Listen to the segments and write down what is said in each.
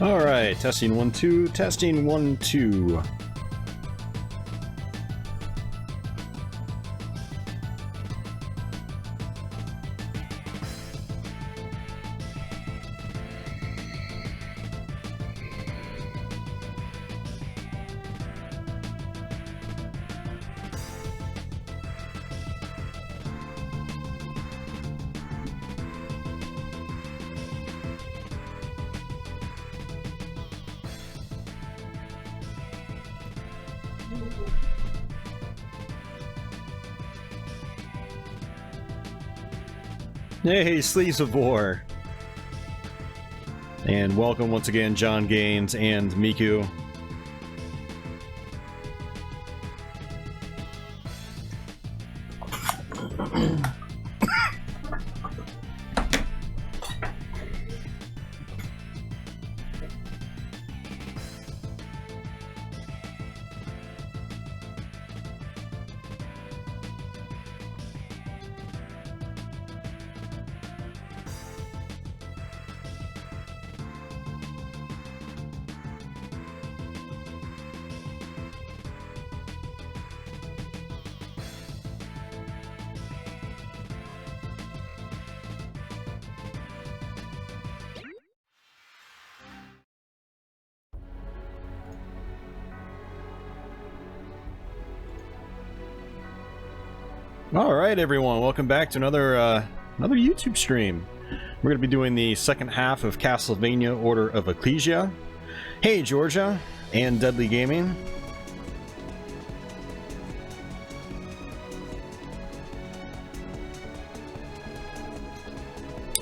Alright, testing 1 2, testing 1 2. Hey, Sleeves of War! And welcome once again, John Gaines and Miku. Alright everyone, welcome back to another YouTube stream. We're going to be doing the second half of Castlevania Order of Ecclesia. Hey Georgia and Deadly Gaming.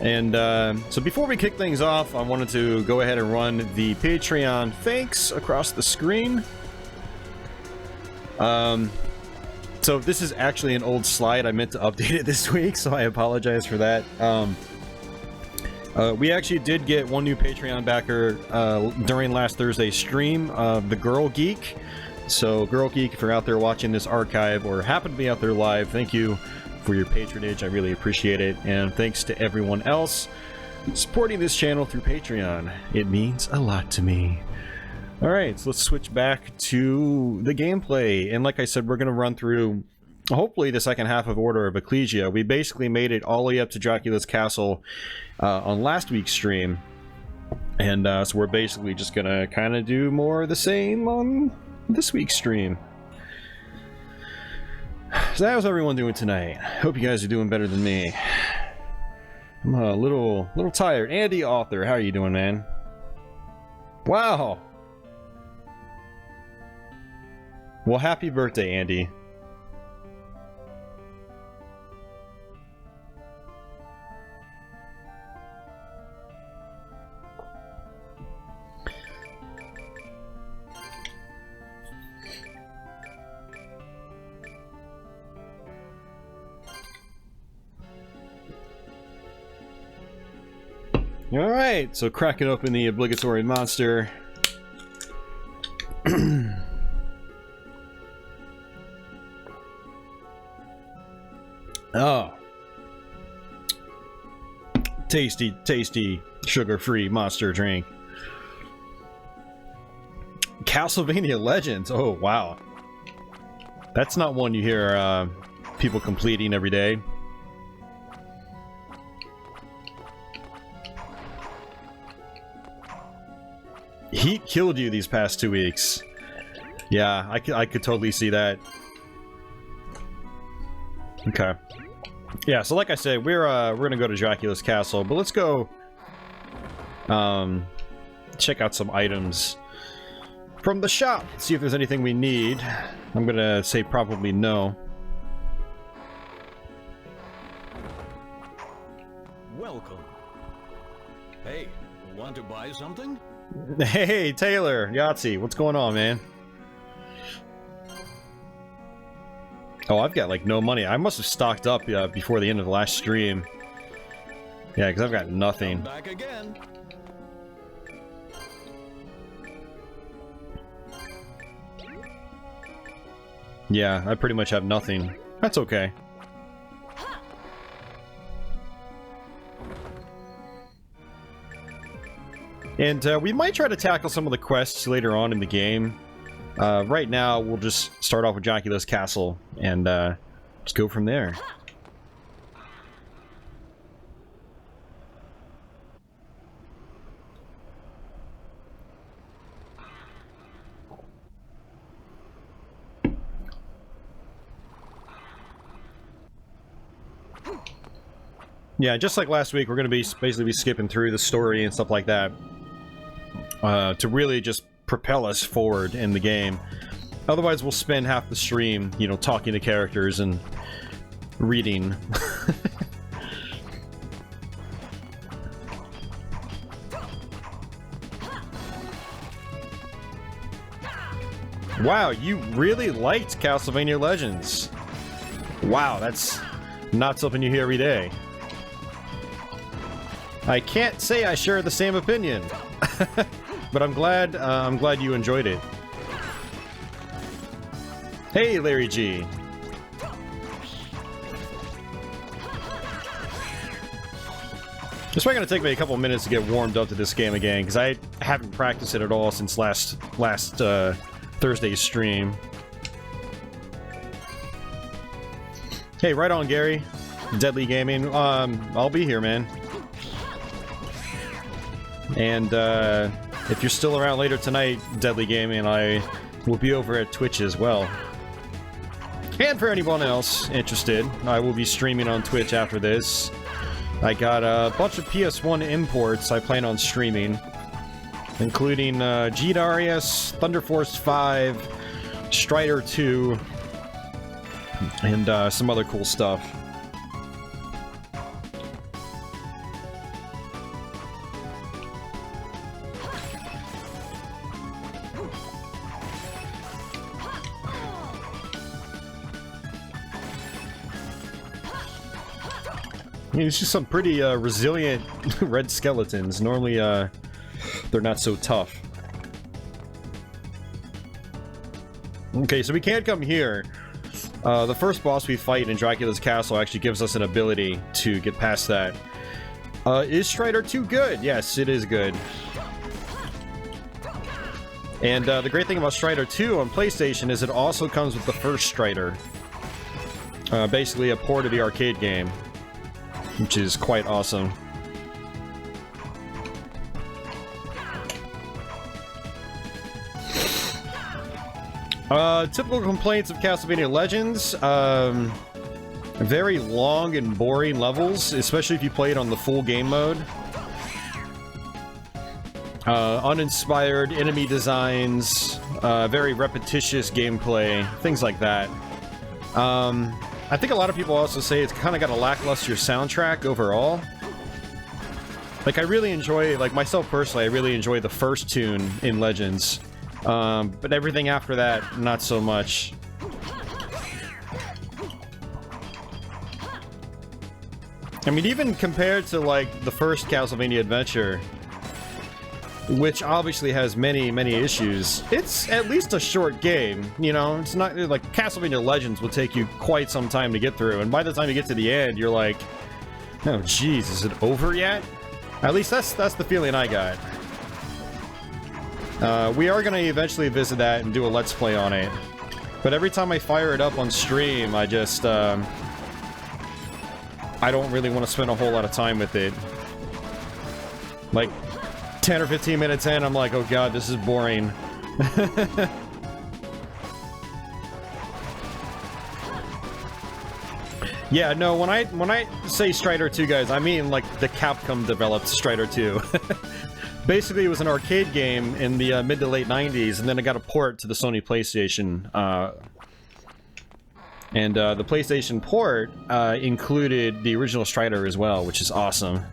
And so before we kick things off, I wanted to go ahead and run the Patreon thanks across the screen. So this is actually an old slide. I meant to update it this week, so I apologize for that. We actually did get one new Patreon backer during last Thursday's stream, the Girl Geek. So Girl Geek, if you're out there watching this archive or happen to be out there live, thank you for your patronage. I really appreciate it. And thanks to everyone else supporting this channel through Patreon. It means a lot to me. Alright, so let's switch back to the gameplay. And like I said, we're going to run through, hopefully, the second half of Order of Ecclesia. We basically made it all the way up to Dracula's Castle on last week's stream. And so we're basically just going to kind of do more of the same on this week's stream. So how's everyone doing tonight? Hope you guys are doing better than me. I'm a little tired. Andy Author, how are you doing, man? Wow! Well, happy birthday, Andy. Alright, so cracking open the obligatory monster. Oh. Tasty, tasty, sugar-free monster drink. Castlevania Legends. Oh, wow. That's not one you hear people completing every day. Heat killed you these past 2 weeks. Yeah, I could totally see that. Okay. Yeah, so like I said, we're gonna go to Dracula's Castle, but let's go check out some items from the shop. See if there's anything we need. I'm gonna say probably no. Welcome. Hey, want to buy something? Hey, Taylor, Yahtzee, what's going on, man? Oh, I've got, like, no money. I must have stocked up before the end of the last stream. Yeah, because I've got nothing. Come back again. Yeah, I pretty much have nothing. That's okay. And we might try to tackle some of the quests later on in the game. Right now, we'll just start off with Dracula's castle and just go from there. Yeah, just like last week, we're going to be basically skipping through the story and stuff like that to really just propel us forward in the game. Otherwise, we'll spend half the stream, you know, talking to characters and reading. Wow, you really liked Castlevania Legends. Wow, that's not something you hear every day. I can't say I share the same opinion, but I'm glad you enjoyed it. Hey, Larry G. It's probably gonna take me a couple minutes to get warmed up to this game again, because I haven't practiced it at all since last Thursday's stream. Hey, right on, Gary. Deadly Gaming. I'll be here, man. And if you're still around later tonight, Deadly Gaming, I will be over at Twitch as well. And for anyone else interested, I will be streaming on Twitch after this. I got a bunch of PS1 imports I plan on streaming, including G-Darius, Thunder Force 5, Strider 2, and some other cool stuff. I mean, it's just some pretty resilient red skeletons. Normally, they're not so tough. Okay, so we can't come here. The first boss we fight in Dracula's castle actually gives us an ability to get past that. Is Strider 2 good? Yes, it is good. And the great thing about Strider 2 on PlayStation is it also comes with the first Strider. Basically a port of the arcade game, which is quite awesome. Typical complaints of Castlevania Legends, very long and boring levels, especially if you play it on the full game mode. Uninspired enemy designs, very repetitious gameplay, things like that. I think a lot of people also say it's kind of got a lackluster soundtrack overall. Like, I really enjoy, like, myself personally, I really enjoy the first tune in Legends. But everything after that, not so much. I mean, even compared to, like, the first Castlevania Adventure, which obviously has many, many issues, it's at least a short game, you know? It's not, like, Castlevania Legends will take you quite some time to get through, and by the time you get to the end, you're like, oh, jeez, is it over yet? At least that's the feeling I got. We are going to eventually visit that and do a Let's Play on it. But every time I fire it up on stream, I just, I don't really want to spend a whole lot of time with it. Like, 10 or 15 minutes in, I'm like, oh god, this is boring. Yeah, no, when I say Strider 2, guys, I mean, like, the Capcom developed Strider 2. Basically, it was an arcade game in the mid to late 90s, and then it got a port to the Sony PlayStation. And the PlayStation port included the original Strider as well, which is awesome.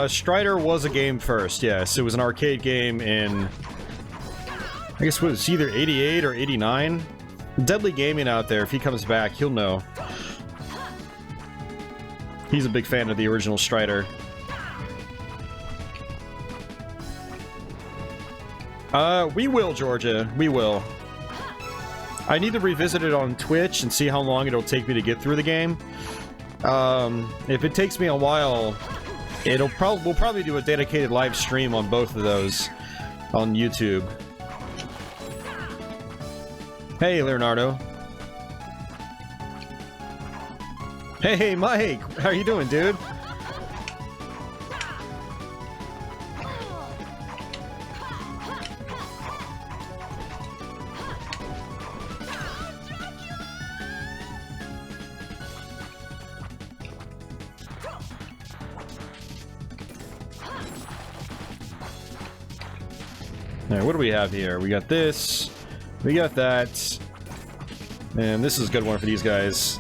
Strider was a game first, yes. It was an arcade game in... I guess it was either 88 or 89. Deadly Gaming out there, if he comes back, he'll know. He's a big fan of the original Strider. We will, Georgia. We will. I need to revisit it on Twitch and see how long it'll take me to get through the game. If it takes me a while, we'll probably do a dedicated live stream on both of those on YouTube. Hey, Leonardo. Hey, Mike. How you doing, dude? Alright, what do we have here? We got this. We got that. And this is a good one for these guys.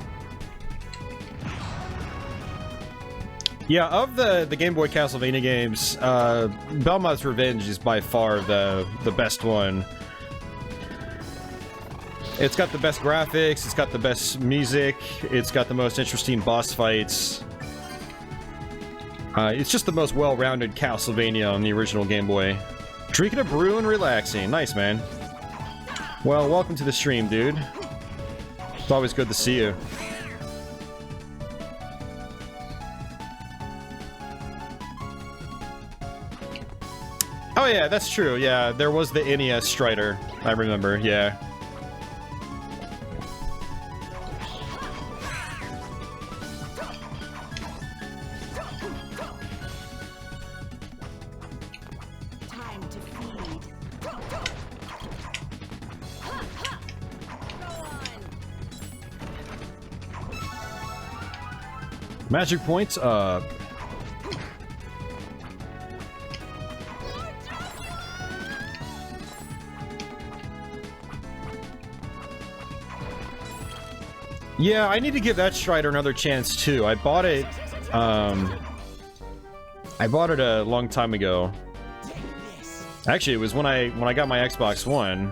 Yeah, of the Game Boy Castlevania games, Belmont's Revenge is by far the best one. It's got the best graphics, it's got the best music, it's got the most interesting boss fights. It's just the most well-rounded Castlevania on the original Game Boy. Drinking a brew and relaxing. Nice, man. Well, welcome to the stream, dude. It's always good to see you. Oh yeah, that's true. Yeah, there was the NES Strider. I remember, yeah. Magic points up. Yeah, I need to give that Strider another chance too. I bought it a long time ago. Actually, it was when I got my Xbox One.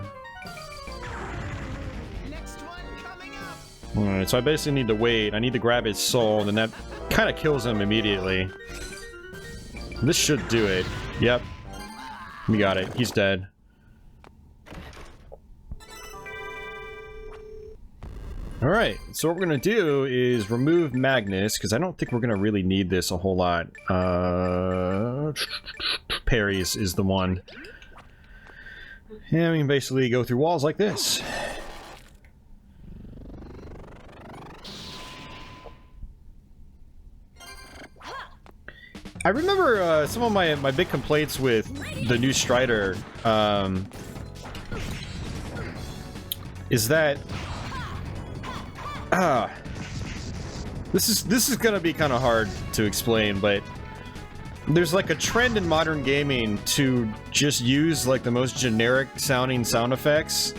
Alright, so I basically need to wait. I need to grab his soul, and that kind of kills him immediately. This should do it. Yep. We got it. He's dead. Alright, so what we're gonna do is remove Magnus, because I don't think we're gonna really need this a whole lot. Parries is the one. And we can basically go through walls like this. I remember some of my big complaints with the new Strider is that this is gonna be kind of hard to explain, but there's like a trend in modern gaming to just use like the most generic sounding sound effects.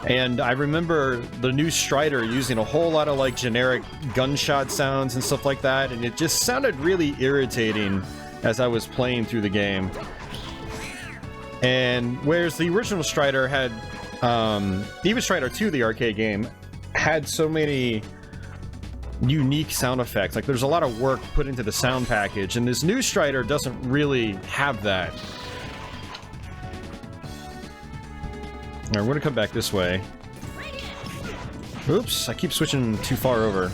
And I remember the new Strider using a whole lot of like generic gunshot sounds and stuff like that, and it just sounded really irritating as I was playing through the game. And whereas the original Strider had, even Strider 2, the arcade game, had so many unique sound effects. Like there's a lot of work put into the sound package, and this new Strider doesn't really have that. Alright, we're gonna come back this way. Oops, I keep switching too far over.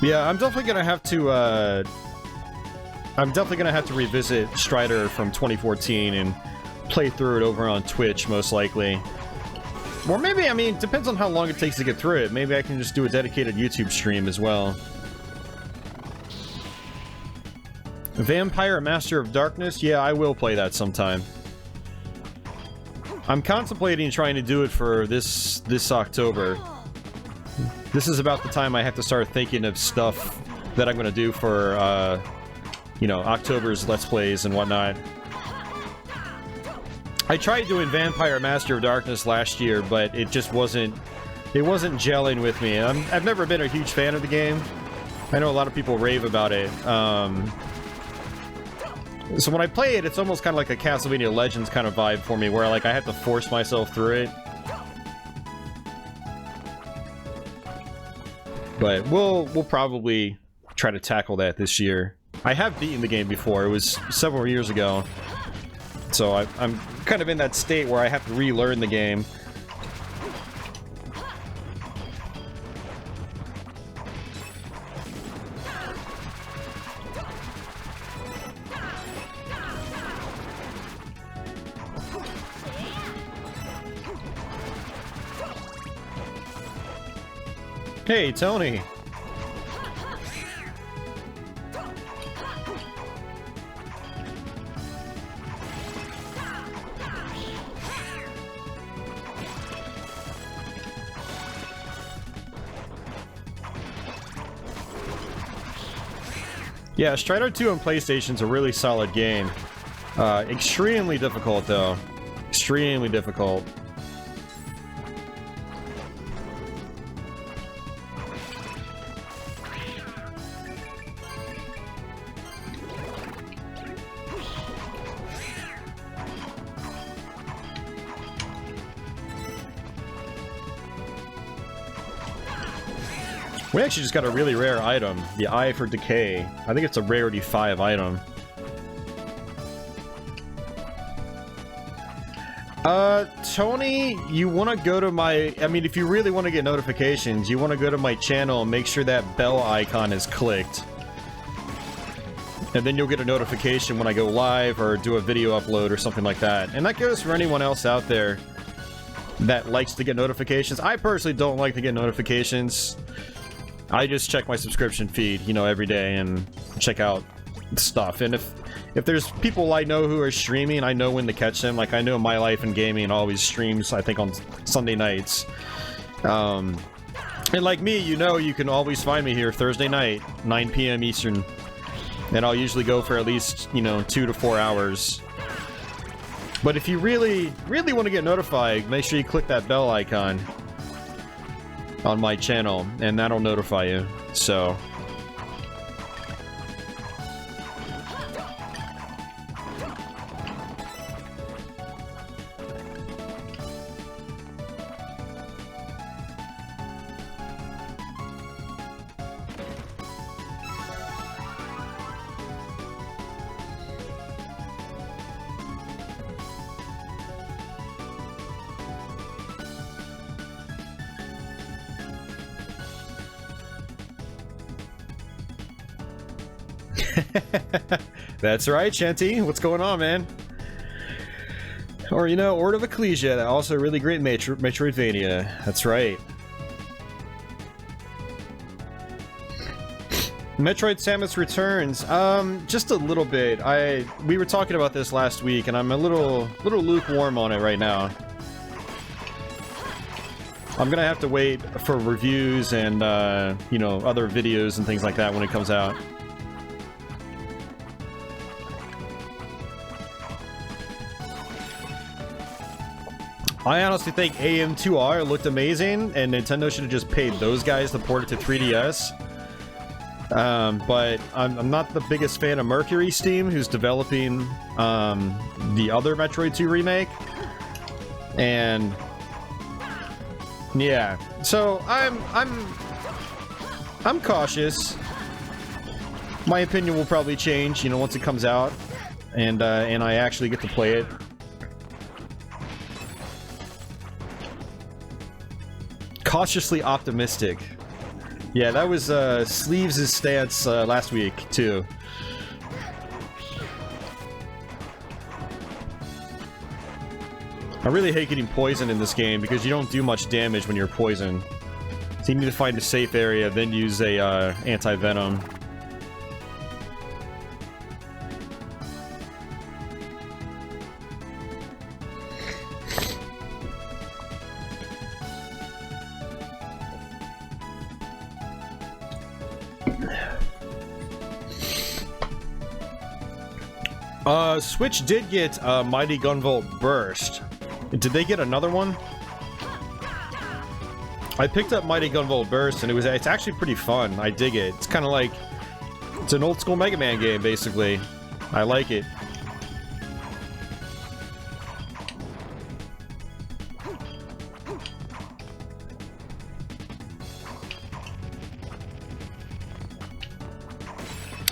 Yeah, I'm definitely gonna have to revisit Strider from 2014 and play through it over on Twitch, most likely. Or maybe, I mean, depends on how long it takes to get through it. Maybe I can just do a dedicated YouTube stream as well. Vampire Master of Darkness? Yeah, I will play that sometime. I'm contemplating trying to do it for this October. This is about the time I have to start thinking of stuff that I'm going to do for, you know, October's Let's Plays and whatnot. I tried doing Vampire Master of Darkness last year, but it just wasn't... It wasn't gelling with me. I've never been a huge fan of the game. I know a lot of people rave about it. So when I play it, it's almost kind of like a Castlevania Legends kind of vibe for me, where like I have to force myself through it. But we'll probably try to tackle that this year. I have beaten the game before. It was several years ago. So I'm kind of in that state where I have to relearn the game. Hey, Tony! Yeah, Strider 2 on PlayStation's a really solid game. Extremely difficult, though. Extremely difficult. We actually just got a really rare item, the Eye for Decay. I think it's a rarity 5 item. Tony, you want to go to my... I mean, if you really want to get notifications, you want to go to my channel and make sure that bell icon is clicked. And then you'll get a notification when I go live or do a video upload or something like that. And that goes for anyone else out there that likes to get notifications. I personally don't like to get notifications. I just check my subscription feed, you know, every day and check out stuff. And if there's people I know who are streaming, I know when to catch them. Like, I know My Life in Gaming always streams, I think, on Sunday nights. And like me, you know, you can always find me here Thursday night, 9 p.m. Eastern. And I'll usually go for at least, you know, 2 to 4 hours. But if you really, really want to get notified, make sure you click that bell icon on my channel, and that'll notify you. So... That's right, Shanty. What's going on, man? Or, you know, Order of Ecclesia, also a really great Metroidvania. That's right. Metroid Samus Returns. Just a little bit. We were talking about this last week, and I'm a little lukewarm on it right now. I'm gonna have to wait for reviews and, you know, other videos and things like that when it comes out. I honestly think AM2R looked amazing, and Nintendo should have just paid those guys to port it to 3DS. But I'm not the biggest fan of Mercury Steam, who's developing the other Metroid 2 remake. And yeah, so I'm cautious. My opinion will probably change, you know, once it comes out, and I actually get to play it. Cautiously optimistic. Yeah, that was Sleeves' stance last week, too. I really hate getting poisoned in this game because you don't do much damage when you're poisoned. So you need to find a safe area, then use a anti-venom. Switch did get Mighty Gunvolt Burst. Did they get another one? I picked up Mighty Gunvolt Burst, and it's actually pretty fun. I dig it. It's kind of like... It's an old-school Mega Man game, basically. I like it.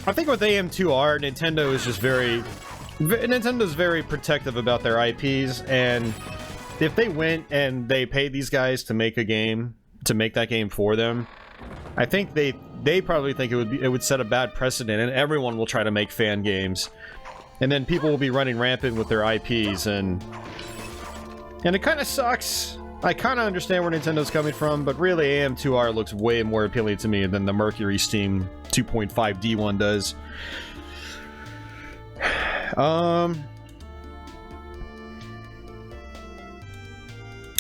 I think with AM2R, Nintendo is just Nintendo's very protective about their IPs, and if they went and they paid these guys to make a game, to make that game for them, I think they probably think it would set a bad precedent, and everyone will try to make fan games, and then people will be running rampant with their IPs, and it kind of sucks. I kind of understand where Nintendo's coming from, but really AM2R looks way more appealing to me than the Mercury Steam 2.5D one does.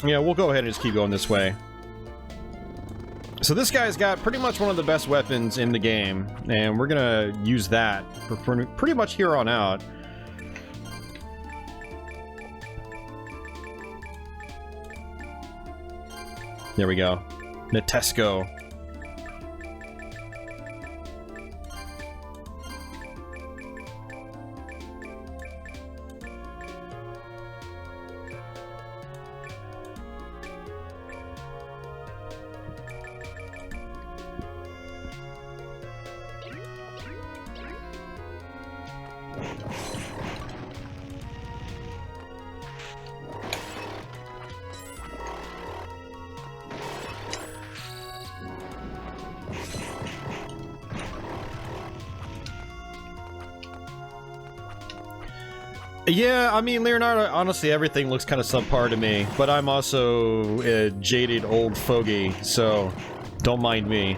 Yeah, we'll go ahead and just keep going this way. So this guy's got pretty much one of the best weapons in the game, and we're gonna use that for pretty much here on out. There we go. Natesco. Yeah, I mean, Leonardo, honestly, everything looks kind of subpar to me, but I'm also a jaded old fogey, so don't mind me.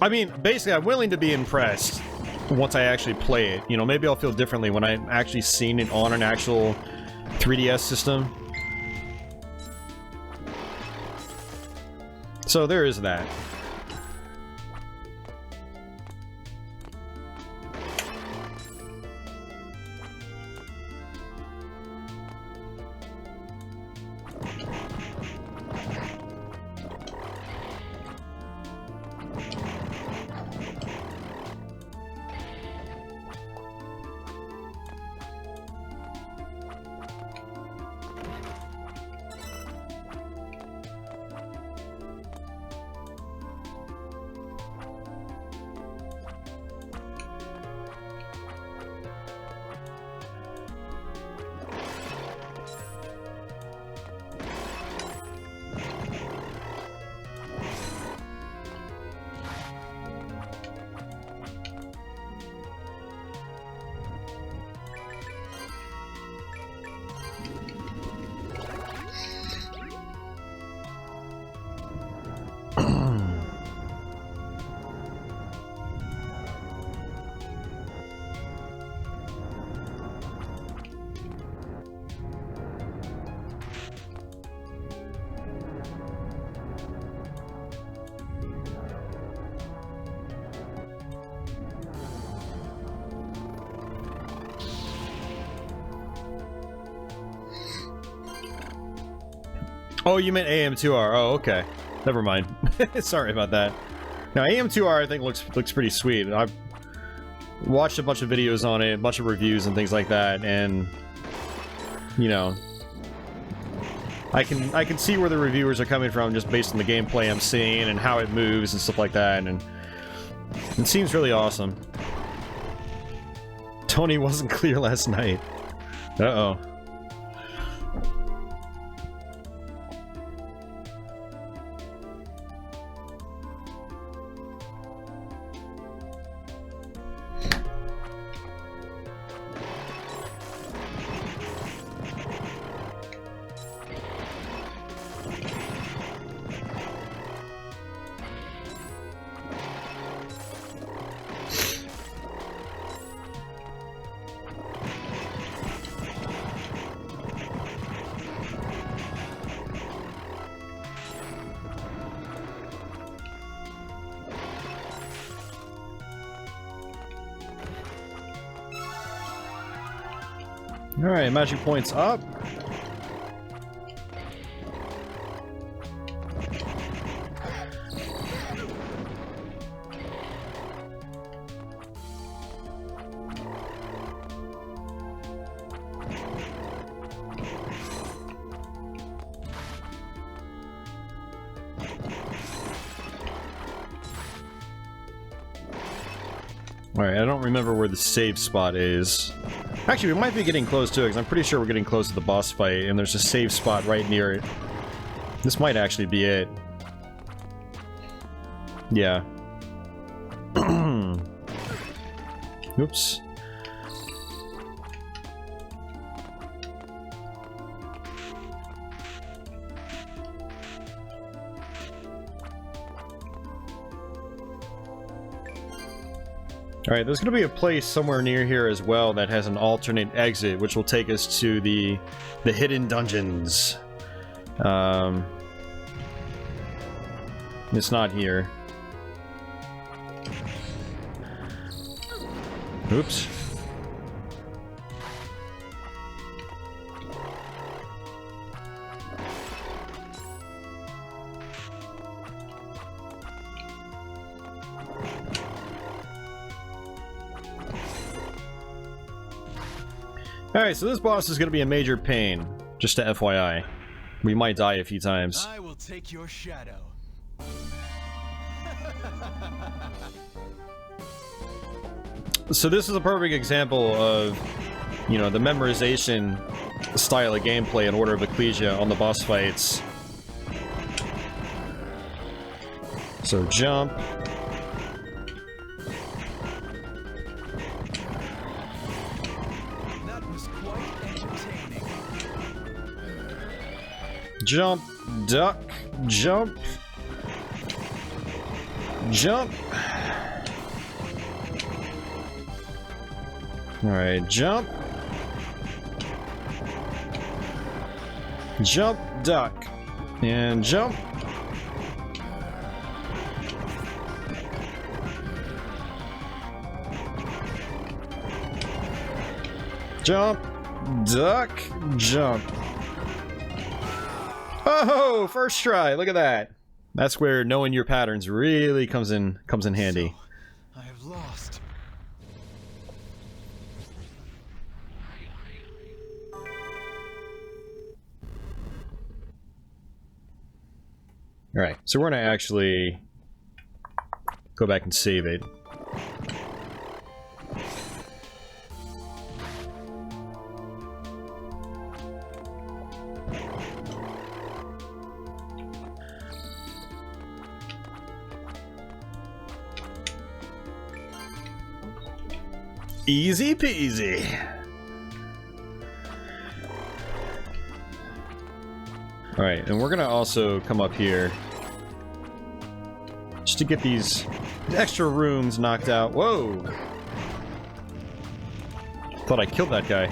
I mean, basically, I'm willing to be impressed once I actually play it. You know, maybe I'll feel differently when I've actually seen it on an actual 3DS system. So there is that. Oh, you meant AM2R. Oh, okay. Never mind. Sorry about that. Now, AM2R I think looks pretty sweet. I've watched a bunch of videos on it, a bunch of reviews and things like that, and you know, I can see where the reviewers are coming from just based on the gameplay I'm seeing and how it moves and stuff like that, and it seems really awesome. Tony wasn't clear last night. Uh-oh. Alright, magic points up. Alright, I don't remember where the save spot is. Actually, we might be getting close to it, because I'm pretty sure we're getting close to the boss fight, and there's a save spot right near it. This might actually be it. Yeah. Oops. Alright, there's gonna be a place somewhere near here as well that has an alternate exit, which will take us to the hidden dungeons. It's not here. Oops. Alright, so this boss is going to be a major pain, just to FYI. We might die a few times. I will take your shadow. So this is a perfect example of, you know, the memorization style of gameplay in Order of Ecclesia on the boss fights. So jump. Jump, duck, jump, jump. Alright, jump. Jump, duck, and jump. Jump, duck, jump. Oh, first try. Look at that. That's where knowing your patterns really comes in handy. So, I have lost. All right. So we're going to actually go back and save it. Easy peasy. Alright, and we're gonna also come up here just to get these extra rooms knocked out. Whoa! Thought I killed that guy.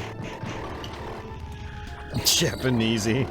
Japanesey.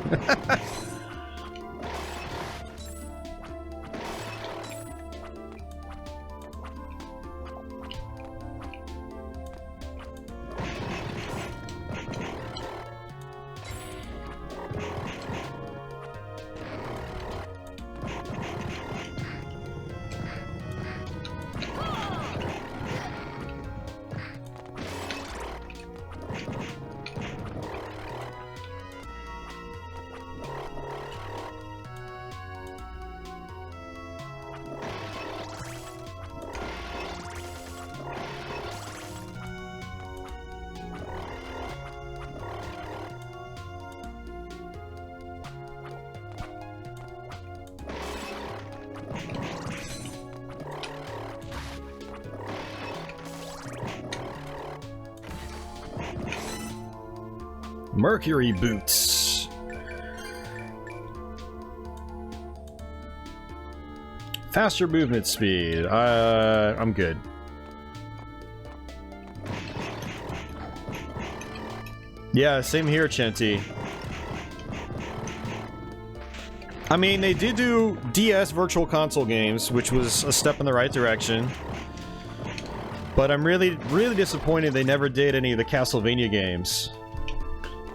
Mercury boots. Faster movement speed. I'm good. Yeah, same here, Chenty. I mean, they did do DS Virtual Console games, which was a step in the right direction. But I'm really disappointed they never did any of the Castlevania games.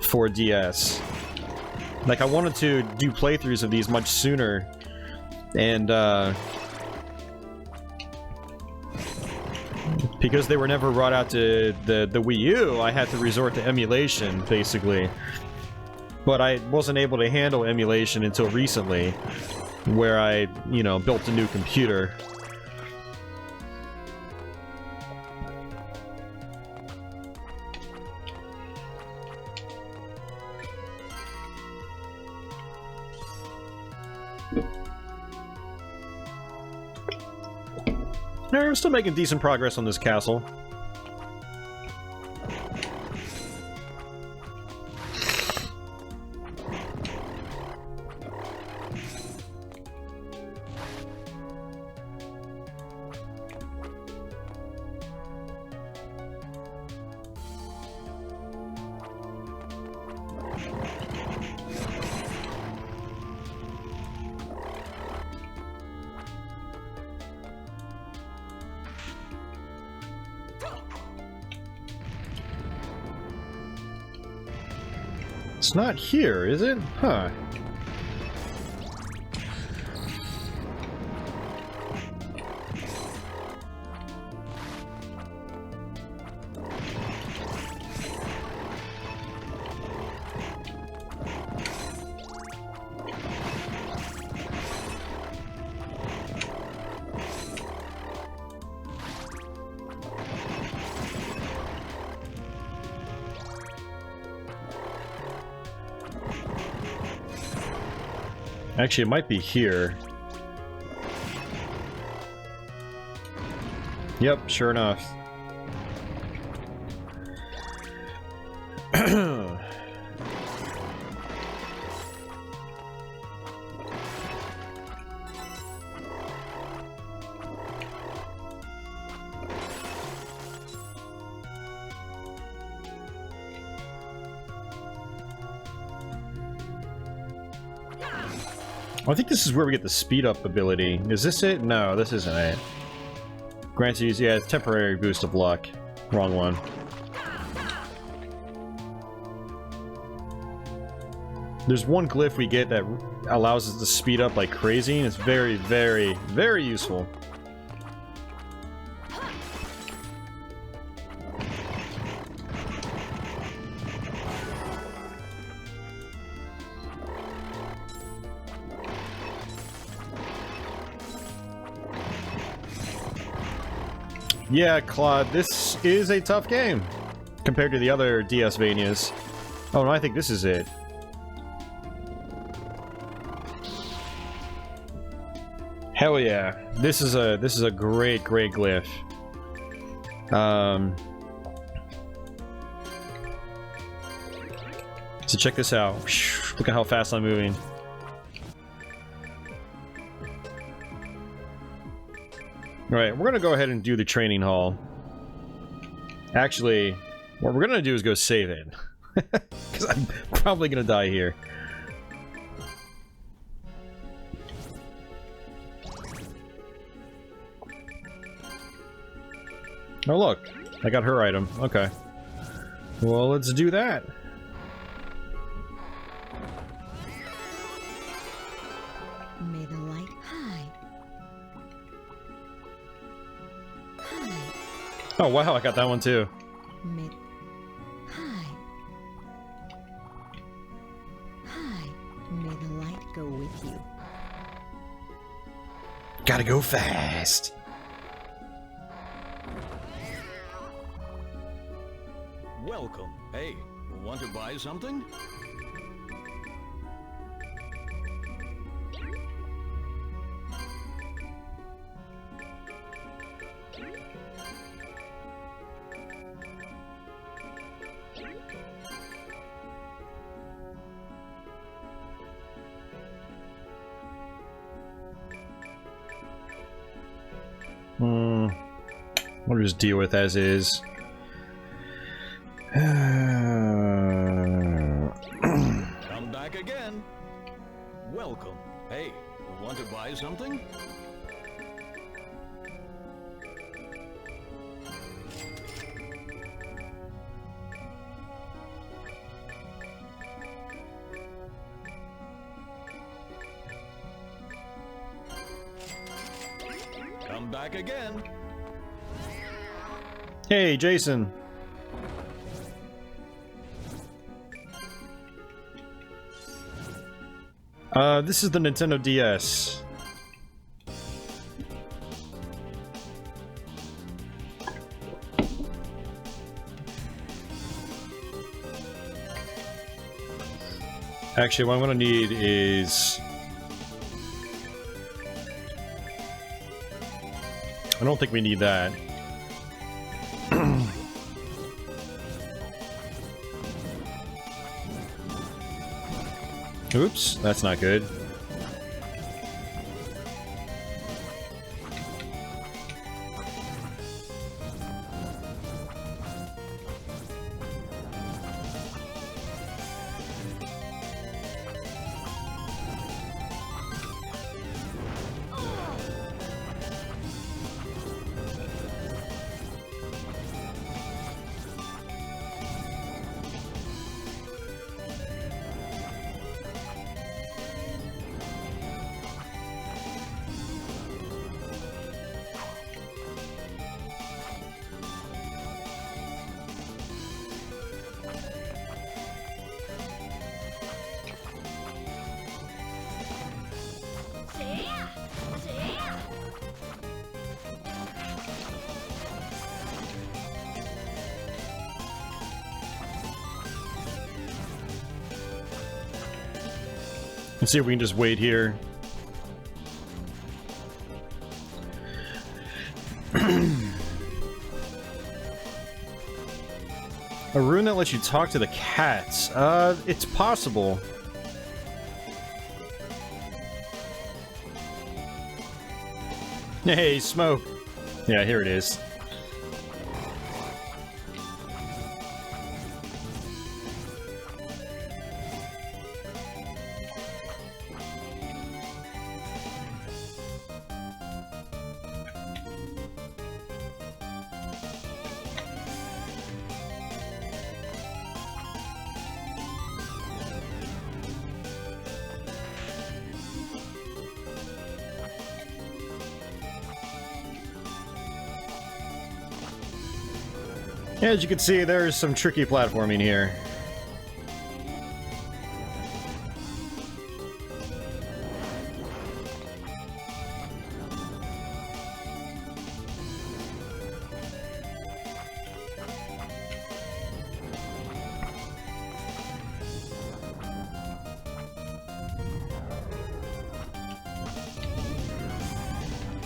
for DS. Like, I wanted to do playthroughs of these much sooner, and because they were never brought out to the Wii U, I had to resort to emulation, basically. But I wasn't able to handle emulation until recently, where I, you know, built a new computer. We're still making decent progress on this castle. It's not here, is it? Huh. Actually, it might be here. Yep, sure enough. I think this is where we get the speed up ability. Is this it? No, this isn't it. Grants you, yeah, temporary boost of luck. Wrong one. There's one glyph we get that allows us to speed up like crazy, and it's very, very, very useful. Yeah, Claude, this is a tough game compared to the other DS-Vanias. Oh, no, I think this is it. Hell yeah. This is a great, great glyph. So check this out. Look at how fast I'm moving. Alright, we're gonna go ahead and do the training hall. Actually, what we're gonna do is go save it. Because I'm probably gonna die here. Oh look, I got her item. Okay. Well, let's do that. May the light hide. Hide. Oh wow, I got that one too. May hide. Hide. May the light go with you. Gotta go fast. Welcome. Hey, want to buy something? We'll just deal with as is. Come back again. Welcome. Hey, want to buy something? back again. Hey, Jason. This is the Nintendo DS. Actually, what I'm gonna need is... I don't think we need that. Oops, that's not good. Let's see if we can just wait here. A rune that lets you talk to the cats. It's possible. Hey, smoke. Yeah, here it is. Yeah, as you can see, there's some tricky platforming here.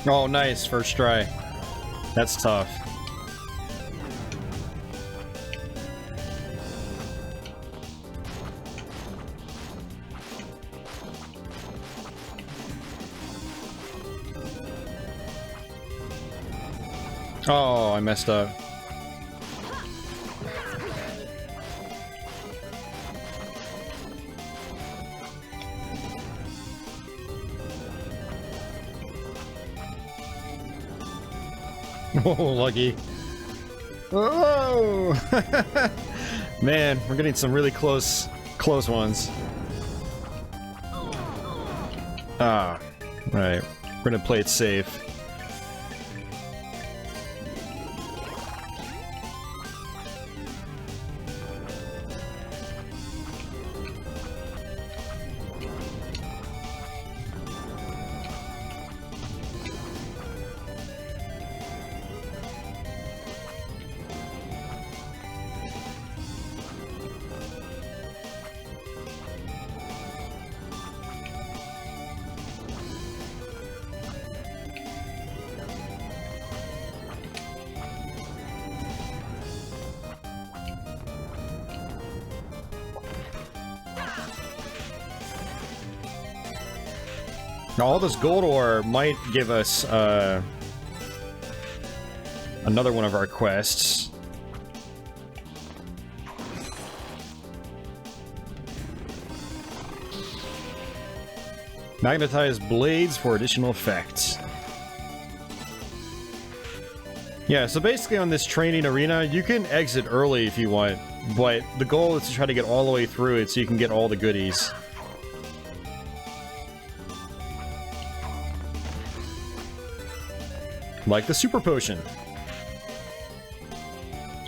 Oh, nice. First try. That's tough. Oh, I messed up. Oh, lucky. Oh! Man, we're getting some really close ones. Ah, right. We're gonna play it safe. Now, all this gold ore might give us another one of our quests. Magnetized blades for additional effects. Yeah, so basically on this training arena, you can exit early if you want, but the goal is to try to get all the way through it so you can get all the goodies. Like the super potion.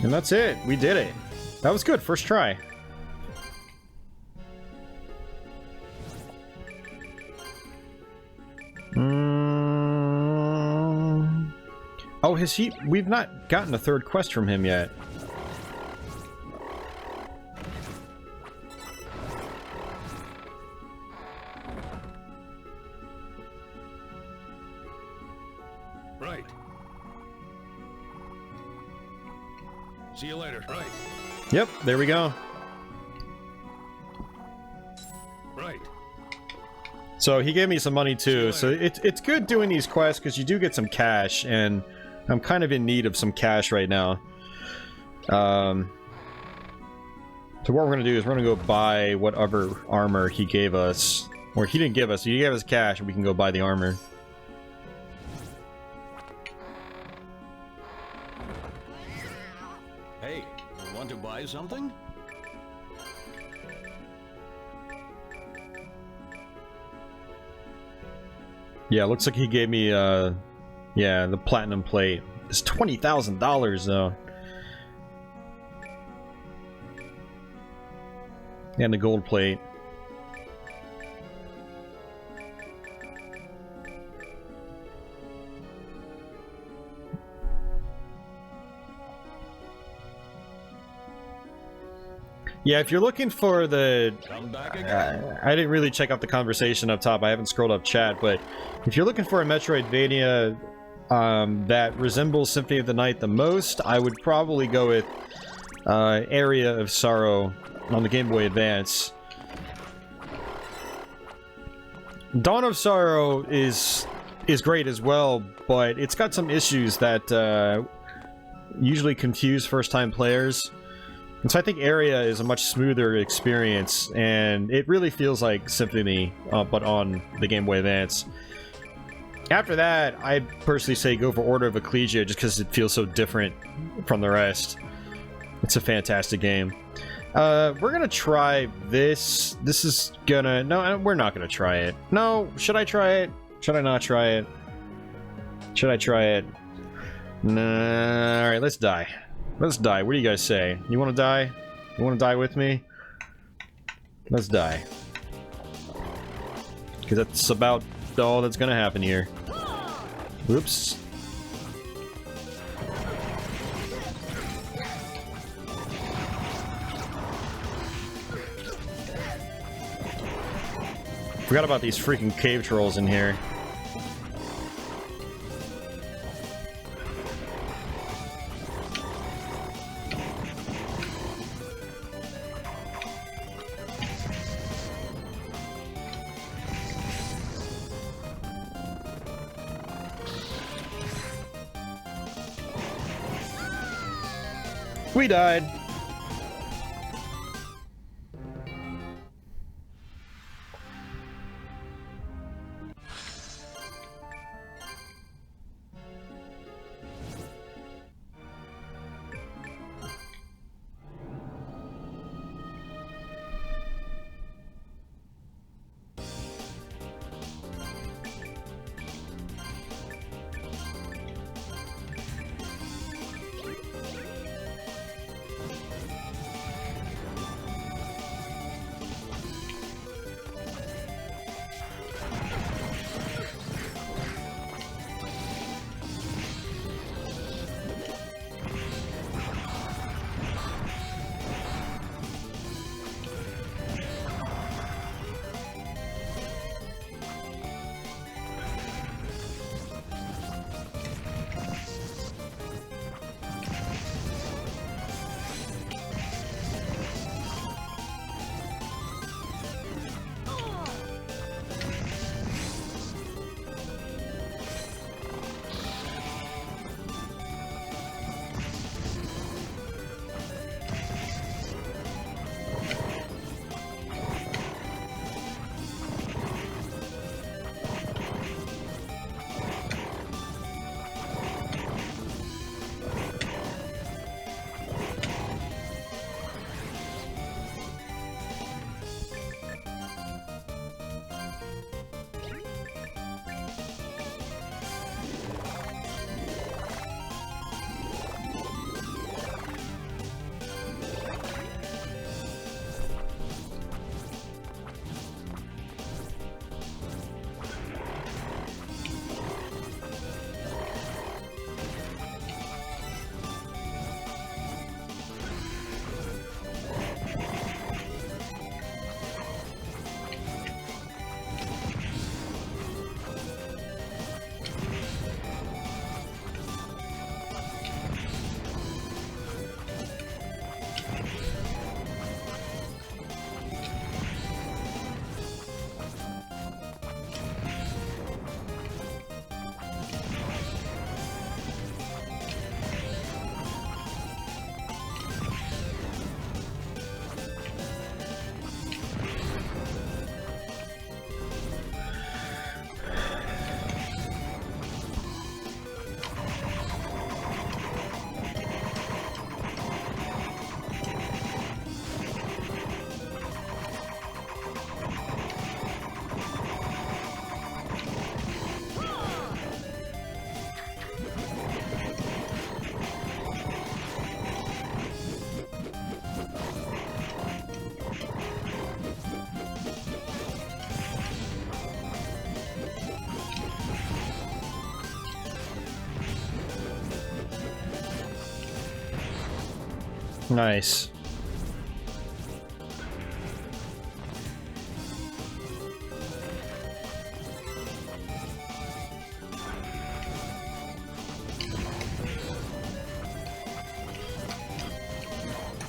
And that's it. We did it. That was good. First try. Oh, has he... We've not gotten a third quest from him yet. Right. See you later. Right. Yep, there we go. Right. So he gave me some money too, so it's good doing these quests because you do get some cash, and I'm kind of in need of some cash right now. So what we're gonna do is we're gonna go buy whatever armor he gave us. Or he didn't give us, he gave us cash and we can go buy the armor. Hey, you want to buy something? Yeah, looks like he gave me, yeah, the platinum plate. It's $20,000 though. And the gold plate. Yeah, if you're looking for the... Come back again. I didn't really check out the conversation up top. I haven't scrolled up chat, but if you're looking for a Metroidvania that resembles Symphony of the Night the most, I would probably go with Area of Sorrow on the Game Boy Advance. Dawn of Sorrow is great as well, but it's got some issues that usually confuse first-time players. And so I think Area is a much smoother experience, and it really feels like Symphony, but on the Game Boy Advance. After that, I personally say go for Order of Ecclesia, just because it feels so different from the rest. It's a fantastic game. We're gonna try this. This is gonna... No, we're not gonna try it. No, should I try it? Should I not try it? Should I try it? Nah, alright, let's die. Let's die. What do you guys say? You want to die? You want to die with me? Let's die. Because that's about all that's going to happen here. Oops. Forgot about these freaking cave trolls in here. We died. Nice.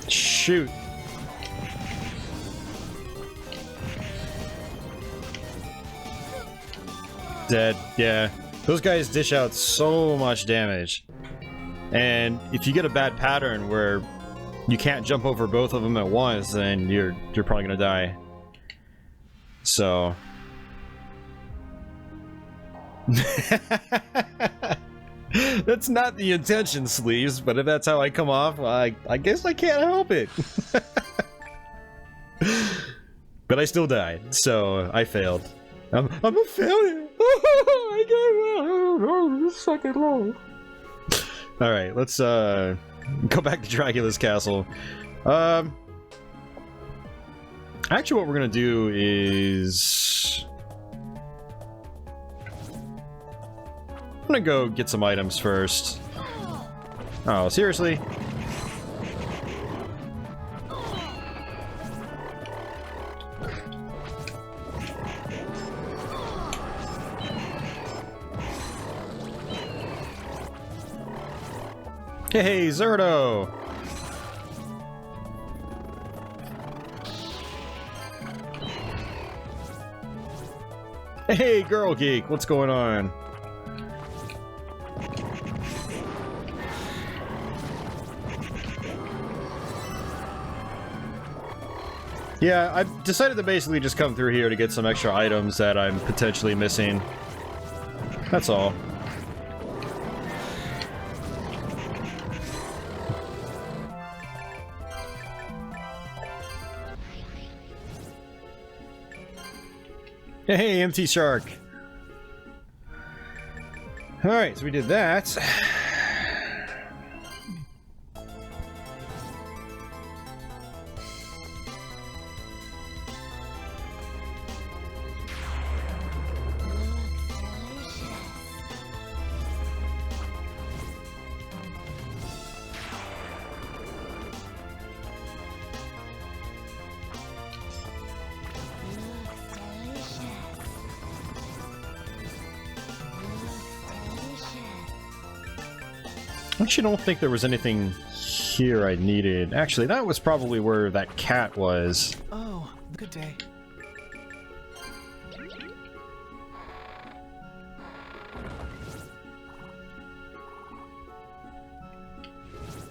Shoot. Dead, yeah. Those guys dish out so much damage. And if you get a bad pattern where you can't jump over both of them at once, then you're probably gonna die. So that's not the intention, Sleeves, but if that's how I come off, I guess I can't help it. But I still died, so I failed. I'm a failure. I gave this fucking low. All right, let's go back to Dracula's castle. Actually, what we're gonna do is I'm gonna go get some items first. Oh, seriously? Hey, Zerto! Hey, Girl Geek, what's going on? Yeah, I've decided to basically just come through here to get some extra items that I'm potentially missing. That's all. Hey, MT Shark. Alright, so we did that. I actually don't think there was anything here I needed. Actually, that was probably where that cat was. Oh, good day.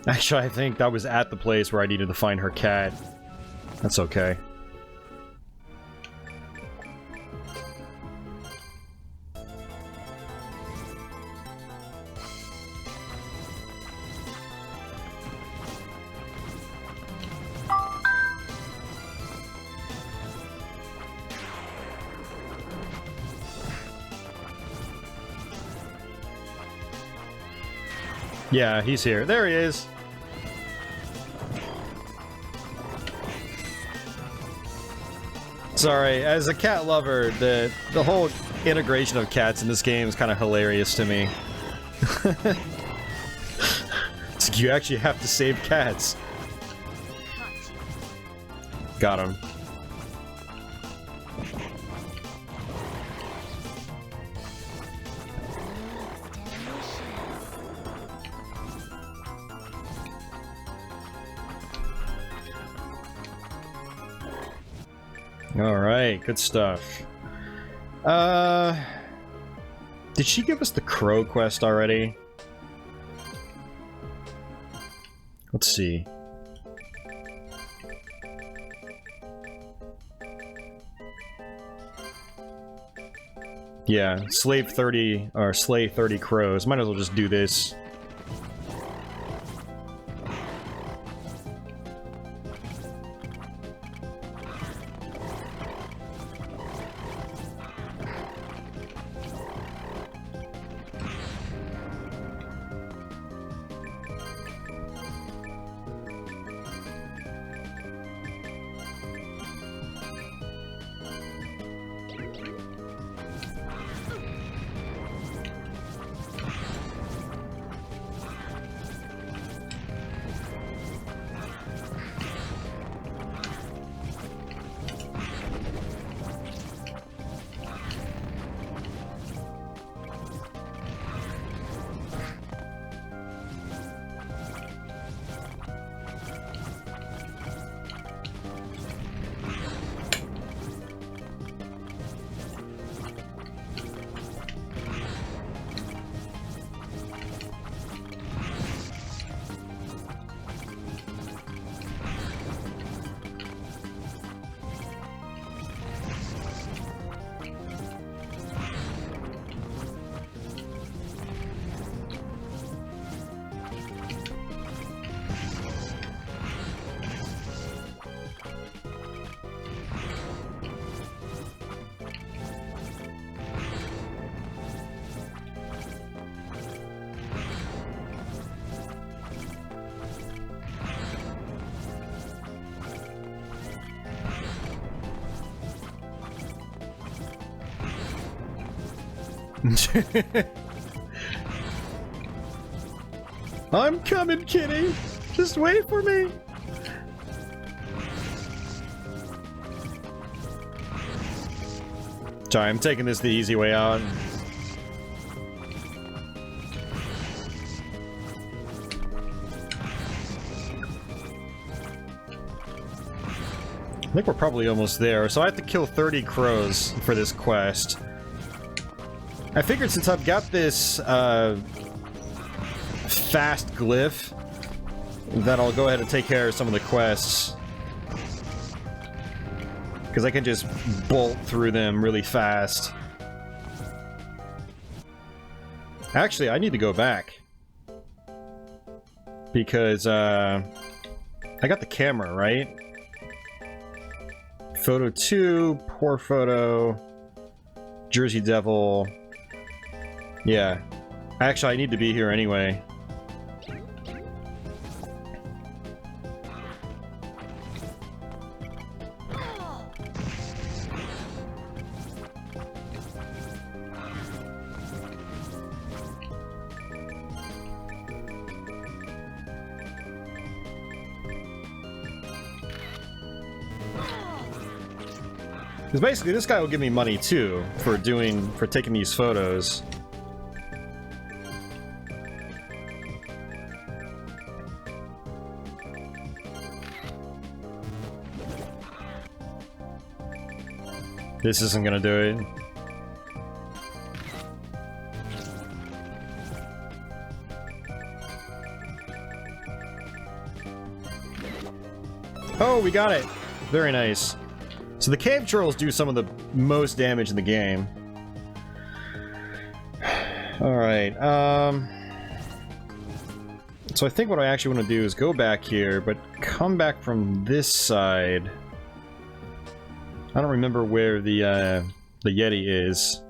Actually, I think that was at the place where I needed to find her cat. That's okay. Yeah, he's here. There he is. Sorry, as a cat lover, the whole integration of cats in this game is kind of hilarious to me. It's like you actually have to save cats. Got him. Alright, good stuff. Did she give us the crow quest already? Let's see. Yeah, slay 30 crows. Might as well just do this. I'm coming, kitty! Just wait for me! Sorry, I'm taking this the easy way out. I think we're probably almost there, so I have to kill 30 crows for this quest. I figured since I've got this fast glyph, that I'll go ahead and take care of some of the quests. Because I can just bolt through them really fast. Actually, I need to go back. Because, I got the camera, right? Photo 2, Poor Photo, Jersey Devil. Yeah. Actually, I need to be here anyway. Because basically this guy will give me money too for taking these photos. This isn't gonna do it. Oh, we got it! Very nice. So the cave trolls do some of the most damage in the game. Alright, so I think what I actually want to do is go back here, but come back from this side. I don't remember where the Yeti is.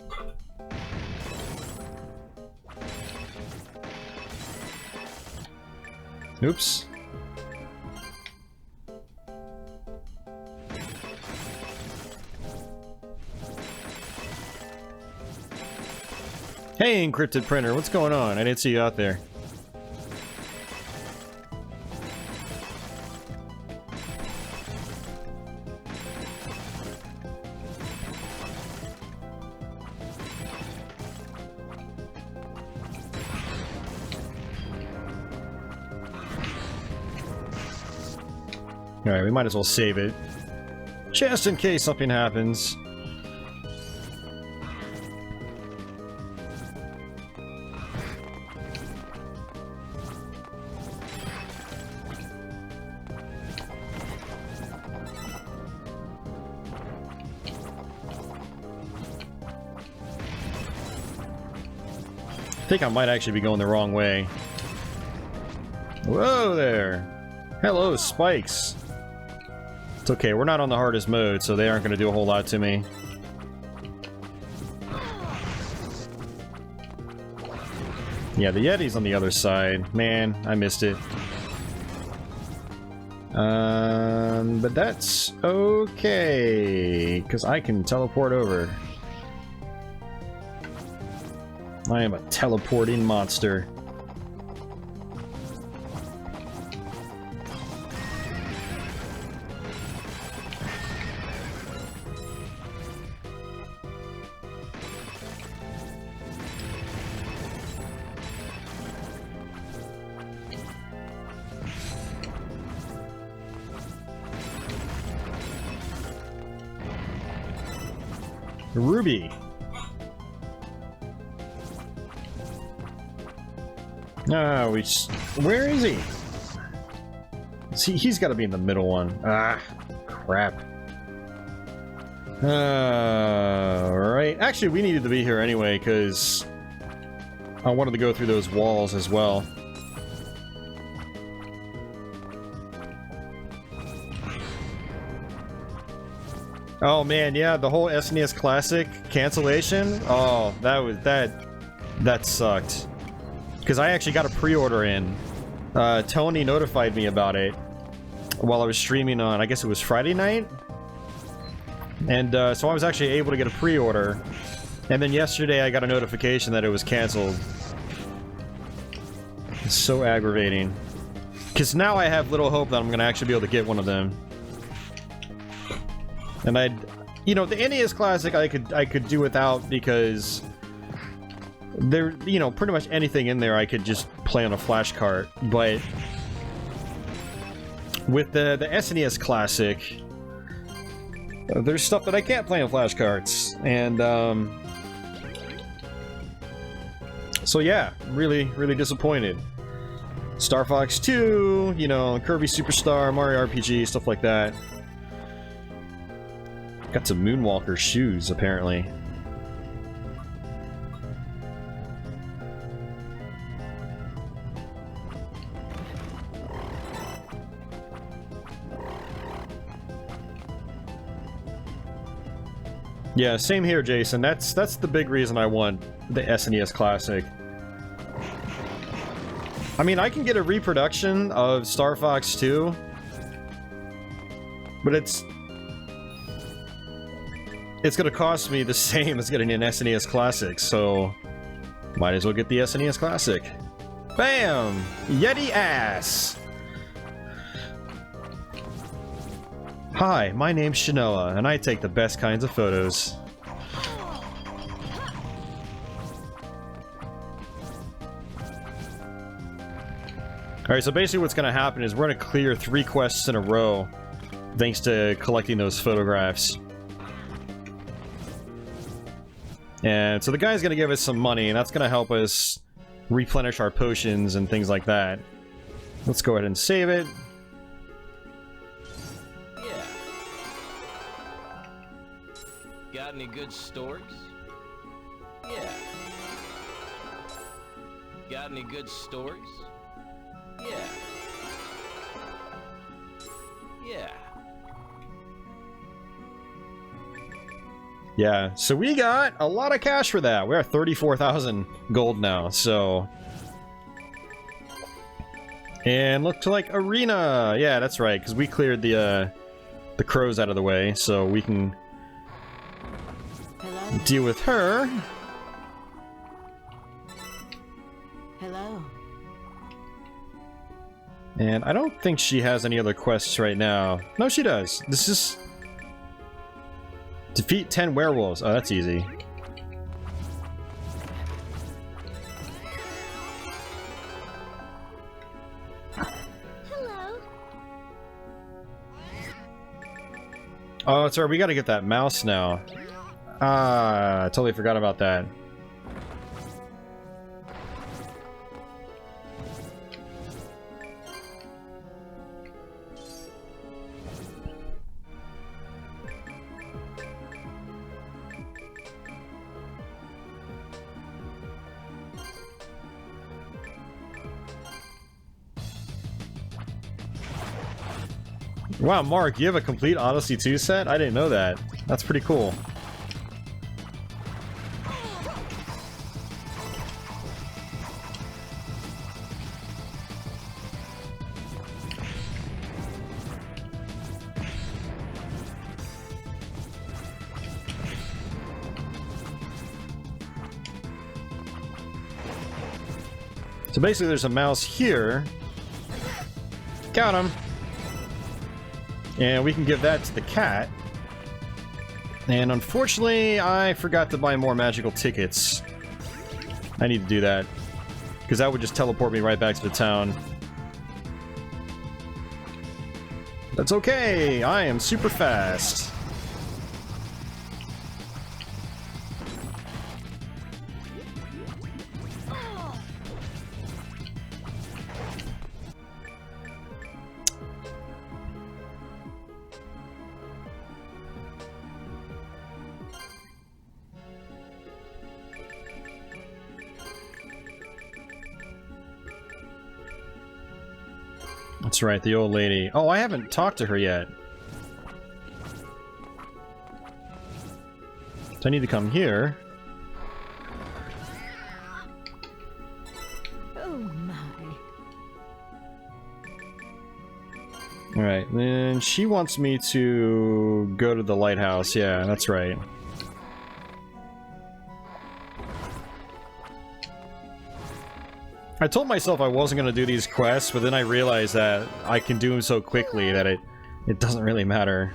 Oops. Hey, encrypted printer, what's going on? I didn't see you out there. Alright, we might as well save it. Just in case something happens. I think I might actually be going the wrong way. Whoa there! Hello, spikes! It's okay, we're not on the hardest mode, so they aren't going to do a whole lot to me. Yeah, the Yeti's on the other side. Man, I missed it. But that's okay, because I can teleport over. I am a teleporting monster. Ruby. No, where is he? See, he's got to be in the middle one. Ah, crap. Right. Actually, we needed to be here anyway, because I wanted to go through those walls as well. Oh man, yeah, the whole SNES Classic cancellation. Oh, that sucked. Because I actually got a pre-order in. Tony notified me about it while I was streaming on, I guess it was Friday night? And so I was actually able to get a pre-order. And then yesterday I got a notification that it was canceled. It's so aggravating. Because now I have little hope that I'm going to actually be able to get one of them. And you know, the NES Classic I could do without, because there, you know, pretty much anything in there I could just play on a flash cart. But with the SNES Classic, there's stuff that I can't play on flash carts, and so yeah, really disappointed. Star Fox 2, you know, Kirby Superstar, Mario RPG, stuff like that. Got some Moonwalker shoes, apparently. Yeah, same here, Jason. That's the big reason I want the SNES Classic. I mean, I can get a reproduction of Star Fox 2, but it's gonna cost me the same as getting an SNES Classic, so might as well get the SNES Classic. Bam! Yeti ass! Hi, my name's Shanoa, and I take the best kinds of photos. Alright, so basically what's gonna happen is we're gonna clear 3 quests in a row, thanks to collecting those photographs. And so the guy's gonna give us some money, and that's gonna help us replenish our potions and things like that. Let's go ahead and save it. Yeah. Got any good stories? Yeah. Got any good stories? Yeah. Yeah. Yeah, so we got a lot of cash for that. We're at 34,000 gold now, so... And look to like Arena! Yeah, that's right, because we cleared the crows out of the way, so we can Hello? deal with her. Hello? And I don't think she has any other quests right now. No, she does. This is... Defeat 10 werewolves. Oh, that's easy. Hello? Oh, sorry, we gotta get that mouse now. Ah, I totally forgot about that. Wow, Mark, you have a complete Odyssey 2 set? I didn't know that. That's pretty cool. So basically there's a mouse here. Got him. And we can give that to the cat. And unfortunately, I forgot to buy more magical tickets. I need to do that, because that would just teleport me right back to the town. That's okay! I am super fast! That's right, the old lady. Oh, I haven't talked to her yet. So I need to come here. Oh my. Alright, then she wants me to go to the lighthouse. Yeah, that's right. I told myself I wasn't going to do these quests, but then I realized that I can do them so quickly that it doesn't really matter.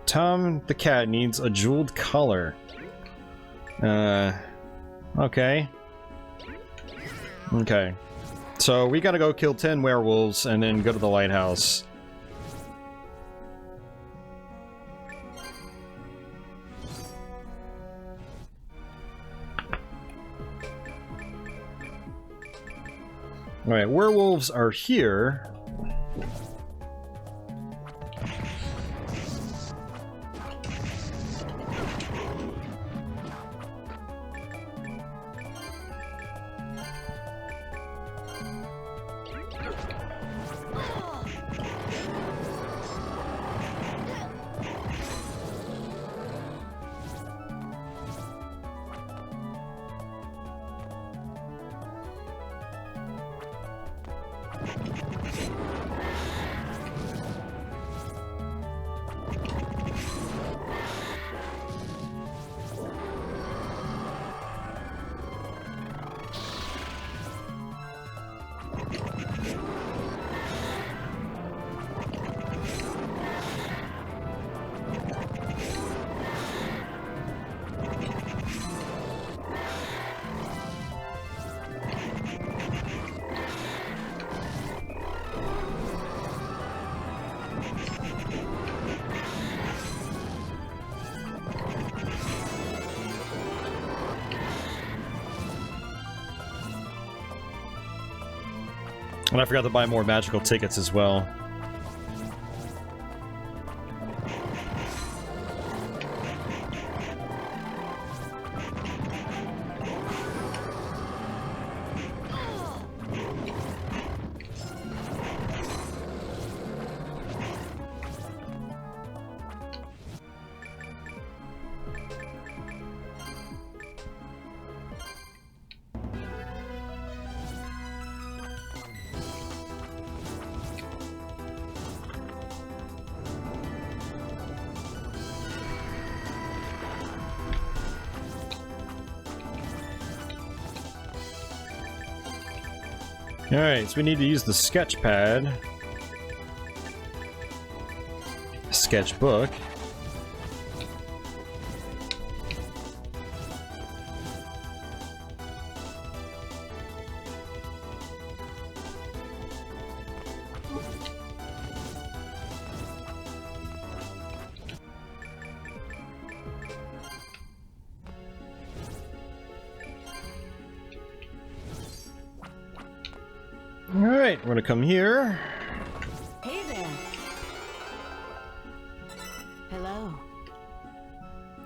Tom the cat needs a jeweled collar. Okay. Okay. So we gotta go kill 10 werewolves and then go to the lighthouse. Alright, werewolves are here. And I forgot to buy more magical tickets as well. Alright, so we need to use the sketch pad. Sketchbook. Alright, we're gonna come here. Hey there. Hello.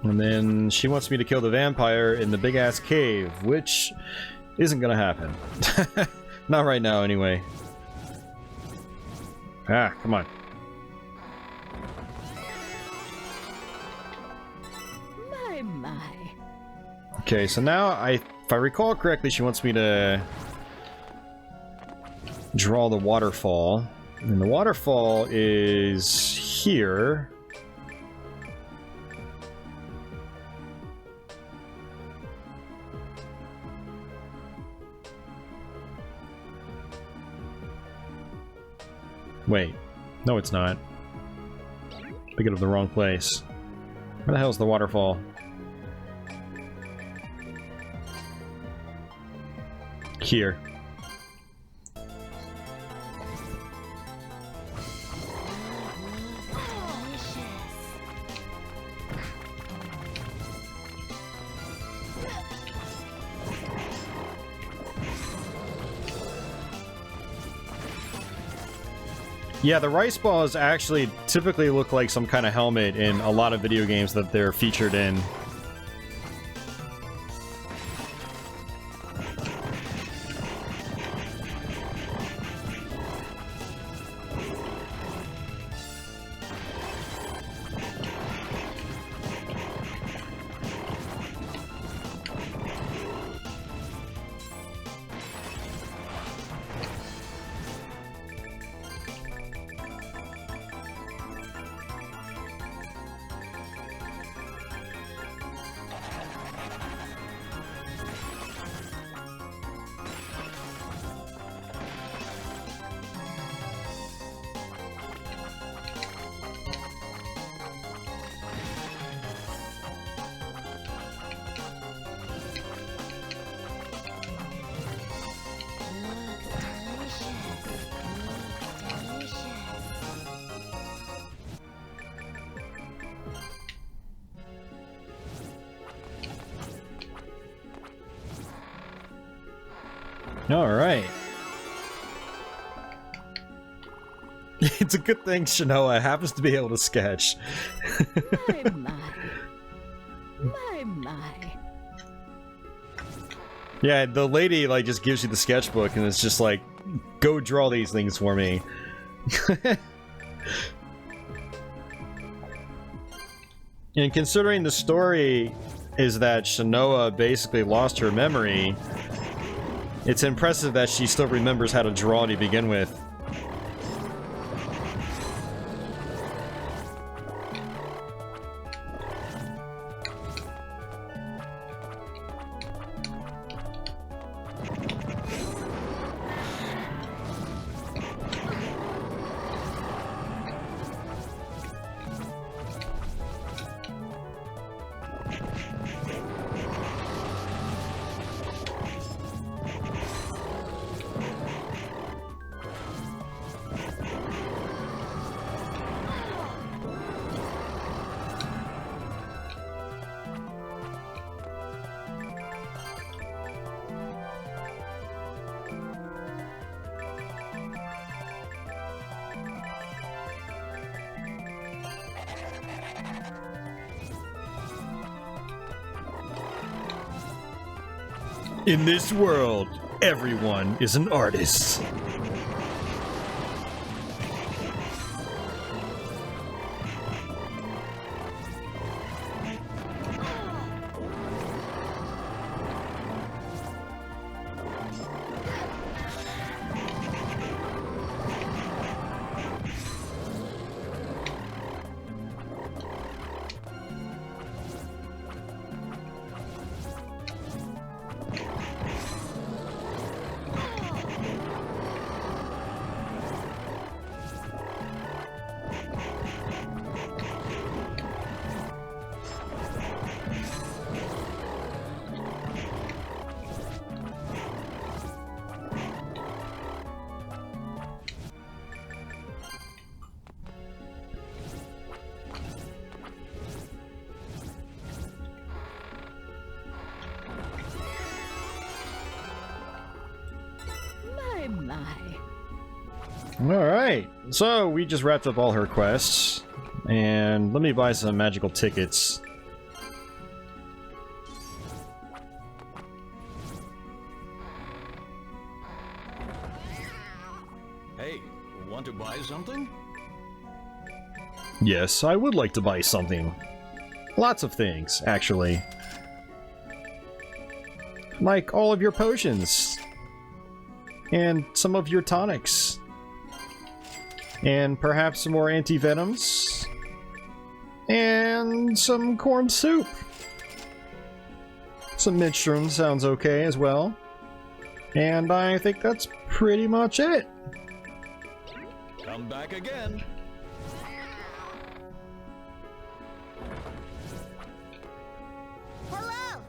And then she wants me to kill the vampire in the big ass cave, which isn't gonna happen. Not right now, anyway. Ah, come on. My. Okay, so now if I recall correctly, she wants me to draw the waterfall. And the waterfall is here. Wait. No, it's not. Thinking of the wrong place. Where the hell is the waterfall? Here. Yeah, the rice balls actually typically look like some kind of helmet in a lot of video games that they're featured in. Alright. It's a good thing Shanoa happens to be able to sketch. My, my. My, my. Yeah, the lady, like, just gives you the sketchbook and it's just like, go draw these things for me. And considering the story is that Shanoa basically lost her memory, it's impressive that she still remembers how to draw to begin with. In this world, everyone is an artist. Alright, so we just wrapped up all her quests, and let me buy some magical tickets. Hey, want to buy something? Yes, I would like to buy something. Lots of things, actually. Like all of your potions. And some of your tonics. And perhaps some more anti-venoms. And some corn soup. Some minstrel sounds okay as well. And I think that's pretty much it. Come back again. Hello.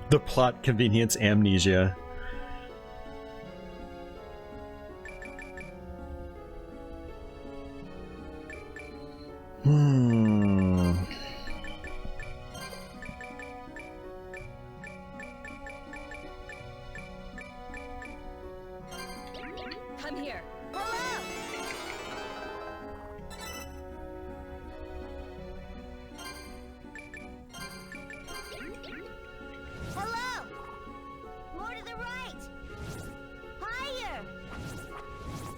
The plot convenience amnesia. Come here. Hello. Hello. More to the right. Higher.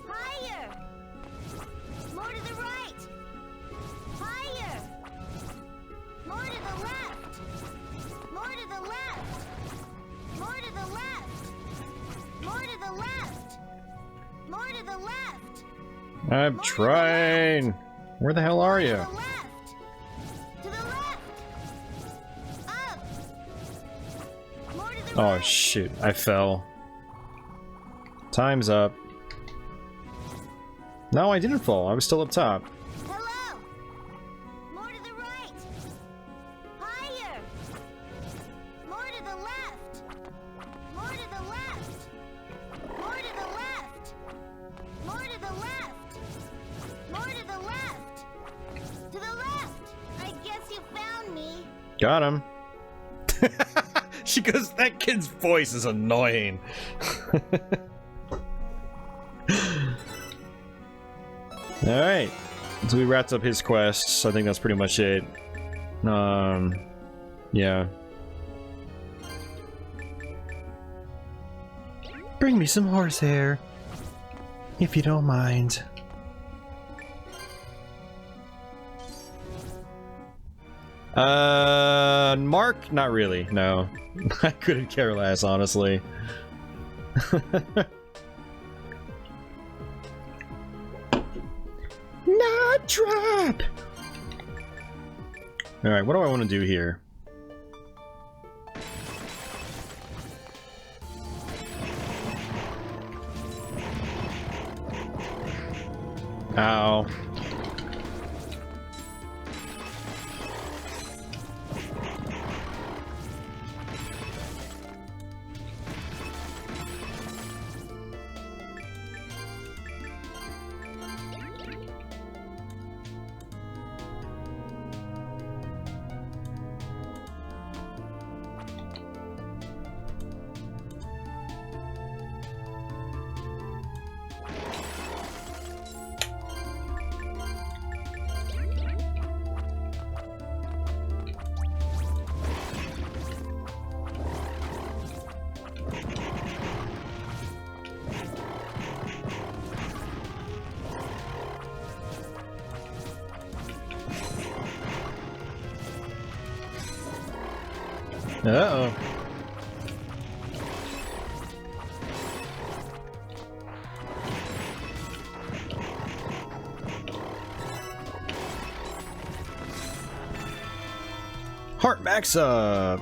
Higher. More to the right. Higher. More to the left. More to the left. More to the left. More to the left. More to the left. I'm trying. Where the hell are you? To the left. To the left. Up. More to the Oh right. shoot, I fell. Time's up. No, I didn't fall. I was still up top. Hello. More to the right. Higher. More to the left. More to the left. More to the left. More to the left. More to the left. To the left. I guess you Got him. She goes, that kid's voice is annoying. Alright. So we wrapped up his quests. I think that's pretty much it. Yeah. Bring me some horsehair, if you don't mind. Mark? Not really, no. I couldn't care less, honestly. Not drop! Alright, what do I want to do here? Ow. Uh-oh. Heart max up.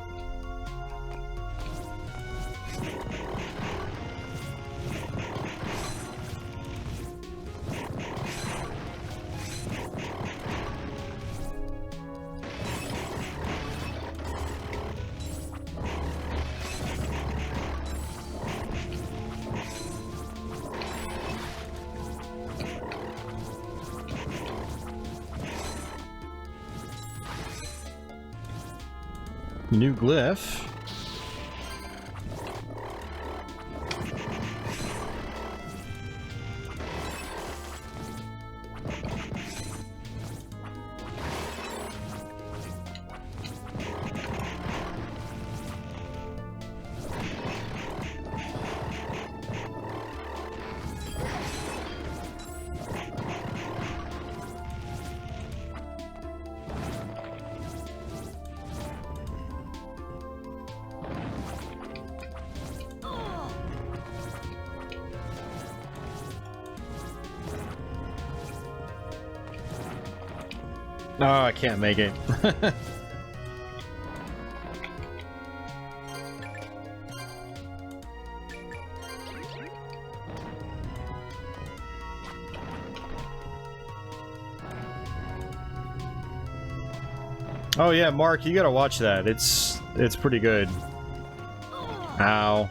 New glyph. Oh, I can't make it. Oh yeah, Mark, you gotta watch that. It's pretty good. Ow.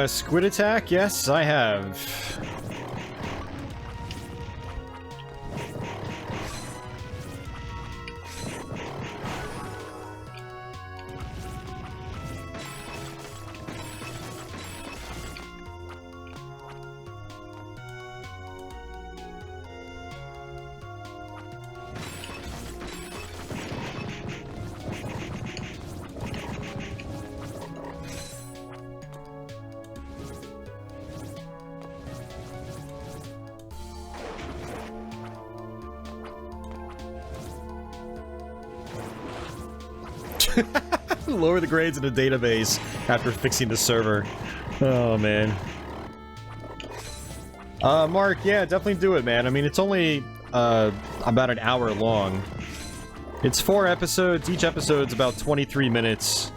Squid attack? Yes, I have. Lower the grades in the database after fixing the server. Oh, man. Mark, yeah, definitely do it, man. I mean, it's only, about an hour long. It's 4 episodes. Each episode's about 23 minutes.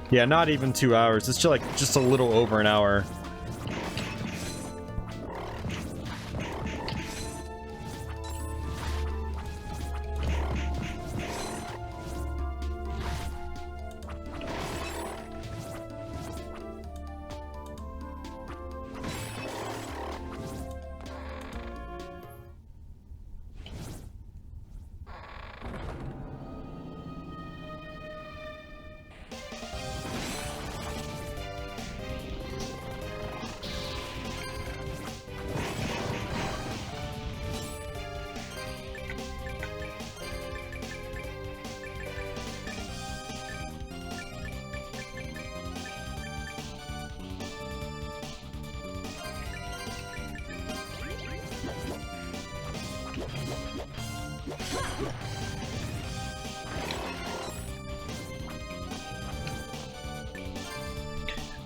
Yeah, not even 2 hours. It's just, like, just a little over an hour.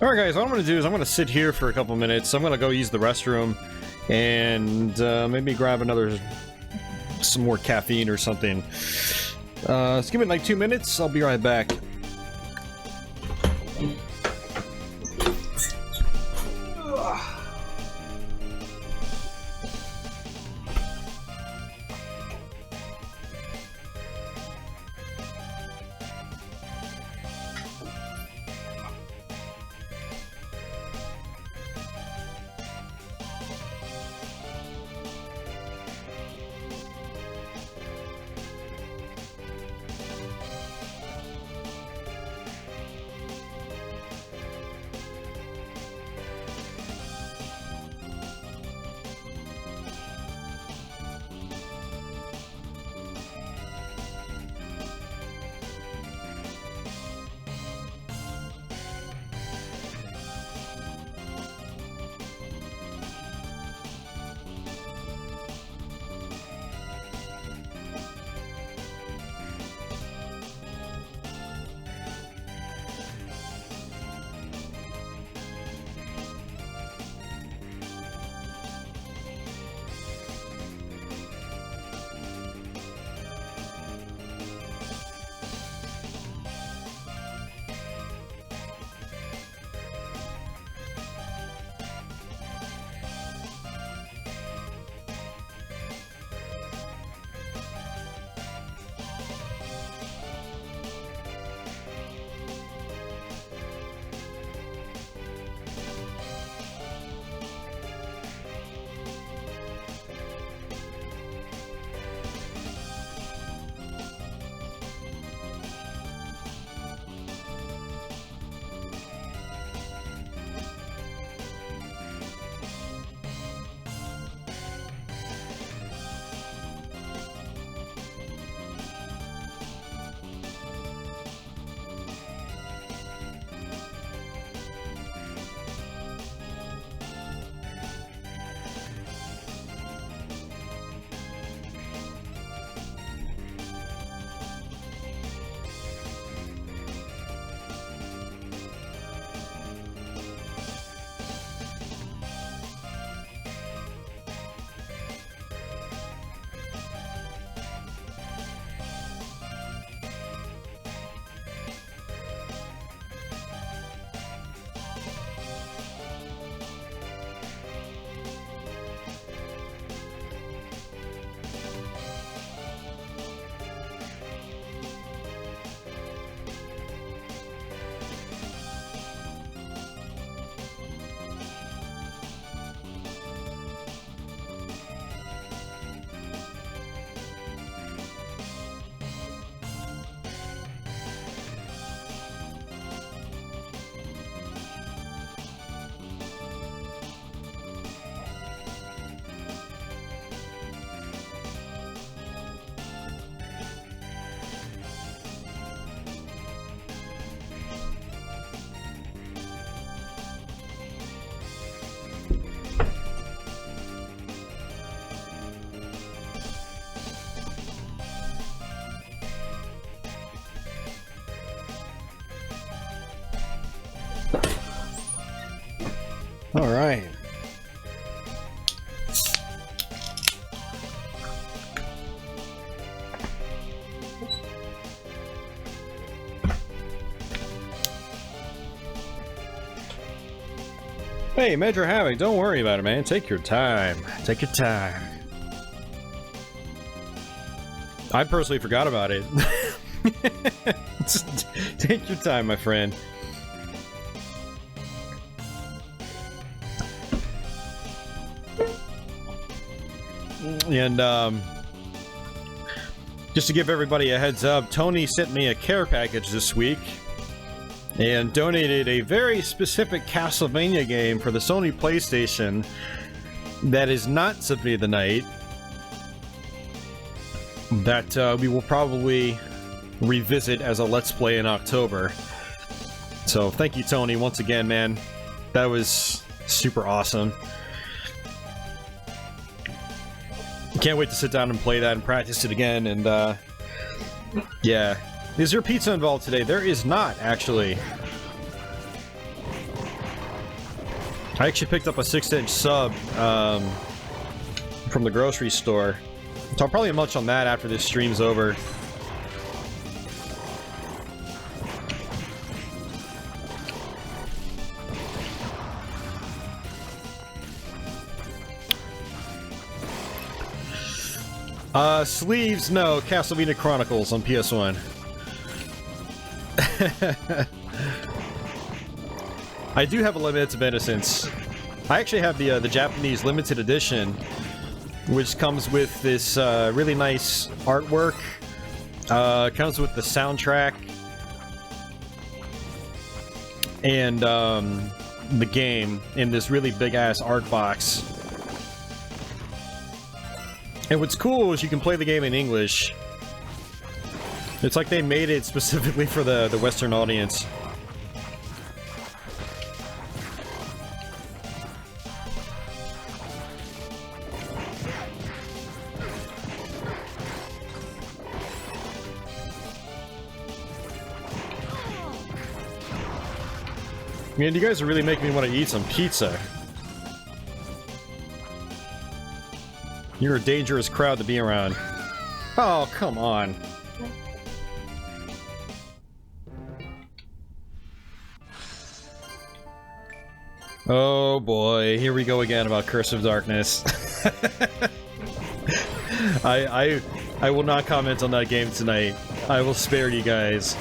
Alright guys, what I'm gonna do is I'm gonna sit here for a couple minutes. I'm gonna go use the restroom and maybe grab some more caffeine or something. Let's give it like 2 minutes. I'll be right back. All right. Hey, Major Havoc, don't worry about it, man. Take your time. Take your time. I personally forgot about it. Just take your time, my friend. And, just to give everybody a heads up, Tony sent me a care package this week and donated a very specific Castlevania game for the Sony PlayStation that is not Symphony of the Night, that we will probably revisit as a Let's Play in October. So thank you, Tony, once again, man. That was super awesome. Can't wait to sit down and play that and practice it again, and yeah. Is there pizza involved today? There is not, actually. I actually picked up a 6-inch sub from the grocery store. So I'll probably munch on that after this stream's over. Sleeves, no. Castlevania Chronicles on PS1. I do have a Limits of Innocence. I actually have the Japanese limited edition, which comes with this really nice artwork. Comes with the soundtrack and the game in this really big ass art box. And what's cool is you can play the game in English. It's like they made it specifically for the Western audience. Man, you guys are really making me want to eat some pizza. You're a dangerous crowd to be around. Oh, come on. Oh boy, here we go again about Curse of Darkness. I will not comment on that game tonight. I will spare you guys.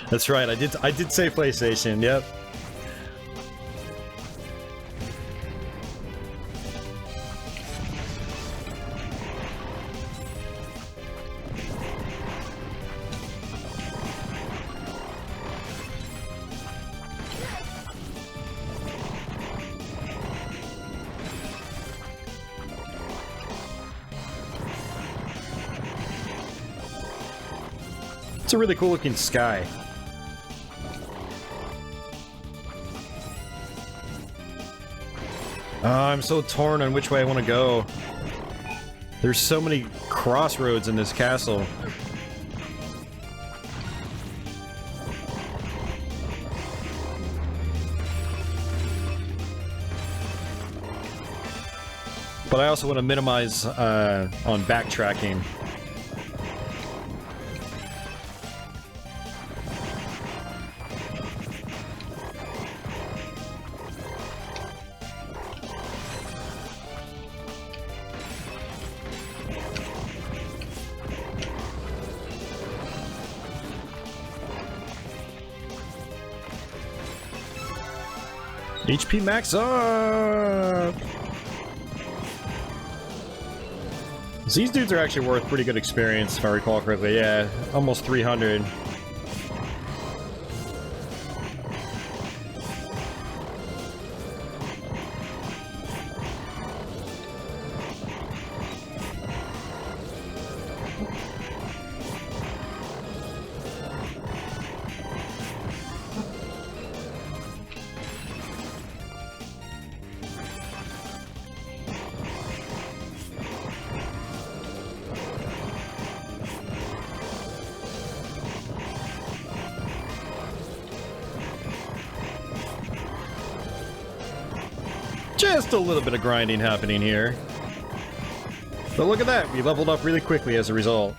That's right, I did say PlayStation, yep. It's a really cool looking sky. I'm so torn on which way I want to go. There's so many crossroads in this castle. But I also want to minimize on backtracking. HP max up! These dudes are actually worth pretty good experience, if I recall correctly. Yeah, almost 300. Just a little bit of grinding happening here. But look at that, we leveled up really quickly as a result.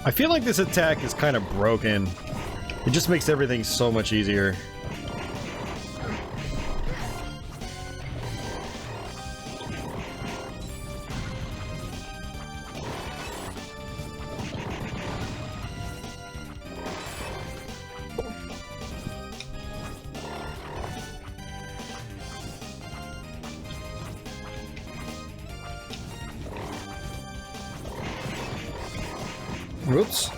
I feel like this attack is kind of broken. It just makes everything so much easier. Whoops.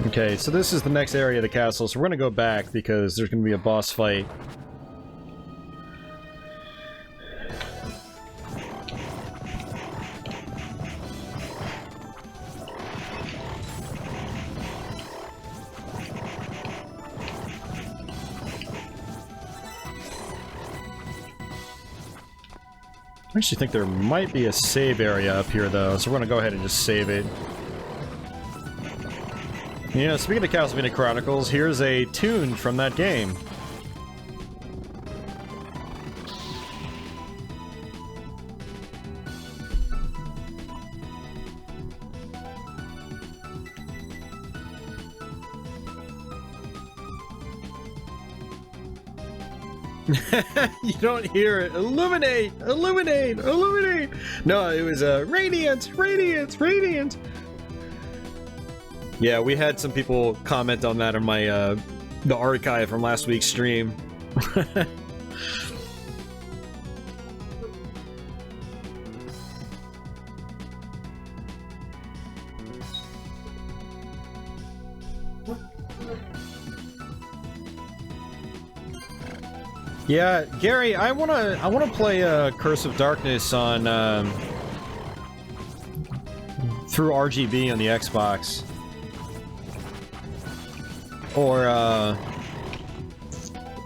Okay, so this is the next area of the castle, so we're gonna go back because there's gonna be a boss fight. I actually think there might be a save area up here though, so we're gonna go ahead and just save it. You know, speaking of Castlevania Chronicles, here's a tune from that game. You don't hear it. Illuminate! Illuminate! Illuminate! No, it was radiant! Radiant! Radiant! Yeah, we had some people comment on that on my the archive from last week's stream. Yeah, Gary, I wanna play Curse of Darkness on through RGB on the Xbox. Or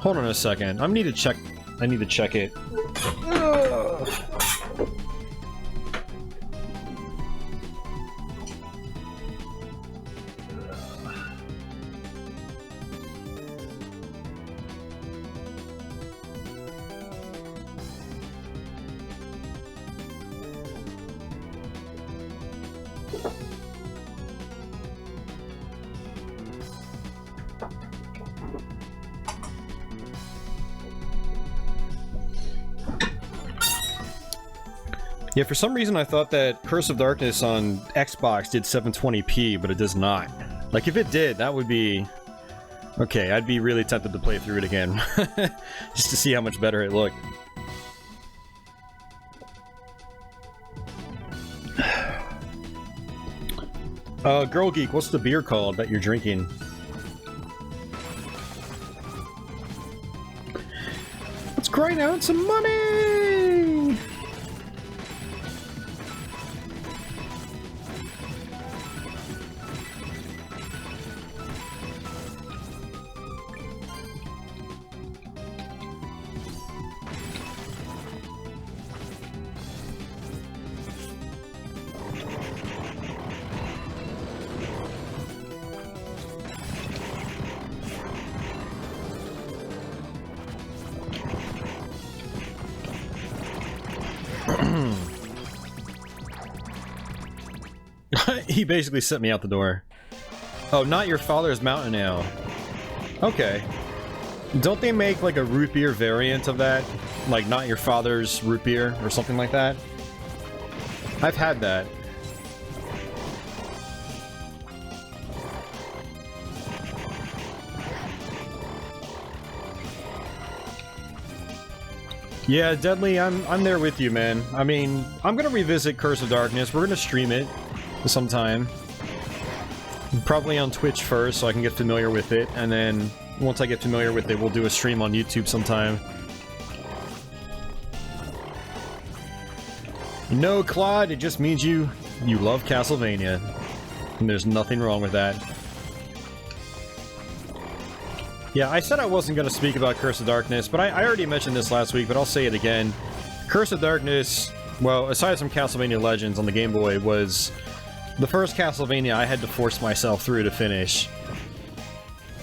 hold on a second. I need to check it. Ugh. Yeah, for some reason I thought that Curse of Darkness on Xbox did 720p, but it does not. Like, if it did, that would be... Okay, I'd be really tempted to play through it again. Just to see how much better it looked. Girl Geek, what's the beer called that you're drinking? Let's grind out some money! He basically sent me out the door. Oh, not your father's mountain ale. Okay. Don't they make like a root beer variant of that? Like not your father's root beer or something like that? I've had that. Yeah, Deadly, I'm there with you, man. I mean, I'm gonna revisit Curse of Darkness. We're gonna stream it sometime. Probably on Twitch first, so I can get familiar with it, and then once I get familiar with it, we'll do a stream on YouTube sometime. No, Claude, it just means you love Castlevania. And there's nothing wrong with that. Yeah, I said I wasn't going to speak about Curse of Darkness, but I already mentioned this last week, but I'll say it again. Curse of Darkness, well, aside from Castlevania Legends on the Game Boy, was the first Castlevania I had to force myself through to finish.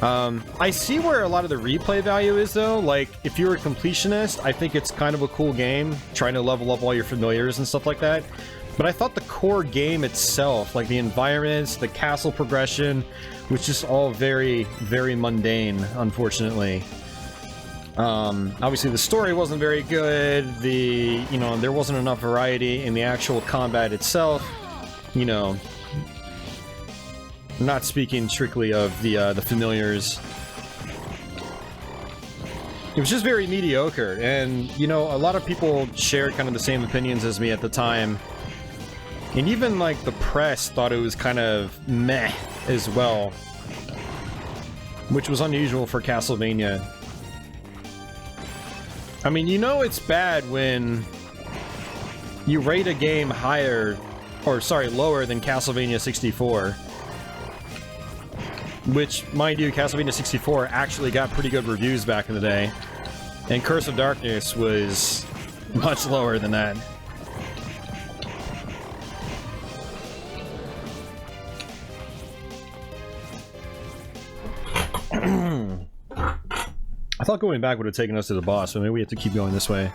I see where a lot of the replay value is, though. Like, if you're a completionist, I think it's kind of a cool game, trying to level up all your familiars and stuff like that. But I thought the core game itself, like the environments, the castle progression, was just all very, very mundane, unfortunately. Obviously the story wasn't very good, there wasn't enough variety in the actual combat itself, not speaking strictly of the familiars. It was just very mediocre, and, a lot of people shared kind of the same opinions as me at the time. And even, like, the press thought it was kind of meh as well. Which was unusual for Castlevania. I mean, it's bad when you rate a game lower than Castlevania 64. Which, mind you, Castlevania 64 actually got pretty good reviews back in the day. And Curse of Darkness was much lower than that. I thought going back would have taken us to the boss, but maybe we have to keep going this way.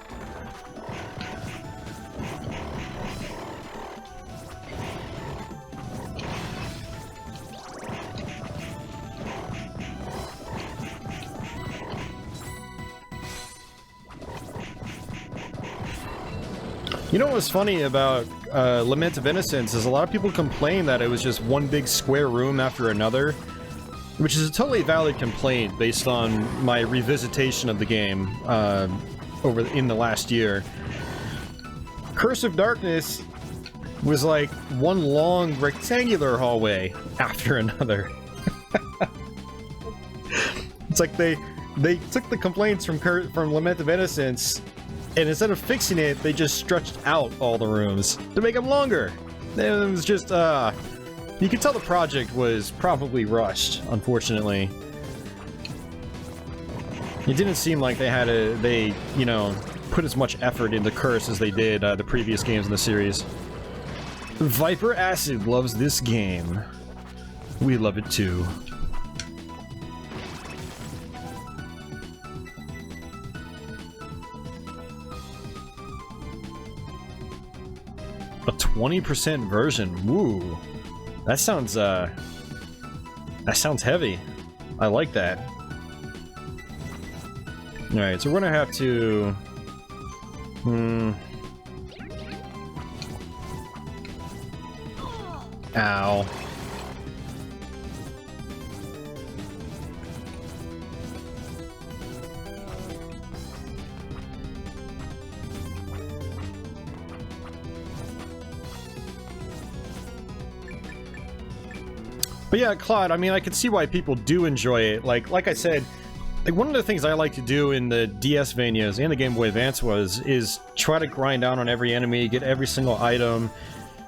You know what's funny about Lament of Innocence is a lot of people complain that it was just one big square room after another, which is a totally valid complaint based on my revisitation of the game in the last year. Curse of Darkness was like one long rectangular hallway after another. It's like they took the complaints from Lament of Innocence, and instead of fixing it, they just stretched out all the rooms to make them longer. It was just, you could tell the project was probably rushed, unfortunately. It didn't seem like they you know, put as much effort into Curse as they did the previous games in the series. Viper Acid loves this game. We love it too. A 20% version. Woo. That sounds heavy. I like that. Alright, so we're gonna have to... Ow. But yeah, Claude, I mean, I can see why people do enjoy it. Like I said, like one of the things I like to do in the DS Vanias and the Game Boy Advance is try to grind down on every enemy, get every single item,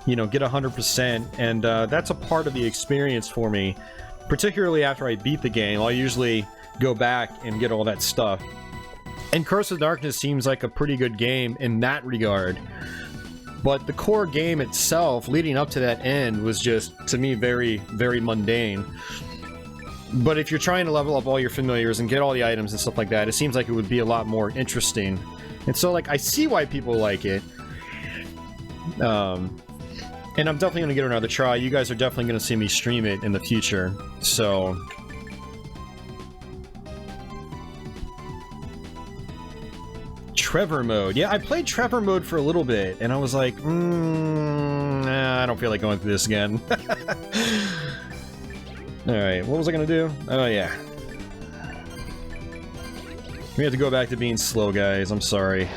you know, get 100%, and that's a part of the experience for me. Particularly after I beat the game, I'll usually go back and get all that stuff. And Curse of Darkness seems like a pretty good game in that regard. But the core game itself, leading up to that end, was just, to me, very, very mundane. But if you're trying to level up all your familiars and get all the items and stuff like that, it seems like it would be a lot more interesting. And so, like, I see why people like it. And I'm definitely going to give it another try. You guys are definitely going to see me stream it in the future. So... Trevor mode. Yeah, I played Trevor mode for a little bit, and I was like, nah, I don't feel like going through this again. Alright, what was I gonna do? Oh, yeah. We have to go back to being slow, guys. I'm sorry.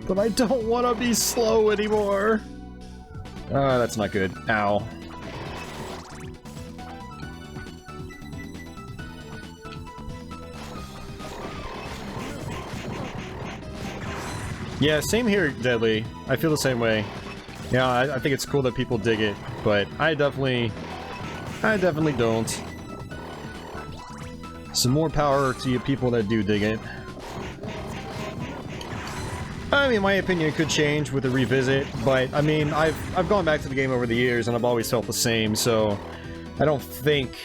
But I don't want to be slow anymore. Ah, that's not good. Ow. Yeah, same here, Deadly. I feel the same way. Yeah, I think it's cool that people dig it, but I definitely don't. Some more power to you people that do dig it. I mean, my opinion could change with a revisit, but I mean, I've gone back to the game over the years and I've always felt the same, so I don't think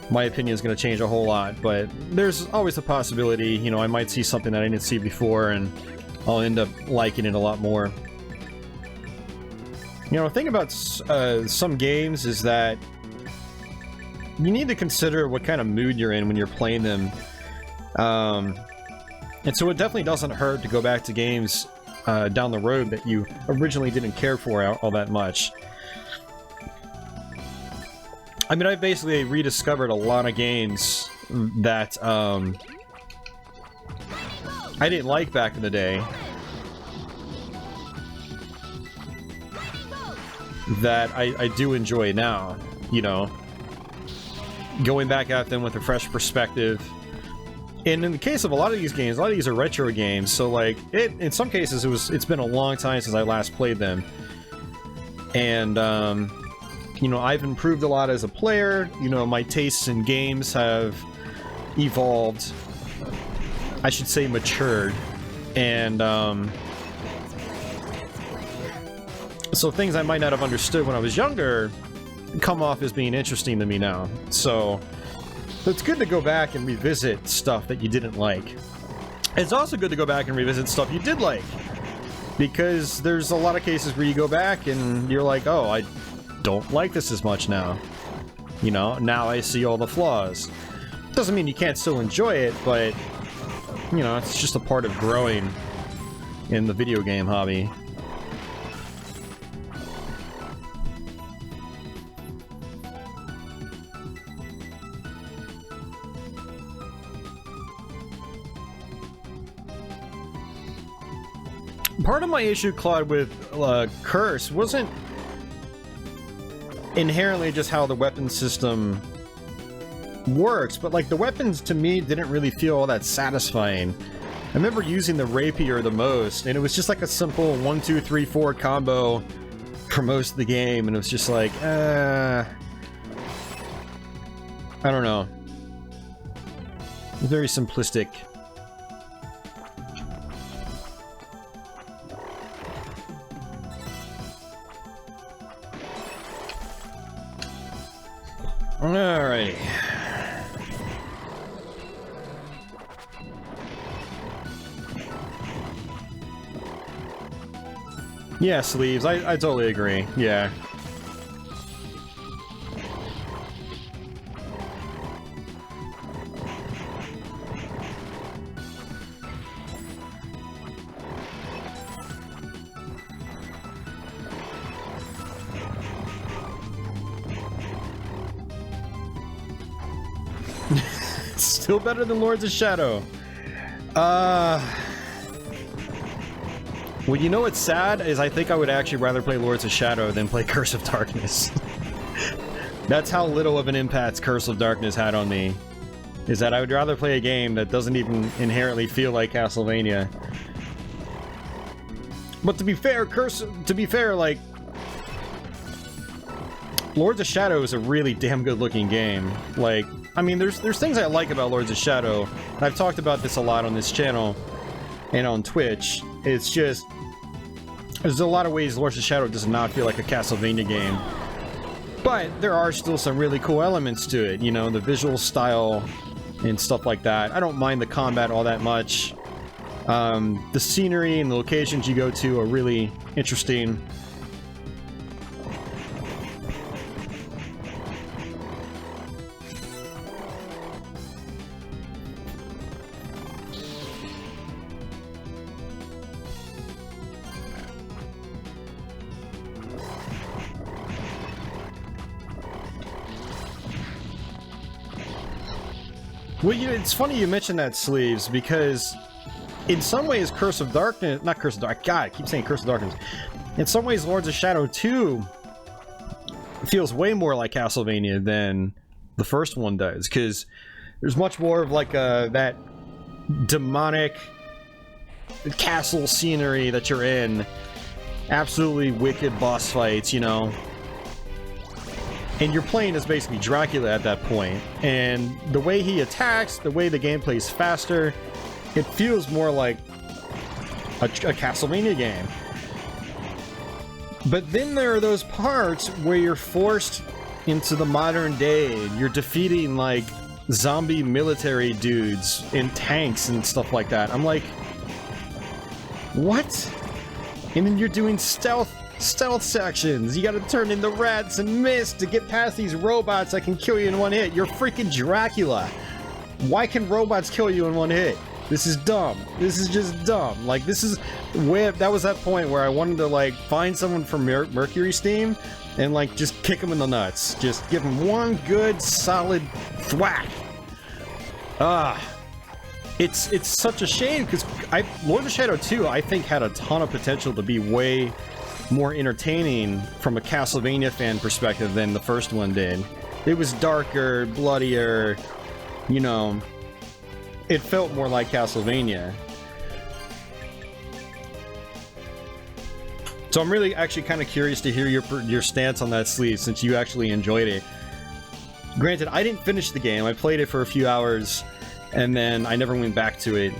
my opinion is going to change a whole lot, but there's always a possibility, you know, I might see something that I didn't see before and I'll end up liking it a lot more. You know, the thing about some games is that you need to consider what kind of mood you're in when you're playing them. And so it definitely doesn't hurt to go back to games down the road that you originally didn't care for all that much. I mean, I basically rediscovered a lot of games that I didn't like back in the day, that I do enjoy now, you know, going back at them with a fresh perspective. And in the case of a lot of these games, a lot of these are retro games, so like, in some cases it's been a long time since I last played them. And, you know, I've improved a lot as a player, you know, my tastes in games have evolved. I should say matured, and so things I might not have understood when I was younger come off as being interesting to me now. So it's good to go back and revisit stuff that you didn't like. It's also good to go back and revisit stuff you did like, because there's a lot of cases where you go back and you're like, oh, I don't like this as much now. You know, now I see all the flaws. Doesn't mean you can't still enjoy it, but you know, it's just a part of growing in the video game hobby. Part of my issue, Claude, with Curse wasn't inherently just how the weapon system works, but like the weapons to me didn't really feel all that satisfying. I remember using the rapier the most, and it was just like a simple 1, 2, 3, 4 combo for most of the game, and it was just like, I don't know. Very simplistic. Alrighty. Yeah, sleeves. I totally agree. Yeah. Still better than Lords of Shadow. Well, you know what's sad is I think I would actually rather play Lords of Shadow than play Curse of Darkness. That's how little of an impact Curse of Darkness had on me. Is that I would rather play a game that doesn't even inherently feel like Castlevania. But to be fair, like, Lords of Shadow is a really damn good looking game. Like, I mean, there's things I like about Lords of Shadow. I've talked about this a lot on this channel and on Twitch. It's just, there's a lot of ways Lords of Shadow does not feel like a Castlevania game. But there are still some really cool elements to it, you know, the visual style and stuff like that. I don't mind the combat all that much. The scenery and the locations you go to are really interesting. Well, you know, it's funny you mentioned that, Sleeves, because in some ways Curse of Darkness, not Curse of Darkness, God, I keep saying Curse of Darkness. In some ways Lords of Shadow 2 feels way more like Castlevania than the first one does, because there's much more of like that demonic castle scenery that you're in. Absolutely wicked boss fights, you know. And you're playing as basically Dracula at that point. And the way he attacks, the way the gameplay is faster, it feels more like a Castlevania game. But then there are those parts where you're forced into the modern day. You're defeating like zombie military dudes in tanks and stuff like that. I'm like, what? And then you're doing stealth sections. You gotta turn into rats and mist to get past these robots that can kill you in one hit. You're freaking Dracula. Why can robots kill you in one hit? This is dumb. This is just dumb. Like, this is where that was that point where I wanted to like find someone from Mercury Steam and like just kick him in the nuts. Just give him one good solid thwack. It's such a shame because Lord of Shadow 2 I think had a ton of potential to be way more entertaining from a Castlevania fan perspective than the first one did. It was darker, bloodier, you know, it felt more like Castlevania. So I'm really actually kind of curious to hear your stance on that, Sleeve, since you actually enjoyed it. Granted, I didn't finish the game. I played it for a few hours and then I never went back to it.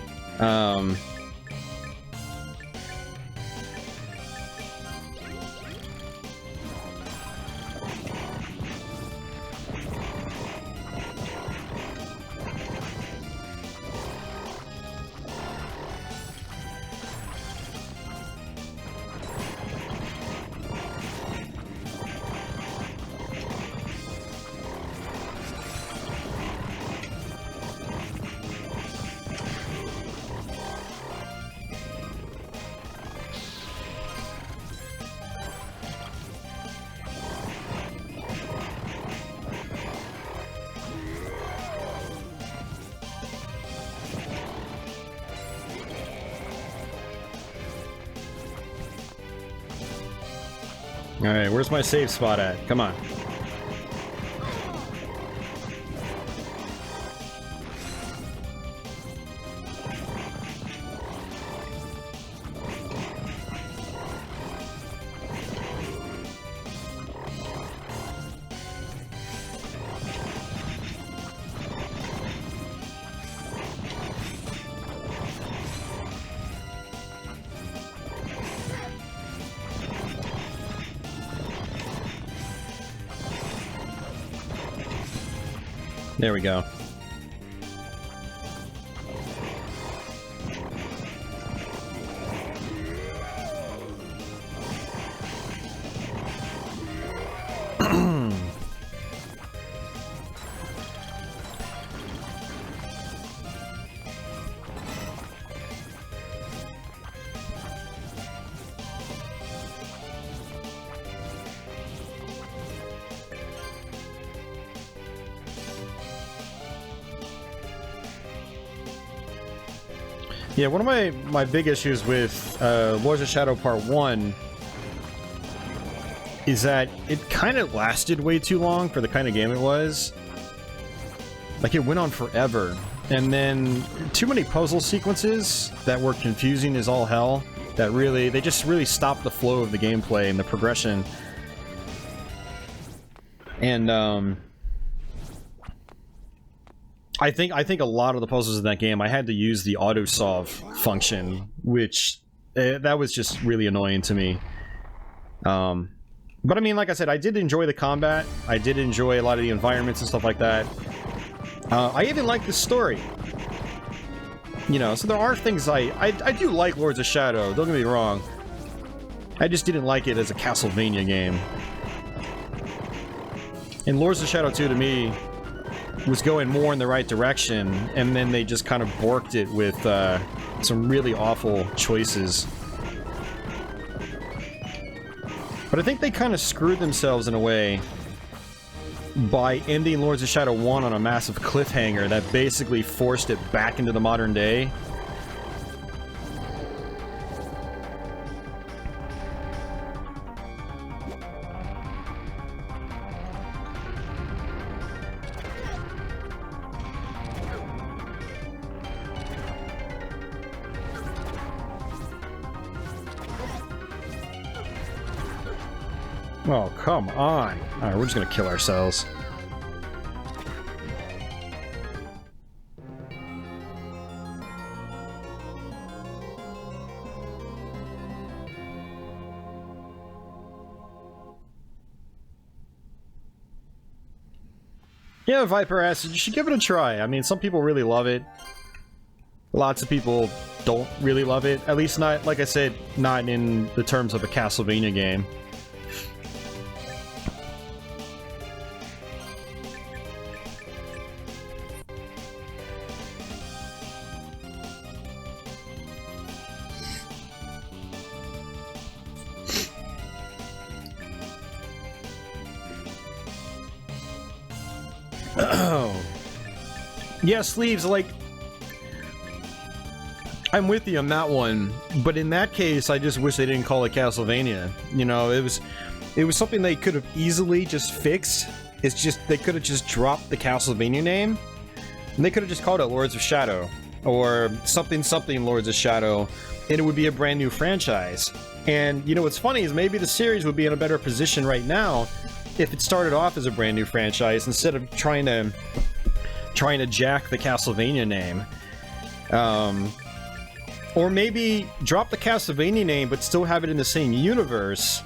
Alright, where's my safe spot at? Come on. There we go. Yeah, one of my big issues with Lords of Shadow Part 1 is that it kind of lasted way too long for the kind of game it was. Like, it went on forever. And then too many puzzle sequences that were confusing as all hell that they just really stopped the flow of the gameplay and the progression. And, I think a lot of the puzzles in that game, I had to use the auto-solve function, which that was just really annoying to me. But I mean, like I said, I did enjoy the combat. I did enjoy a lot of the environments and stuff like that. I even like the story. You know, so there are things I do like Lords of Shadow, don't get me wrong. I just didn't like it as a Castlevania game. And Lords of Shadow 2 to me was going more in the right direction, and then they just kind of borked it with some really awful choices. But I think they kind of screwed themselves in a way by ending Lords of Shadow 1 on a massive cliffhanger that basically forced it back into the modern day. Oh, come on. Alright, we're just gonna kill ourselves. Yeah, Viper Acid, you should give it a try. I mean, some people really love it. Lots of people don't really love it. At least not, like I said, not in the terms of a Castlevania game. Yeah, Sleeves, like, I'm with you on that one, but in that case, I just wish they didn't call it Castlevania. You know, it was something they could have easily just fixed. It's just, they could have just dropped the Castlevania name, and they could have just called it Lords of Shadow, or something Lords of Shadow, and it would be a brand new franchise. And, you know, what's funny is maybe the series would be in a better position right now if it started off as a brand new franchise, instead of trying to jack the Castlevania name. Or maybe drop the Castlevania name but still have it in the same universe,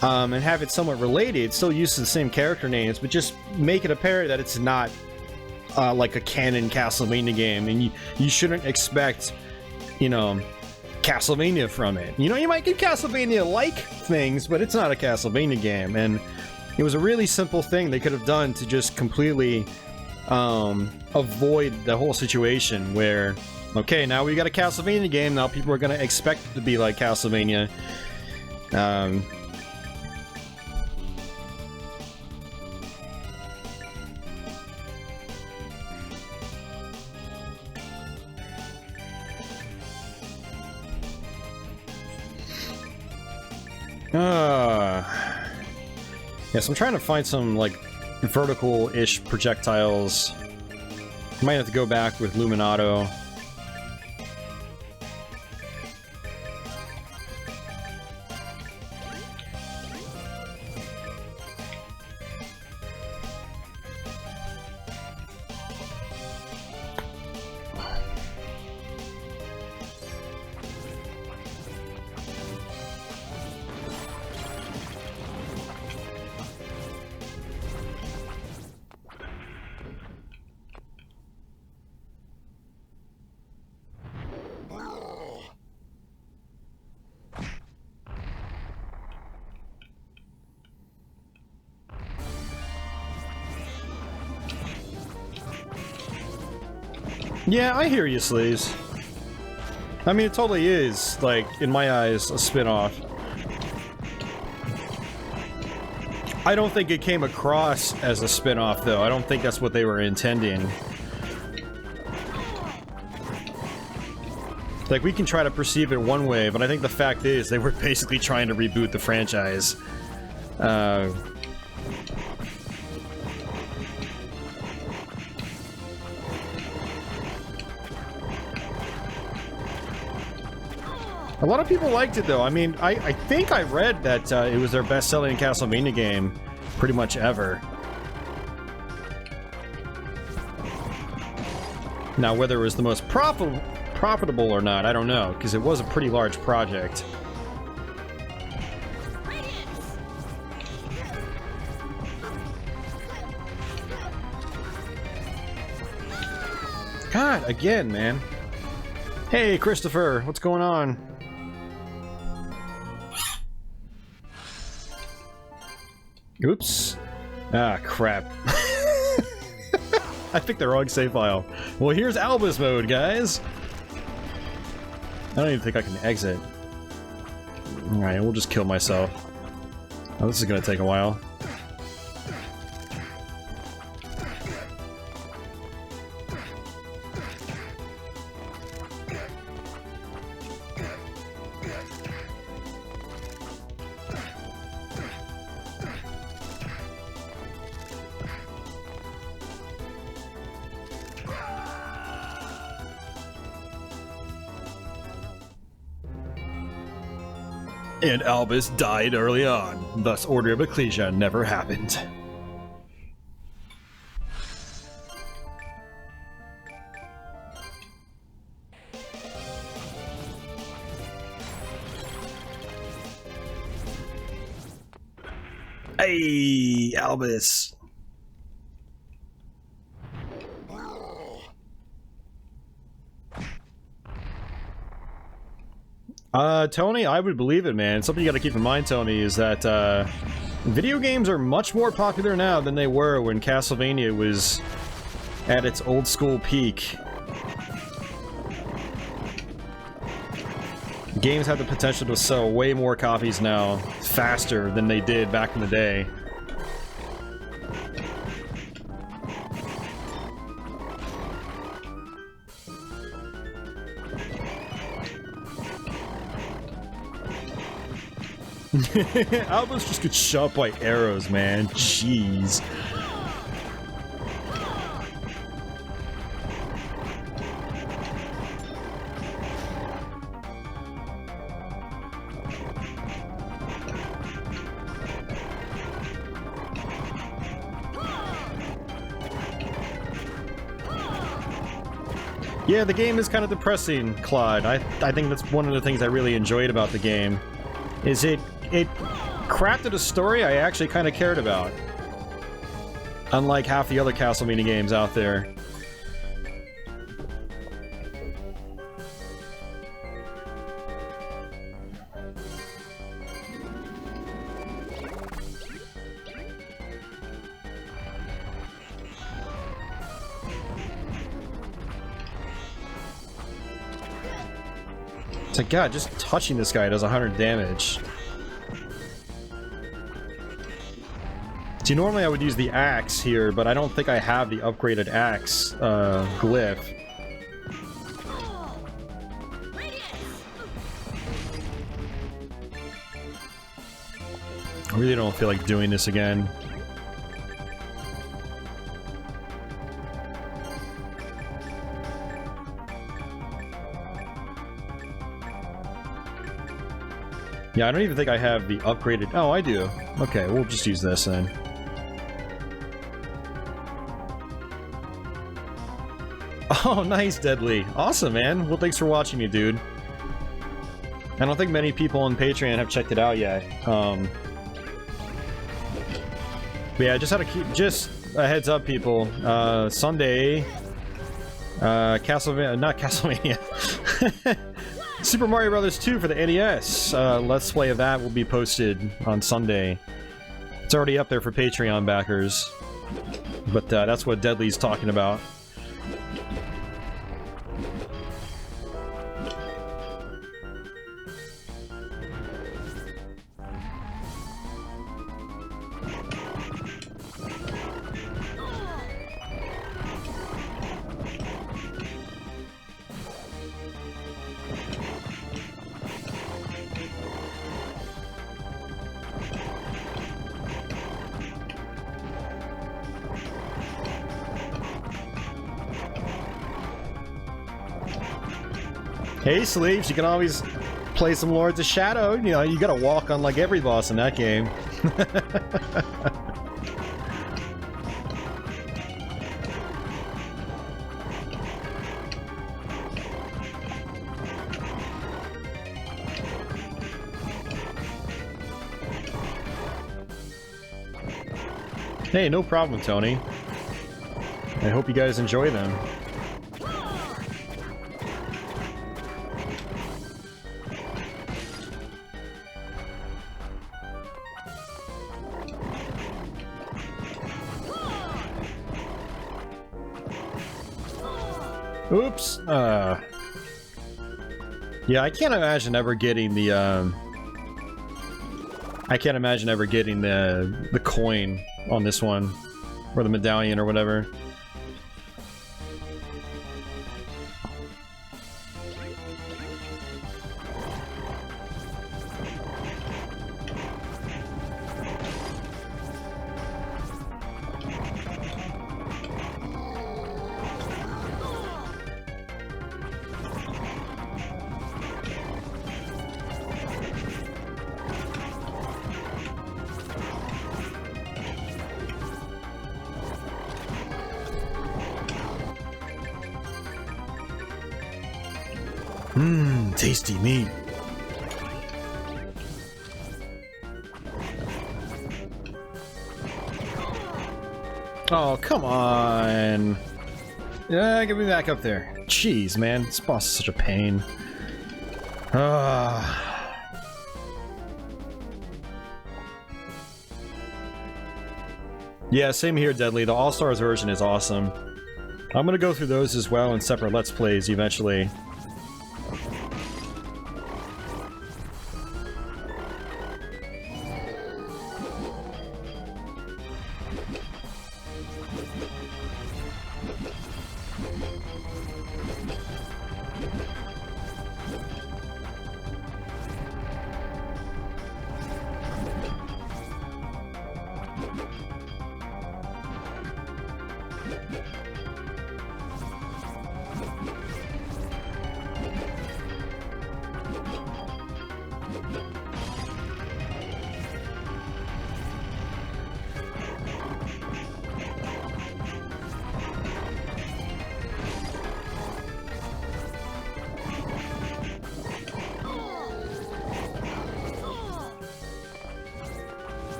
and have it somewhat related, still use the same character names, but just make it apparent that it's not like a canon Castlevania game, and you shouldn't expect, you know, Castlevania from it. You know, you might get Castlevania-like things, but it's not a Castlevania game, and it was a really simple thing they could have done to just completely avoid the whole situation where, okay, now we got a Castlevania game, now people are going to expect it to be like Castlevania. Yes, I'm trying to find some, like, vertical-ish projectiles. Might have to go back with Luminato. Yeah, I hear you, Sleaze. I mean, it totally is, like, in my eyes, a spin-off. I don't think it came across as a spin-off, though. I don't think that's what they were intending. Like, we can try to perceive it one way, but I think the fact is they were basically trying to reboot the franchise. A lot of people liked it, though. I mean, I think I read that it was their best-selling Castlevania game pretty much ever. Now, whether it was the most profitable or not, I don't know, because it was a pretty large project. God, again, man. Hey, Christopher, what's going on? Oops. Ah, crap. I picked the wrong save file. Well, here's Albus mode, guys. I don't even think I can exit. Alright, we'll just kill myself. Oh, this is gonna take a while. And Albus died early on, thus Order of Ecclesia never happened. Hey, Albus. Tony, I would believe it, man. Something you gotta keep in mind, Tony, is that, video games are much more popular now than they were when Castlevania was at its old school peak. Games have the potential to sell way more copies now, faster than they did back in the day. Albus just gets shot by arrows, man. Jeez. Yeah, the game is kind of depressing, Claude. I think that's one of the things I really enjoyed about the game. Is it crafted a story I actually kind of cared about. Unlike half the other Castlevania games out there. It's like, God, just touching this guy does 100 damage. See, normally I would use the axe here, but I don't think I have the upgraded axe glyph. I really don't feel like doing this again. Yeah, I don't even think I have the upgraded... Oh, I do. Okay, we'll just use this then. Oh, nice, Deadly. Awesome, man. Well, thanks for watching me, dude. I don't think many people on Patreon have checked it out yet. But yeah, just had to keep... Just a heads up, people. Sunday... Castlevania... Not Castlevania. Super Mario Bros. 2 for the NES. Let's Play of that will be posted on Sunday. It's already up there for Patreon backers. But that's what Deadly's talking about. Hey, Sleeves, you can always play some Lords of Shadow. You know, you gotta walk on like every boss in that game. Hey, no problem, Tony. I hope you guys enjoy them. Oops. Yeah, I can't imagine ever getting the I can't imagine ever getting the coin on this one, or the medallion or whatever. Tasty meat. Oh, come on. Yeah, get me back up there. Jeez, man. This boss is such a pain. Yeah, same here, Deadly. The All-Stars version is awesome. I'm gonna go through those as well in separate Let's Plays eventually.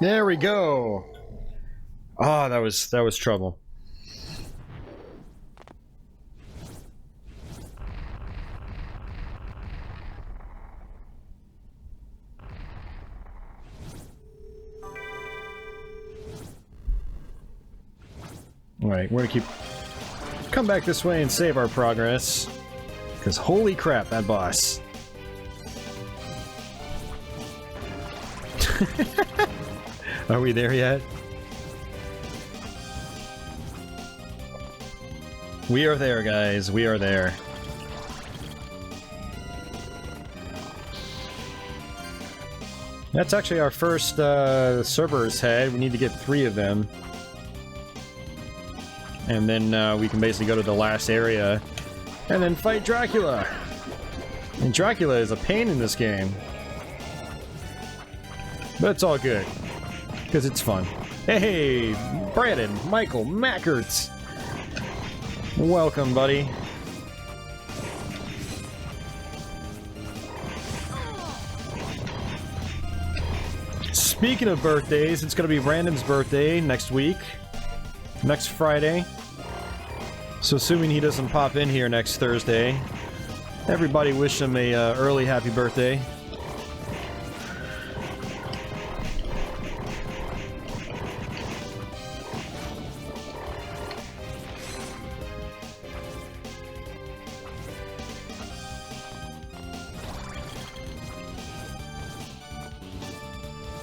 There we go. Oh, that was trouble. Alright, we're gonna come back this way and save our progress. Because holy crap, that boss. Are we there yet? We are there, guys. We are there. That's actually our first Cerberus head. We need to get 3 of them. And then we can basically go to the last area and then fight Dracula. And Dracula is a pain in this game. But it's all good. Because it's fun. Hey, Brandon, Michael, Mackerts. Welcome, buddy. Speaking of birthdays, it's going to be Brandon's birthday next week. Next Friday. So assuming he doesn't pop in here next Thursday, everybody wish him a early happy birthday.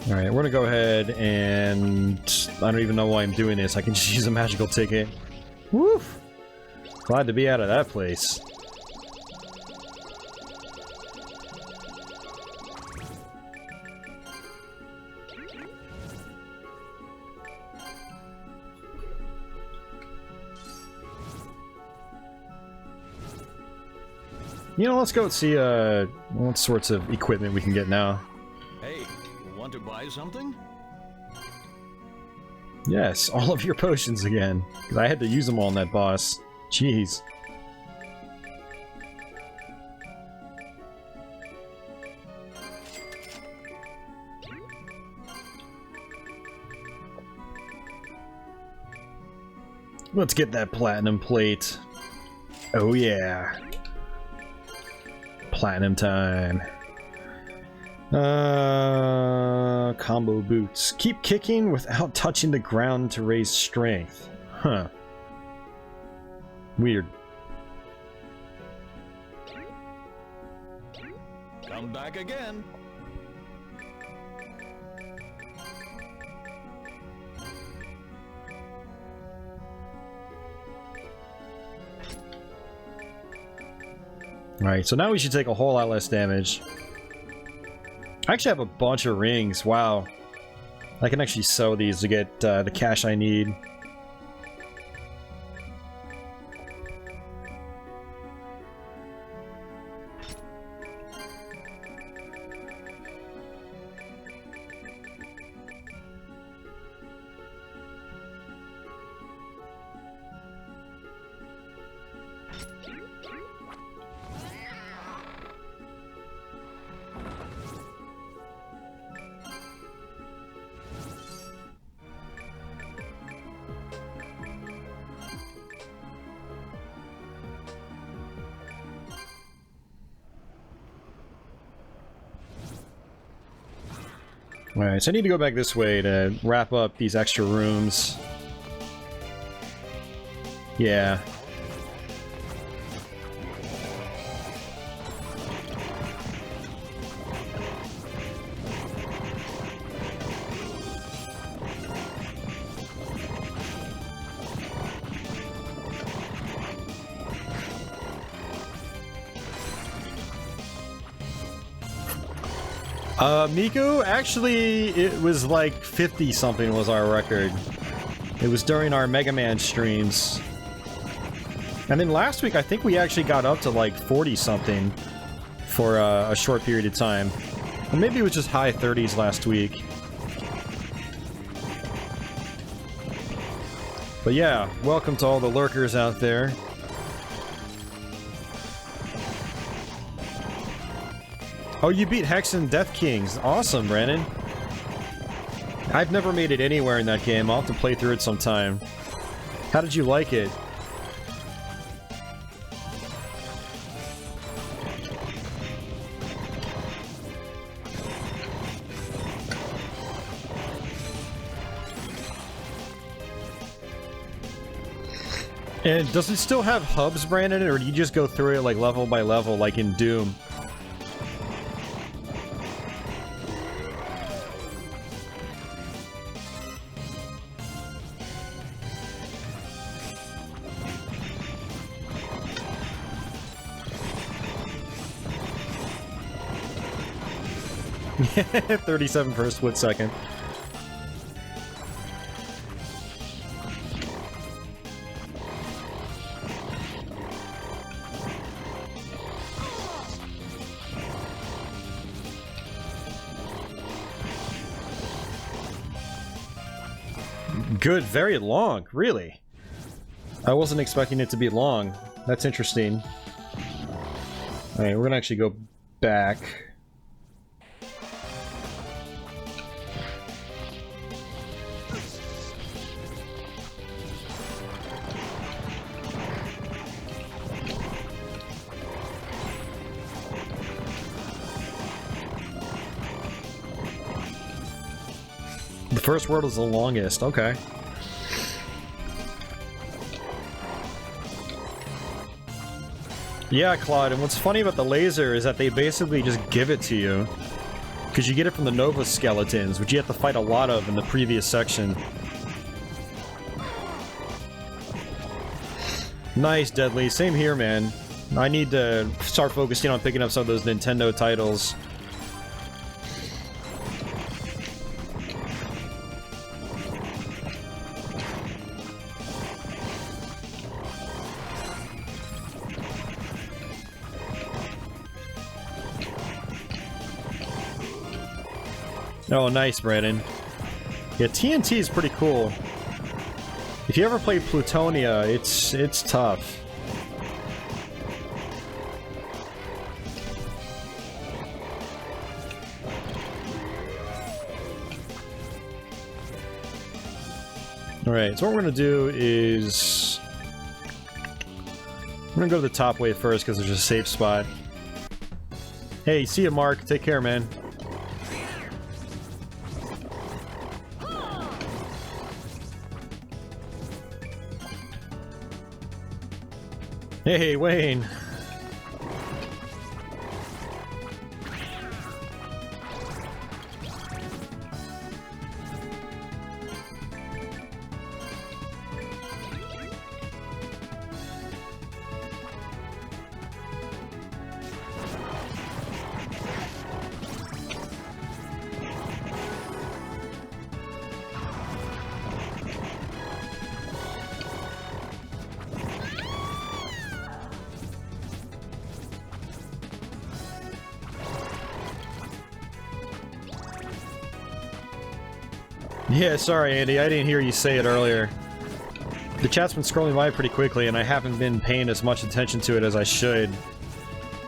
Alright, we're gonna go ahead and... I don't even know why I'm doing this. I can just use a magical ticket. Woof! Glad to be out of that place. You know, let's go see what sorts of equipment we can get now. Hey, want to buy something? Yes, all of your potions again. Because I had to use them all on that boss. Jeez. Let's get that platinum plate. Oh yeah. Platinum time. Combo boots. Keep kicking without touching the ground to raise strength. Huh. Weird. Come back again. Alright, so now we should take a whole lot less damage. I actually have a bunch of rings. Wow. I can actually sell these to get the cash I need. Alright, so I need to go back this way to wrap up these extra rooms. Yeah. Miku, actually, it was like 50-something was our record. It was during our Mega Man streams. And then last week, I think we actually got up to like 40-something for a short period of time. Or maybe it was just high 30s last week. But yeah, welcome to all the lurkers out there. Oh, you beat Hex and Death Kings. Awesome, Brandon. I've never made it anywhere in that game. I'll have to play through it sometime. How did you like it? And does it still have hubs, Brandon, or do you just go through it like level by level, like in Doom? Yeah, 37 per split second. Good, very long, really. I wasn't expecting it to be long. That's interesting. Alright, we're gonna actually go back. The first world is the longest, okay. Yeah, Claude, and what's funny about the laser is that they basically just give it to you. Because you get it from the Nova skeletons, which you have to fight a lot of in the previous section. Nice, Deadly. Same here, man. I need to start focusing on picking up some of those Nintendo titles. Oh, nice, Brandon. Yeah, TNT is pretty cool. If you ever play Plutonia, it's tough. Alright, so what we're gonna do is... we're gonna go to the top way first, because there's a safe spot. Hey, see ya, Mark. Take care, man. Hey, Wayne! Yeah, sorry, Andy. I didn't hear you say it earlier. The chat's been scrolling by pretty quickly, and I haven't been paying as much attention to it as I should.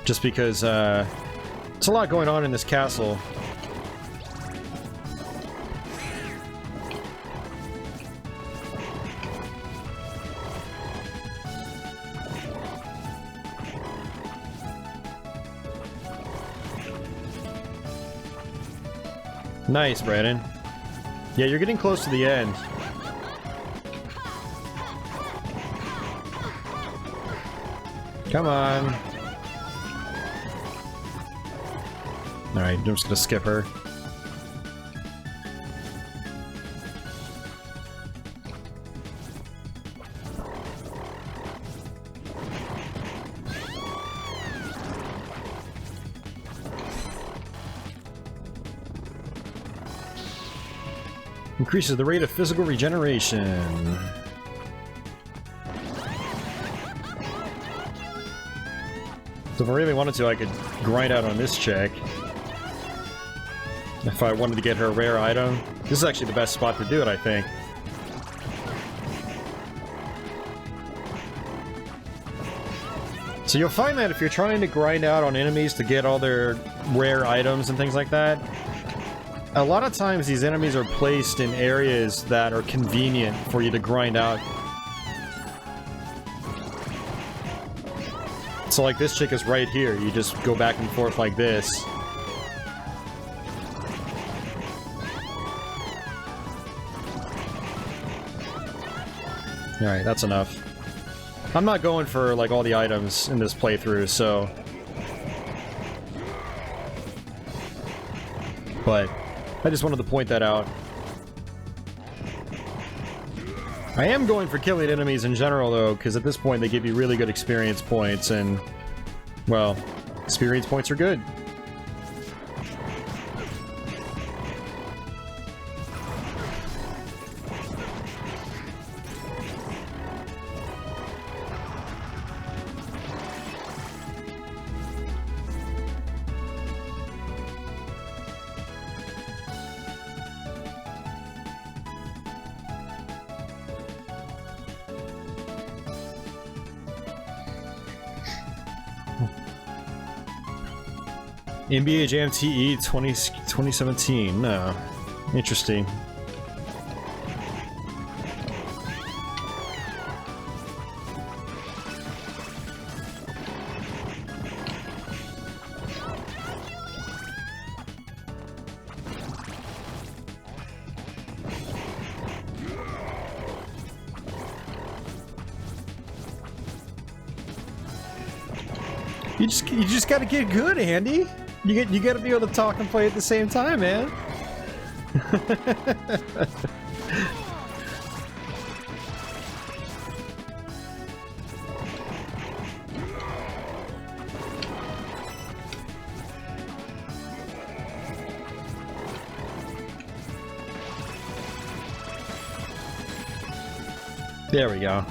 Just because, it's a lot going on in this castle. Nice, Brandon. Yeah, you're getting close to the end. Come on. Alright, I'm just gonna skip her. Increases the rate of physical regeneration. So if I really wanted to, I could grind out on this chick. If I wanted to get her a rare item. This is actually the best spot to do it, I think. So you'll find that if you're trying to grind out on enemies to get all their rare items and things like that, a lot of times these enemies are placed in areas that are convenient for you to grind out. So like this chick is right here, you just go back and forth like this. Alright, that's enough. I'm not going for like all the items in this playthrough, so. But I just wanted to point that out. I am going for killing enemies in general, though, because at this point they give you really good experience points, and, well, experience points are good. NBA Jam TE 2017. No. Interesting. You just gotta get good, Andy. You gotta be able to talk and play at the same time, man. There we go.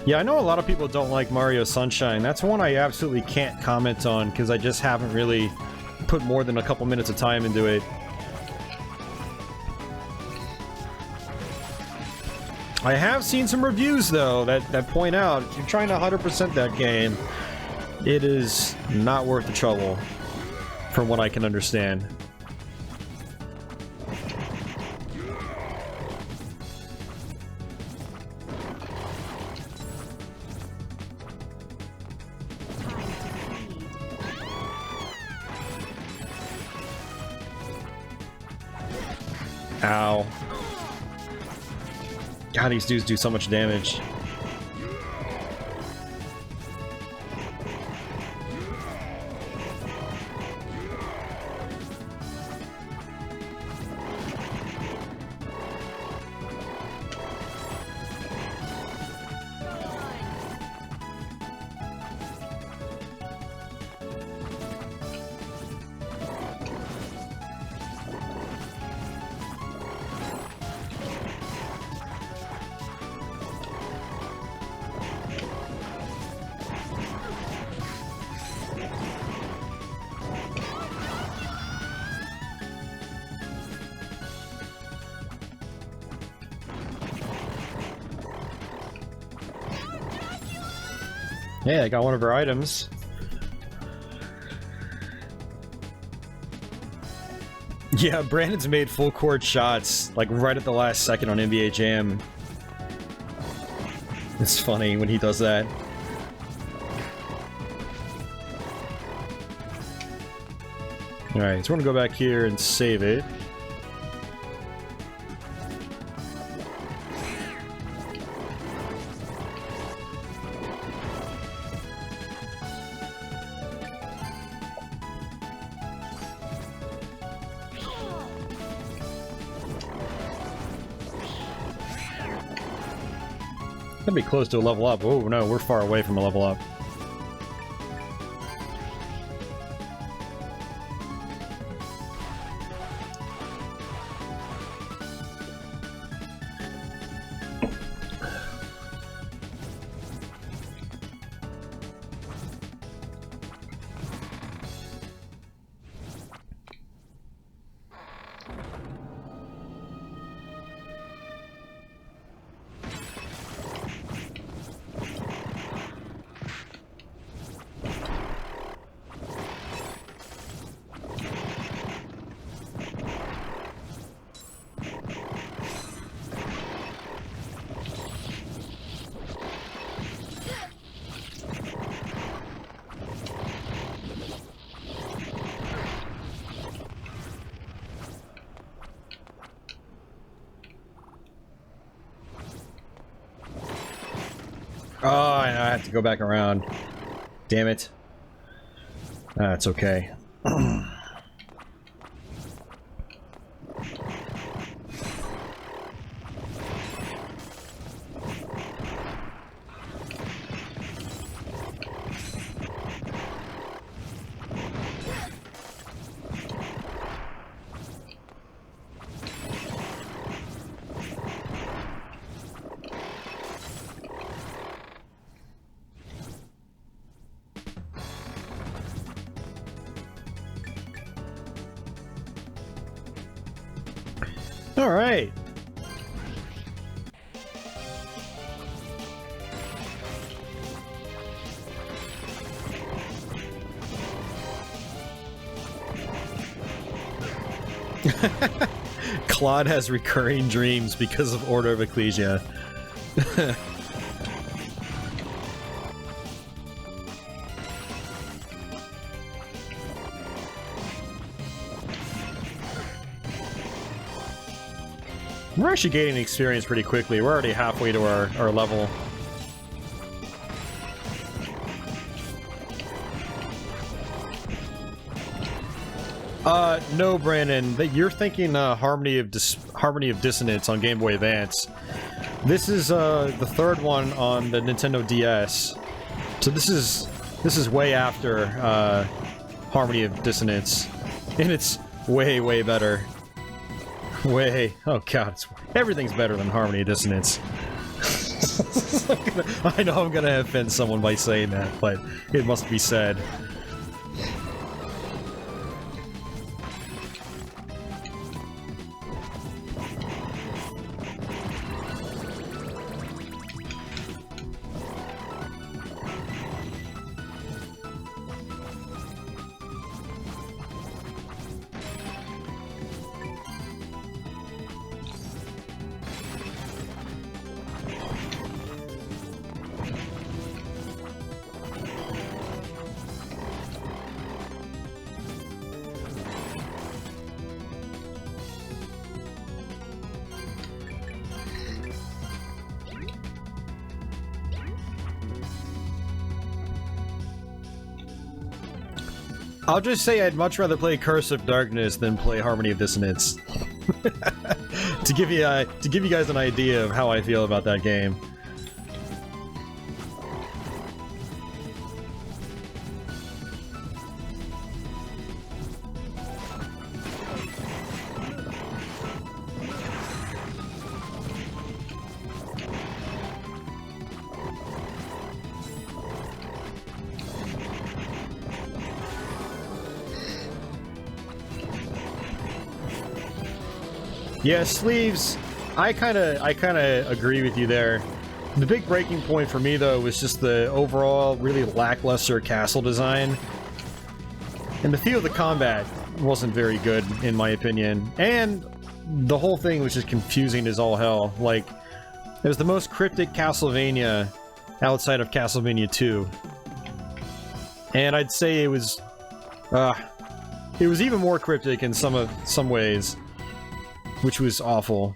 Yeah, I know a lot of people don't like Mario Sunshine. That's one I absolutely can't comment on because I just haven't really put more than a couple minutes of time into it. I have seen some reviews, though, that point out if you're trying to 100% that game, it is not worth the trouble, from what I can understand. Ow. God, these dudes do so much damage. Hey, I got one of her items. Yeah, Brandon's made full court shots, like right at the last second on NBA Jam. It's funny when he does that. Alright, so we're gonna go back here and save it. Gonna be close to a level up. Oh no, we're far away from a level up. Oh, I have to go back around. Damn it. It's okay. All right. Claude has recurring dreams because of Order of Ecclesia. We're actually gaining experience pretty quickly. We're already halfway to our level. No, Brandon. You're thinking Harmony of Dissonance on Game Boy Advance. This is the third one on the Nintendo DS. So this is way after Harmony of Dissonance, and it's way, way better. Way. Oh god, everything's better than Harmony of Dissonance. I know I'm gonna offend someone by saying that, but it must be said. I'll just say I'd much rather play Curse of Darkness than play Harmony of Dissonance. to give you guys an idea of how I feel about that game. Yeah, Sleeves, I kinda agree with you there. The big breaking point for me, though, was just the overall really lackluster castle design. And the feel of the combat wasn't very good, in my opinion. And the whole thing was just confusing as all hell. Like, it was the most cryptic Castlevania outside of Castlevania 2. And I'd say it was even more cryptic in some ways. Which was awful.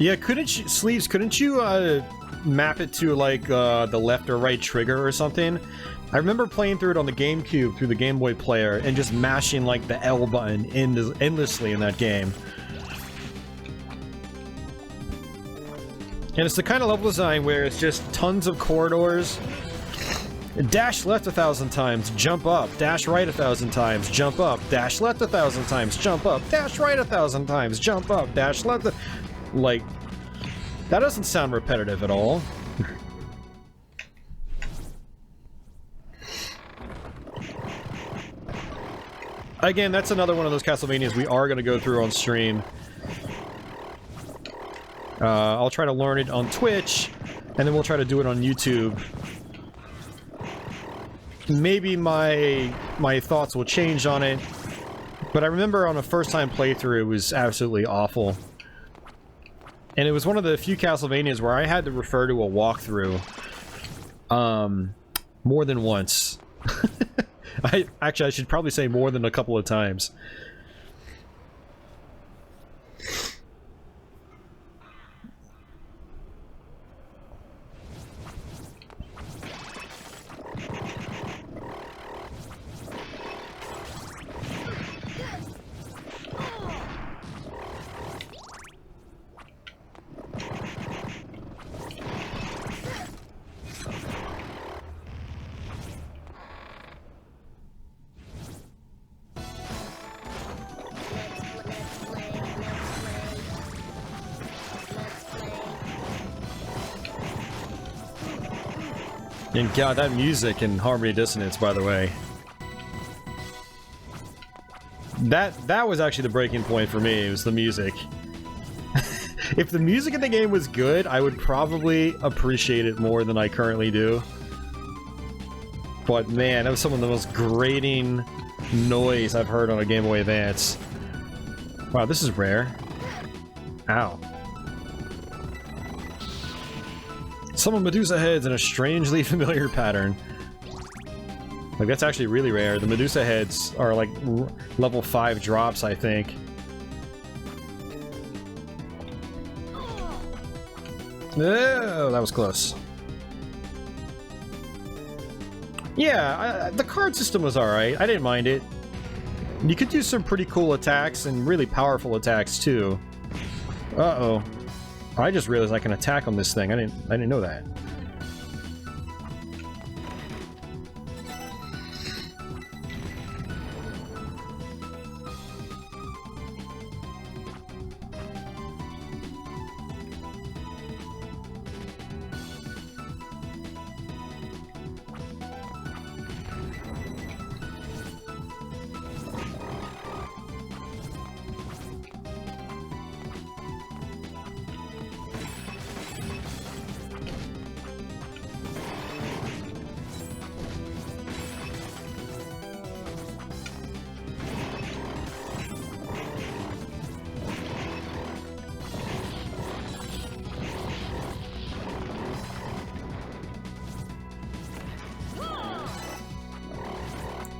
Yeah, Sleeves, couldn't you map it to like the left or right trigger or something? I remember playing through it on the GameCube through the Game Boy player and just mashing like the L button endlessly in that game. And it's the kind of level design where it's just tons of corridors. Dash left 1,000 times, jump up. Dash right 1,000 times, jump up. Dash left 1,000 times, jump up. Dash right 1,000 times, jump up. Dash left. Like, that doesn't sound repetitive at all. Again, that's another one of those Castlevanias we are going to go through on stream. I'll try to learn it on Twitch, and then we'll try to do it on YouTube. Maybe my thoughts will change on it, but I remember on a first-time playthrough it was absolutely awful. And it was one of the few Castlevanias where I had to refer to a walkthrough more than once. I should probably say more than a couple of times. And god, that music in Harmony Dissonance, by the way. That was actually the breaking point for me, it was the music. If the music in the game was good, I would probably appreciate it more than I currently do. But man, that was some of the most grating noise I've heard on a Game Boy Advance. Wow, this is rare. Ow. Summon Medusa heads in a strangely familiar pattern. Like, that's actually really rare. The Medusa heads are like level 5 drops, I think. Oh, that was close. Yeah, the card system was alright. I didn't mind it. You could do some pretty cool attacks and really powerful attacks too. Uh-oh. I just realized I can attack on this thing. I didn't know that.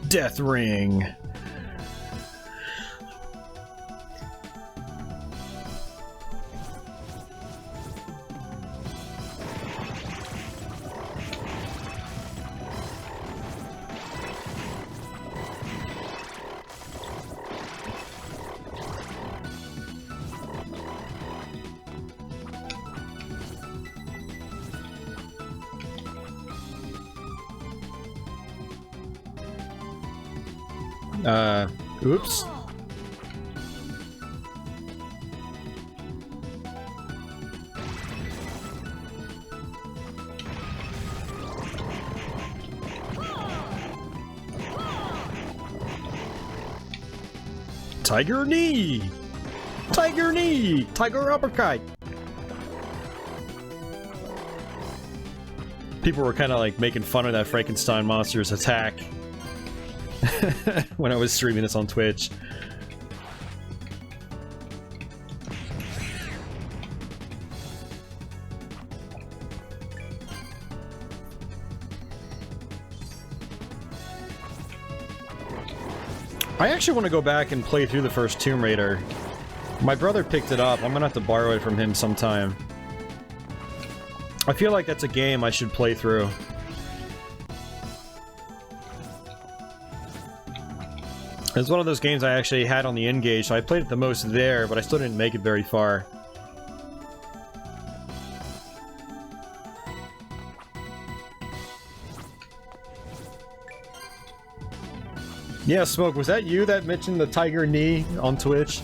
Death Ring. Oops. Tiger knee! Tiger knee! Tiger uppercut! People were kind of like making fun of that Frankenstein monster's attack when I was streaming this on Twitch. I actually want to go back and play through the first Tomb Raider. My brother picked it up. I'm gonna have to borrow it from him sometime. I feel like that's a game I should play through. It's one of those games I actually had on the N-Gage, so I played it the most there, but I still didn't make it very far. Yeah, Smoke, was that you that mentioned the tiger knee on Twitch?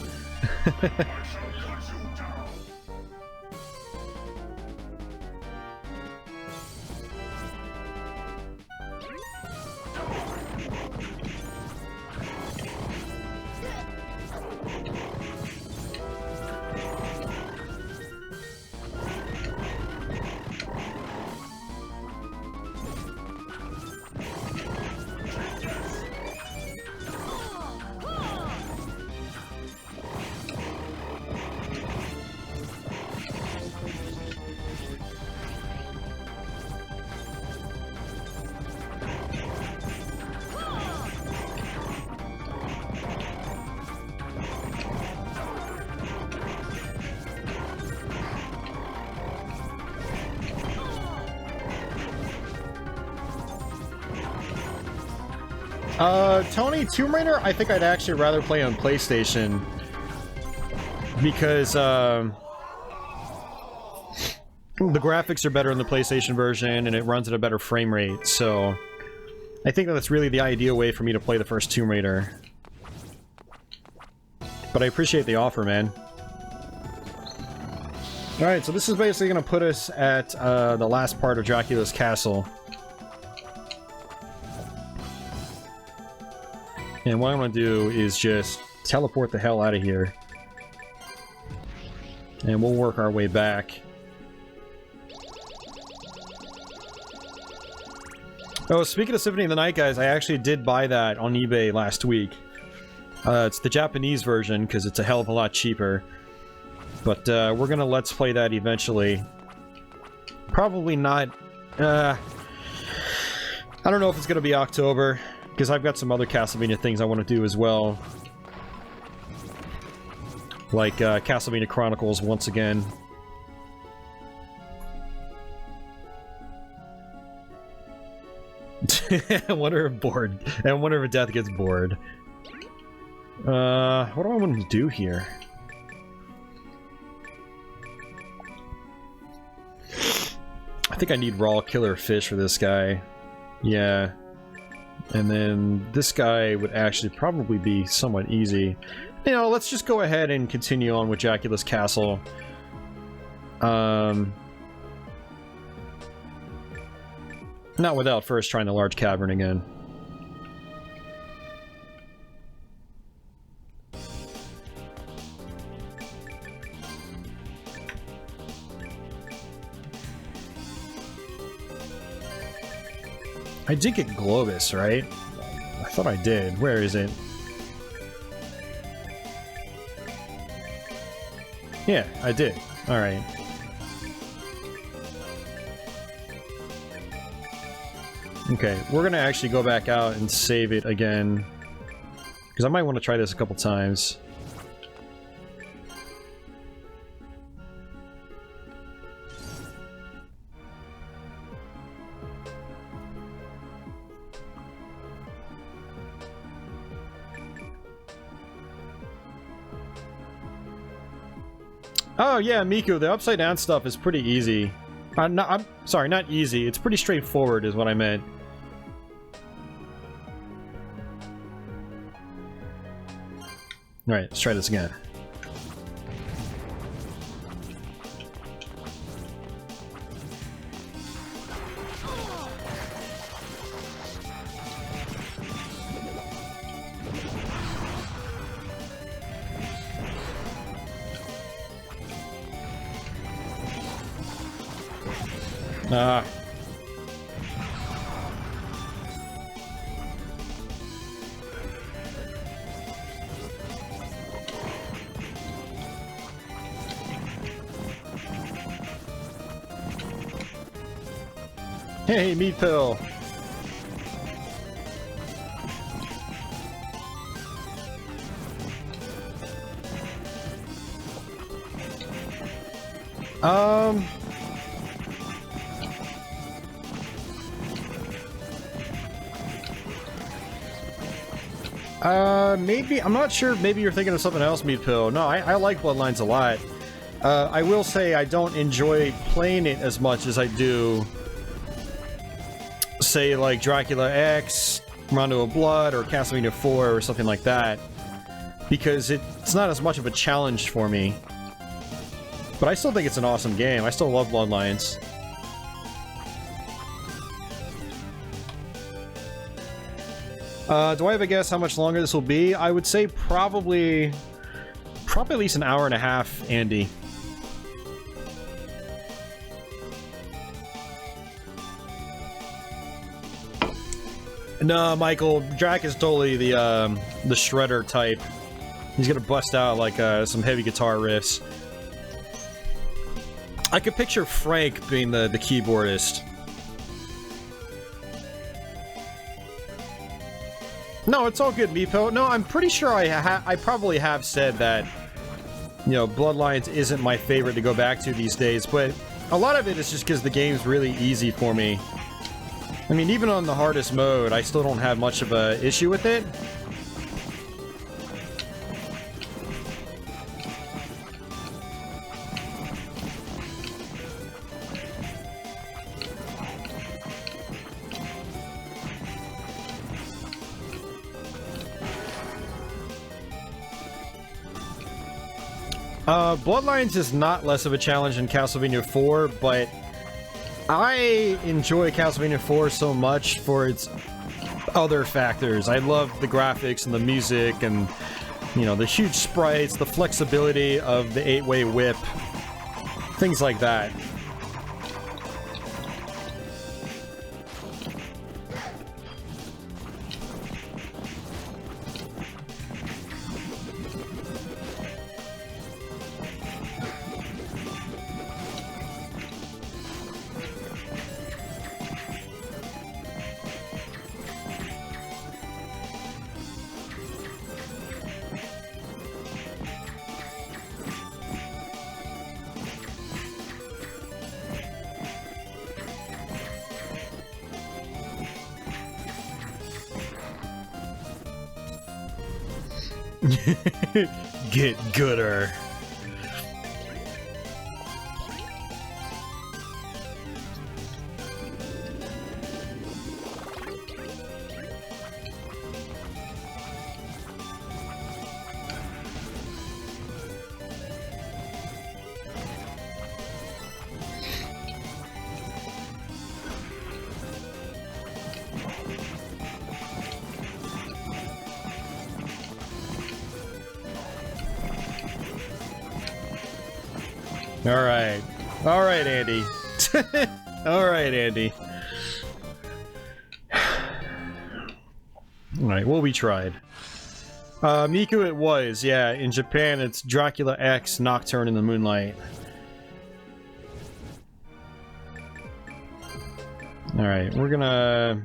Tony, Tomb Raider, I think I'd actually rather play on PlayStation. Because, the graphics are better in the PlayStation version, and it runs at a better frame rate, so... I think that's really the ideal way for me to play the first Tomb Raider. But I appreciate the offer, man. Alright, so this is basically going to put us at the last part of Dracula's castle. And what I'm going to do is just teleport the hell out of here. And we'll work our way back. Oh, speaking of Symphony of the Night, guys, I actually did buy that on eBay last week. It's the Japanese version, because it's a hell of a lot cheaper. But, we're gonna Let's Play that eventually. Probably not... I don't know if it's gonna be October, because I've got some other Castlevania things I want to do as well. Like, Castlevania Chronicles once again. I wonder if bored. I wonder if Death gets bored. What do I want to do here? I think I need raw killer fish for this guy. Yeah. And then this guy would actually probably be somewhat easy. You know, let's just go ahead and continue on with Dracula's castle. Not without first trying the large cavern again. I did get Globus, right? I thought I did. Where is it? Yeah, I did. Alright. Okay, we're gonna actually go back out and save it again. Because I might want to try this a couple times. Oh yeah, Miku, the upside down stuff is pretty easy. I'm sorry, not easy. It's pretty straightforward is what I meant. Alright, let's try this again. Ah. Hey, meat pill. Maybe, I'm not sure, maybe you're thinking of something else, Meat Pill. No, I like Bloodlines a lot. I will say I don't enjoy playing it as much as I do, say, like Dracula X, Rondo of Blood, or Castlevania 4, or something like that. Because it's not as much of a challenge for me. But I still think it's an awesome game. I still love Bloodlines. Do I have a guess how much longer this will be? I would say probably at least an hour and a half, Andy. No, Michael, Drac is totally the shredder type. He's gonna bust out like some heavy guitar riffs. I could picture Frank being the keyboardist. No, it's all good, Meepo. No, I'm pretty sure I probably have said that, you know, Bloodlines isn't my favorite to go back to these days, but a lot of it is just because the game's really easy for me. I mean, even on the hardest mode, I still don't have much of a issue with it. Bloodlines is not less of a challenge in Castlevania 4, but I enjoy Castlevania 4 so much for its other factors. I love the graphics and the music and, you know, the huge sprites, the flexibility of the 8-way whip, things like that. Get gooder. Alright. Alright, Andy. Alright, Andy. Alright, well, we tried. Miku it was, yeah. In Japan, it's Dracula X Nocturne in the Moonlight. Alright, we're gonna...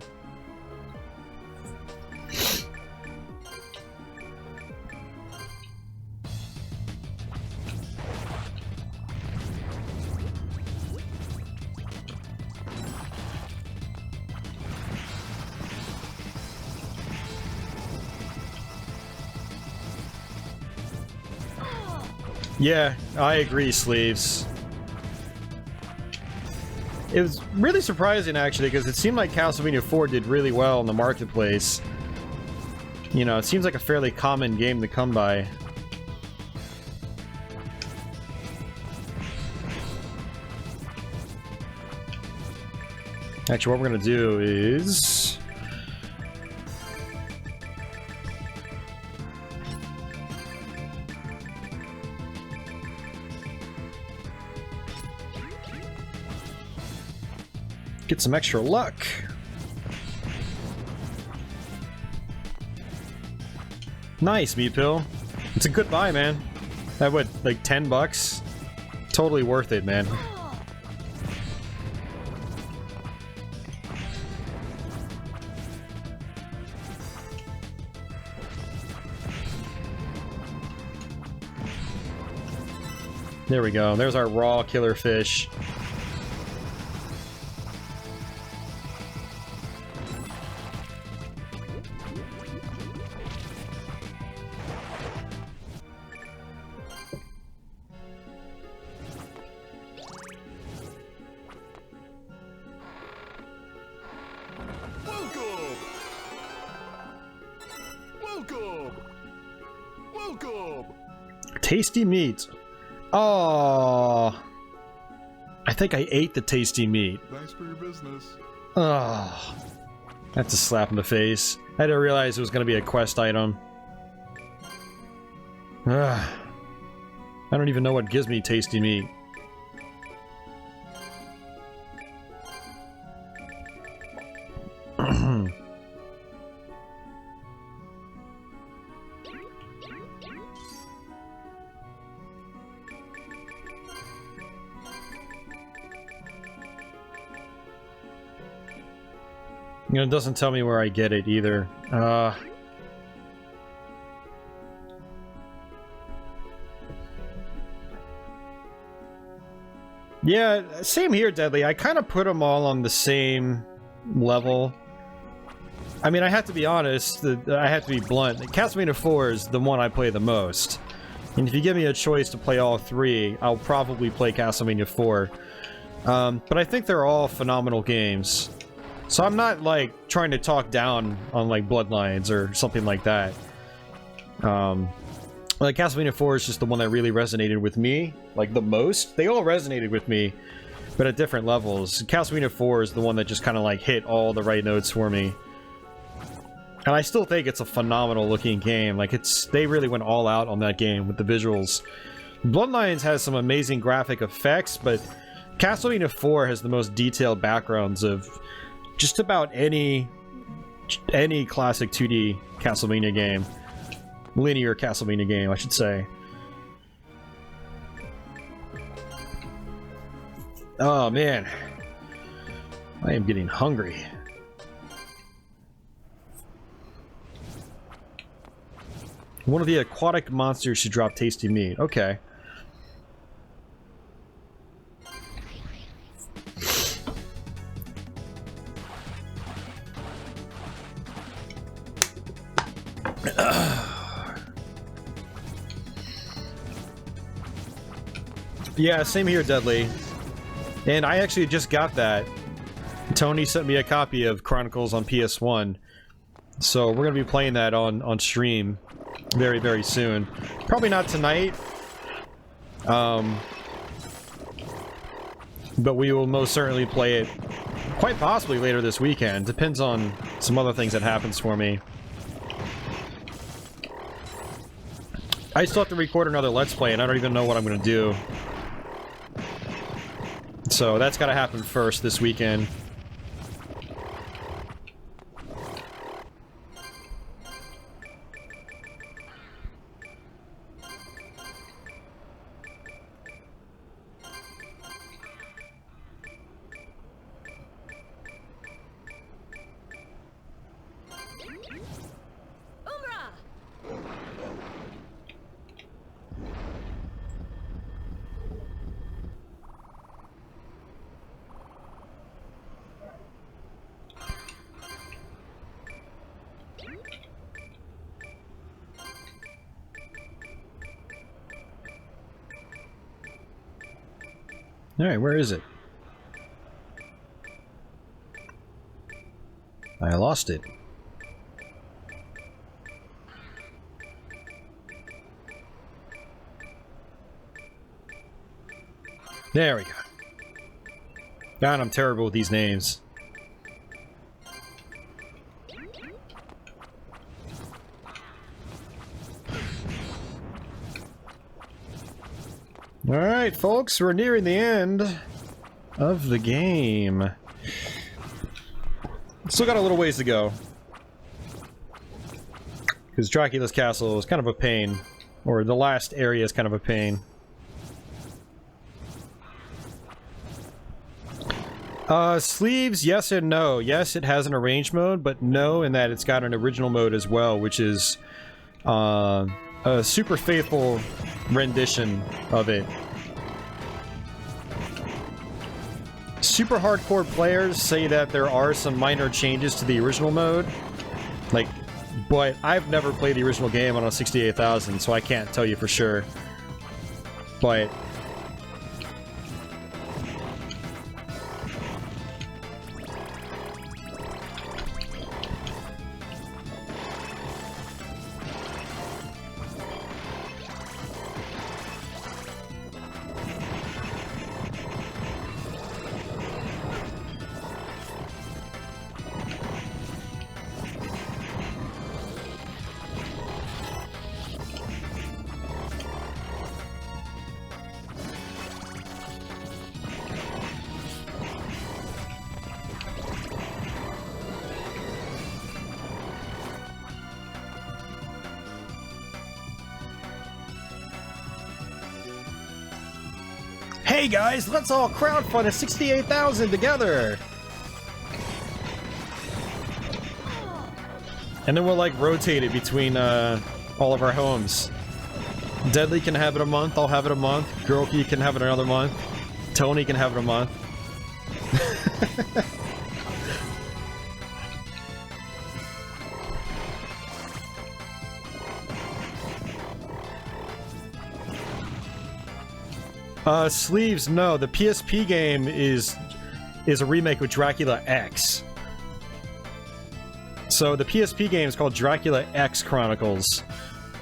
Yeah, I agree, Sleeves. It was really surprising, actually, because it seemed like Castlevania 4 did really well in the marketplace. You know, it seems like a fairly common game to come by. Actually, what we're gonna do is... get some extra luck. Nice, Meatpill. It's a good buy, man. That would, like, $10? Totally worth it, man. There we go. There's our raw killer fish. Tasty meat. Oh, I think I ate the tasty meat. Thanks for your business. Oh, that's a slap in the face. I didn't realize it was going to be a quest item. I don't even know what gives me tasty meat. You know, it doesn't tell me where I get it either. Yeah, same here, Deadly. I kind of put them all on the same level. I mean, I have to be honest, I have to be blunt. Castlevania 4 is the one I play the most. And if you give me a choice to play all three, I'll probably play Castlevania 4. But I think they're all phenomenal games. So I'm not, like, trying to talk down on, like, Bloodlines or something like that. Like, Castlevania 4 is just the one that really resonated with me, like, the most. They all resonated with me, but at different levels. Castlevania 4 is the one that just kind of, like, hit all the right notes for me. And I still think it's a phenomenal looking game. Like, they really went all out on that game with the visuals. Bloodlines has some amazing graphic effects, but Castlevania 4 has the most detailed backgrounds of just about any classic 2D Castlevania game. Linear Castlevania game, I should say. Oh man, I am getting hungry. One of the aquatic monsters should drop tasty meat. Okay. Yeah, same here, Deadly. And I actually just got that. Tony sent me a copy of Chronicles on PS1. So we're going to be playing that on stream very, very soon. Probably not tonight. But we will most certainly play it quite possibly later this weekend. Depends on some other things that happens for me. I still have to record another Let's Play, and I don't even know what I'm going to do. So that's got to happen first this weekend. Alright, where is it? I lost it. There we go. God, I'm terrible with these names. Alright, folks, we're nearing the end of the game. Still got a little ways to go. Because Dracula's Castle is kind of a pain. Or the last area is kind of a pain. Sleeves, yes and no. Yes, it has an arrange mode, but no in that it's got an original mode as well, which is a super faithful rendition of it. Super hardcore players say that there are some minor changes to the original mode, like, but I've never played the original game on a 68,000, so I can't tell you for sure. But hey guys, let's all crowdfund a 68,000 together! And then we'll like rotate it between all of our homes. Deadly can have it a month, I'll have it a month. Girlkey can have it another month. Tony can have it a month. Sleeves, no. The PSP game is a remake of Dracula X. So the PSP game is called Dracula X Chronicles.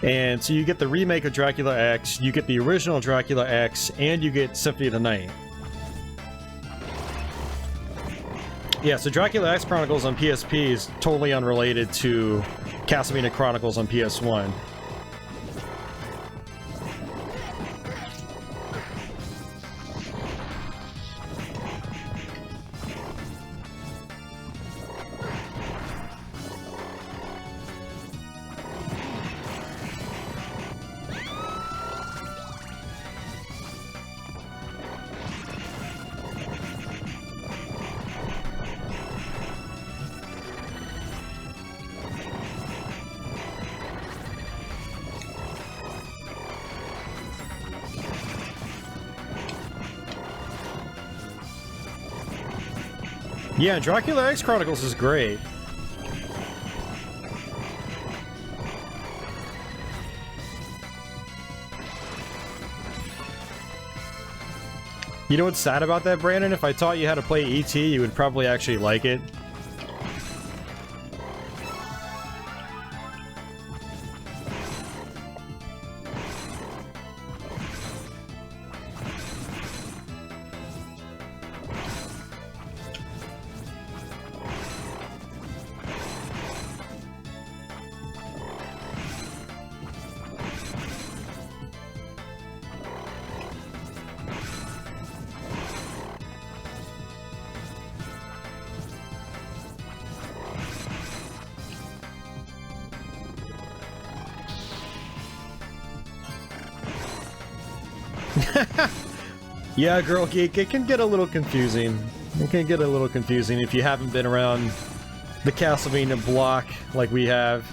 And so you get the remake of Dracula X, you get the original Dracula X, and you get Symphony of the Night. Yeah, so Dracula X Chronicles on PSP is totally unrelated to Castlevania Chronicles on PS1. Yeah, Dracula X Chronicles is great. You know what's sad about that, Brandon? If I taught you how to play ET, you would probably actually like it. Yeah, Girl Geek, it can get a little confusing. It can get a little confusing if you haven't been around the Castlevania block like we have.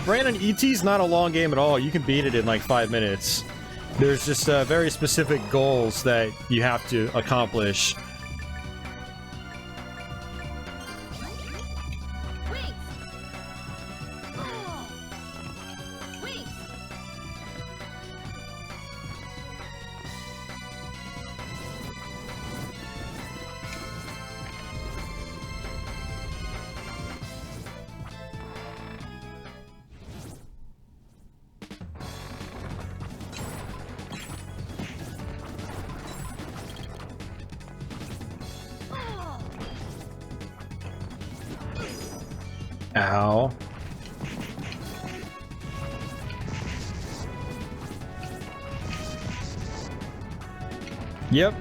Brandon, ET's not a long game at all. You can beat it in like 5 minutes. There's just very specific goals that you have to accomplish. Ow. Yep.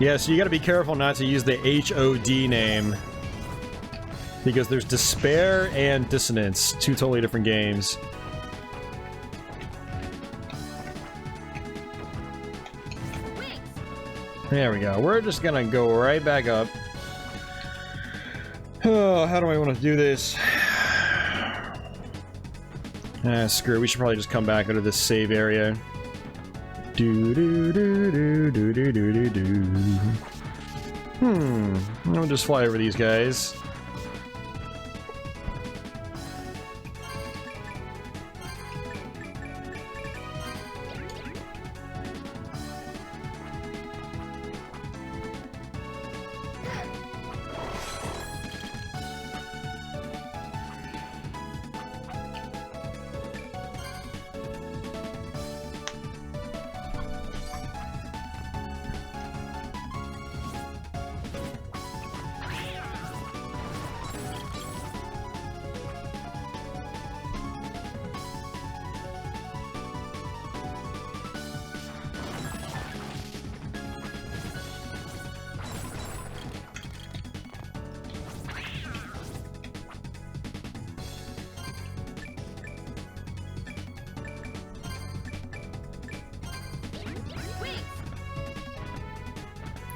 Yeah, so you gotta be careful not to use the HOD name. Because there's Despair and Dissonance, two totally different games. There we go. We're just gonna go right back up. Oh, how do I want to do this? Screw it. We should probably just come back into this save area. I'll just fly over these guys.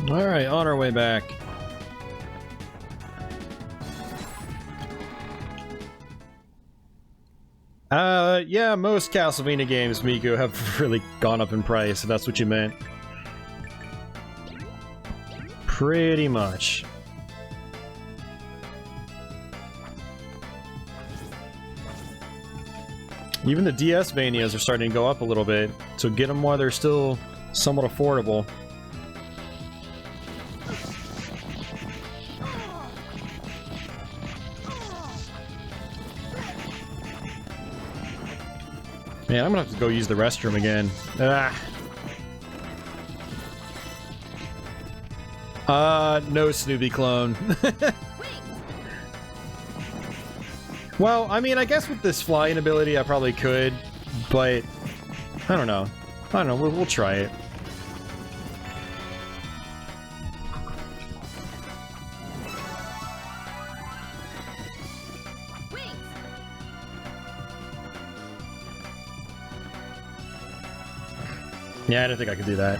Alright, on our way back. Yeah, most Castlevania games, Miko, have really gone up in price, if that's what you meant. Pretty much. Even the DS Vanias are starting to go up a little bit, so get them while they're still somewhat affordable. Man, I'm gonna have to go use the restroom again. No Snoopy clone. Well, I mean, I guess with this flying ability I probably could, but I don't know. We'll try it. Yeah, I didn't think I could do that.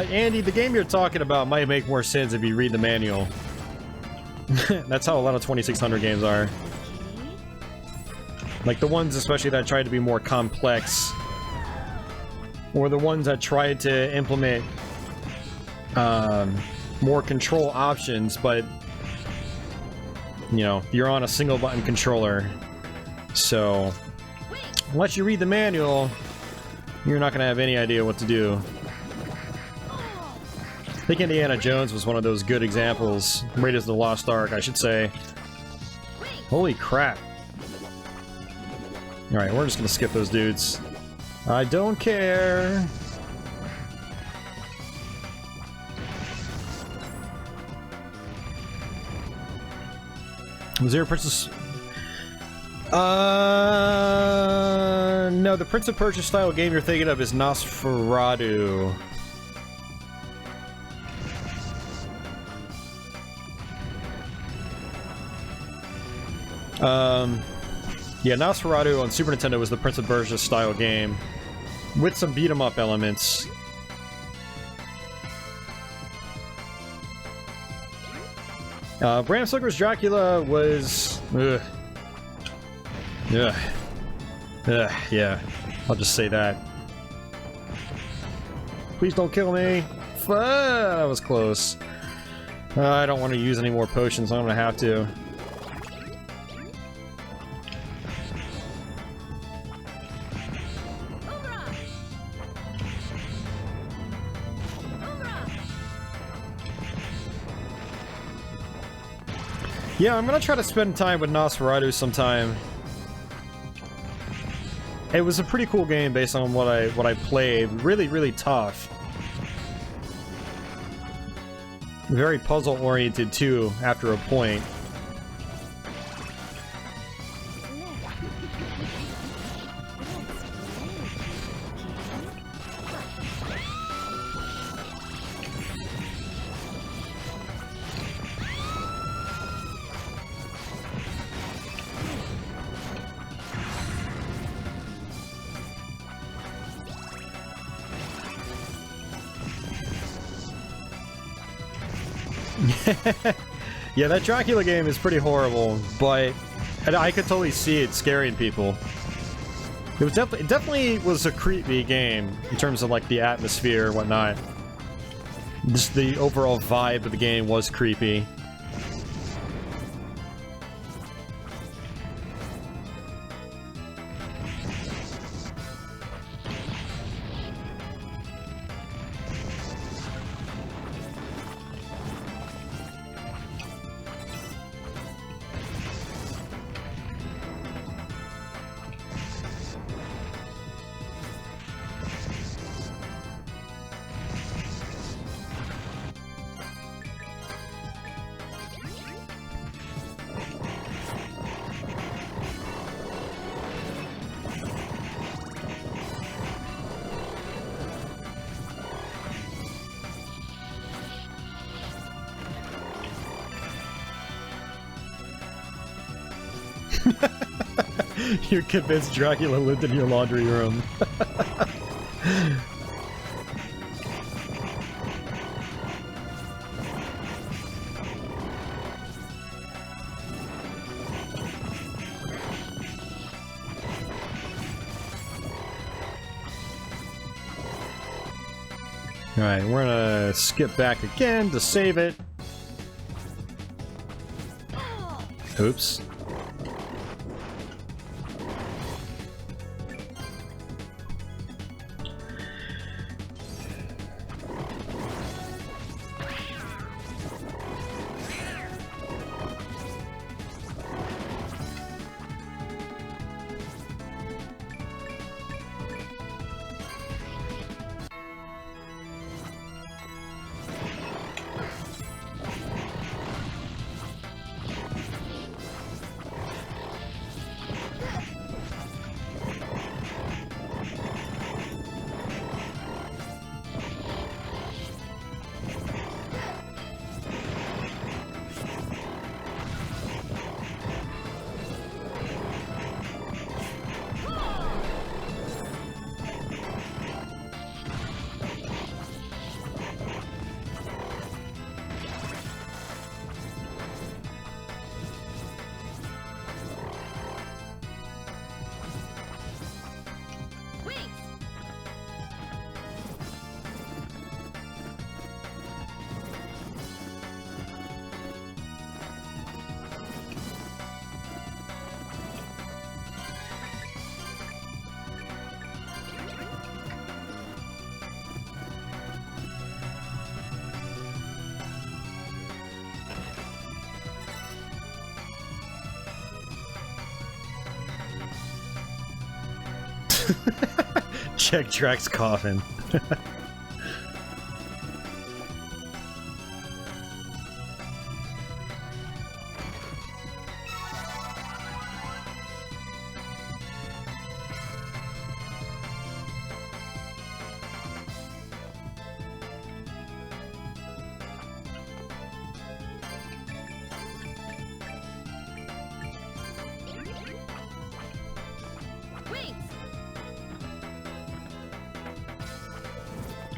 Andy, the game you're talking about might make more sense if you read the manual. That's how a lot of 2600 games are. Like the ones especially that tried to be more complex. Or the ones that tried to implement more control options, but you know, you're on a single button controller. So, unless you read the manual, you're not going to have any idea what to do. I think Indiana Jones was one of those good examples. Raiders of the Lost Ark, I should say. Holy crap. Alright, we're just gonna skip those dudes. I don't care. Was there a Princess... No, the Prince of Persia style game you're thinking of is Nosferatu. Yeah, Nosferatu on Super Nintendo was the Prince of Persia style game with some beat 'em up elements. Bram Stoker's Dracula was yeah, I'll just say that. Please don't kill me. That was close. I don't want to use any more potions. I'm gonna have to. Yeah, I'm gonna try to spend time with Nosferatu sometime. It was a pretty cool game based on what I played. Really, really tough. Very puzzle oriented too, after a point. Yeah, that Dracula game is pretty horrible, but I could totally see it scaring people. It was definitely was a creepy game in terms of like the atmosphere and whatnot. Just the overall vibe of the game was creepy. You're convinced Dracula lived in your laundry room. Alright, we're gonna skip back again to save it. Oops. Check Drax's coffin.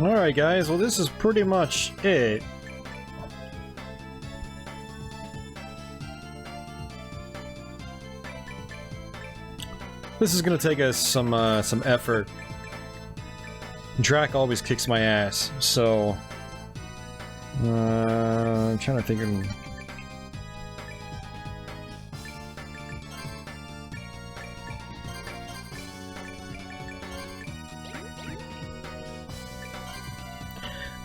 Alright guys, well this is pretty much it. This is gonna take us some effort. Drac always kicks my ass, so... I'm trying to think of...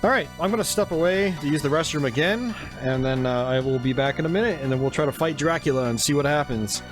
Alright, I'm gonna step away to use the restroom again, and then I will be back in a minute, and then we'll try to fight Dracula and see what happens.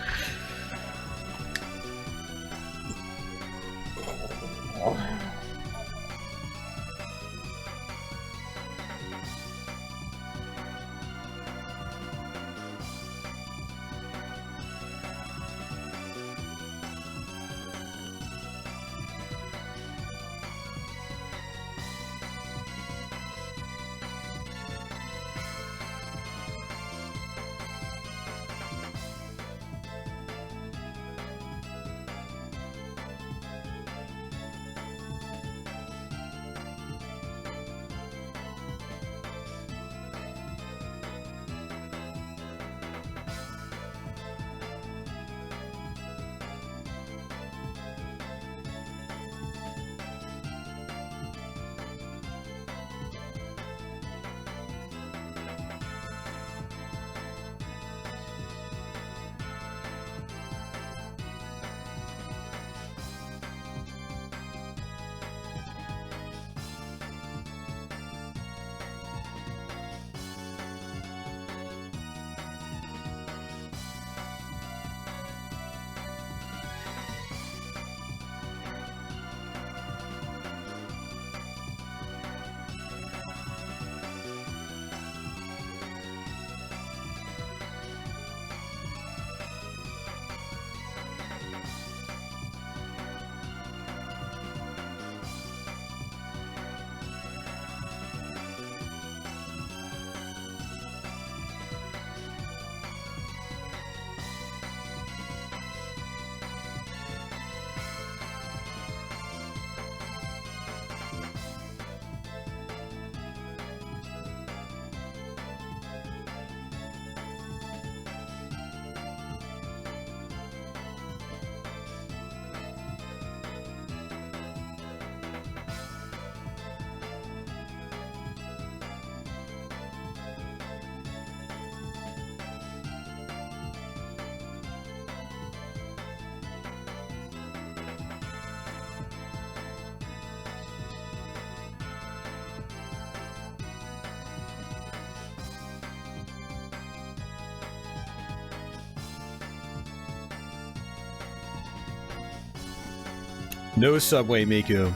No Subway, Miku.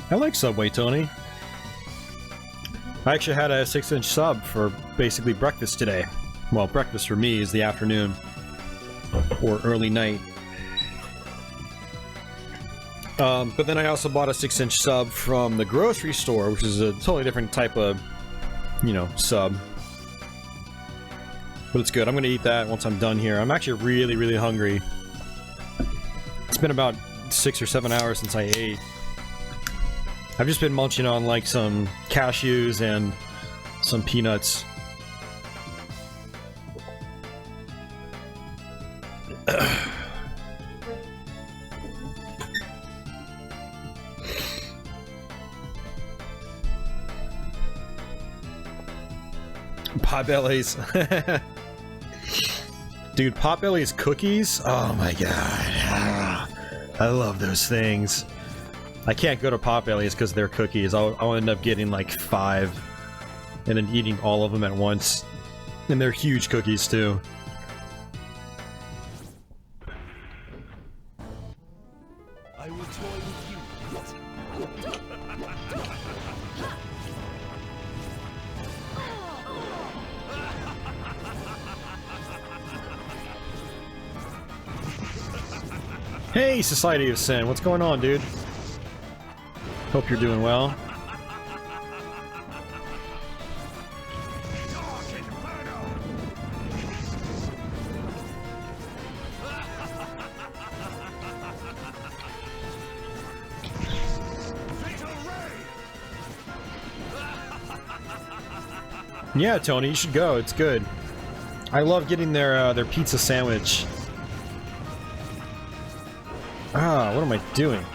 I like Subway, Tony. I actually had a 6-inch sub for basically breakfast today. Well, breakfast for me is the afternoon or early night. But then I also bought a 6-inch sub from the grocery store, which is a totally different type of, you know, sub. But it's good. I'm gonna eat that once I'm done here. I'm actually really, really hungry. It's been about 6 or 7 hours since I ate. I've just been munching on like some cashews and some peanuts. Potbelly's. Dude, Potbelly's cookies? Oh my god. I love those things. I can't go to Potbelly's because they're cookies. I'll end up getting like 5 and then eating all of them at once. And they're huge cookies too. I will toy with you. Hey, Society of Sin, what's going on, dude? Hope you're doing well. Yeah, Tony, you should go. It's good. I love getting their pizza sandwich. Ah, what am I doing?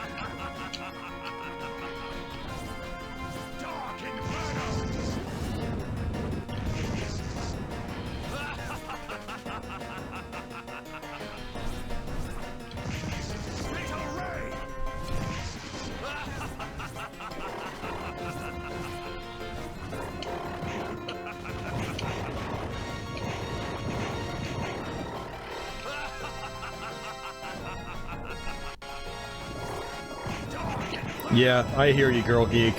Yeah, I hear you, Girl Geek.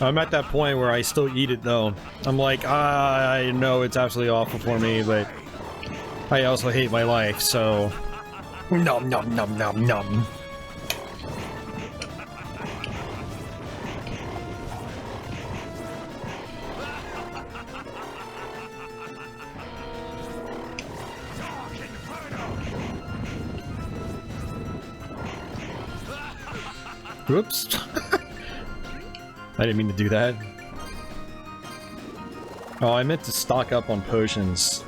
I'm at that point where I still eat it, though. I'm like, I know it's absolutely awful for me, but I also hate my life, so... Nom nom nom nom nom. Whoops. I didn't mean to do that. Oh, I meant to stock up on potions.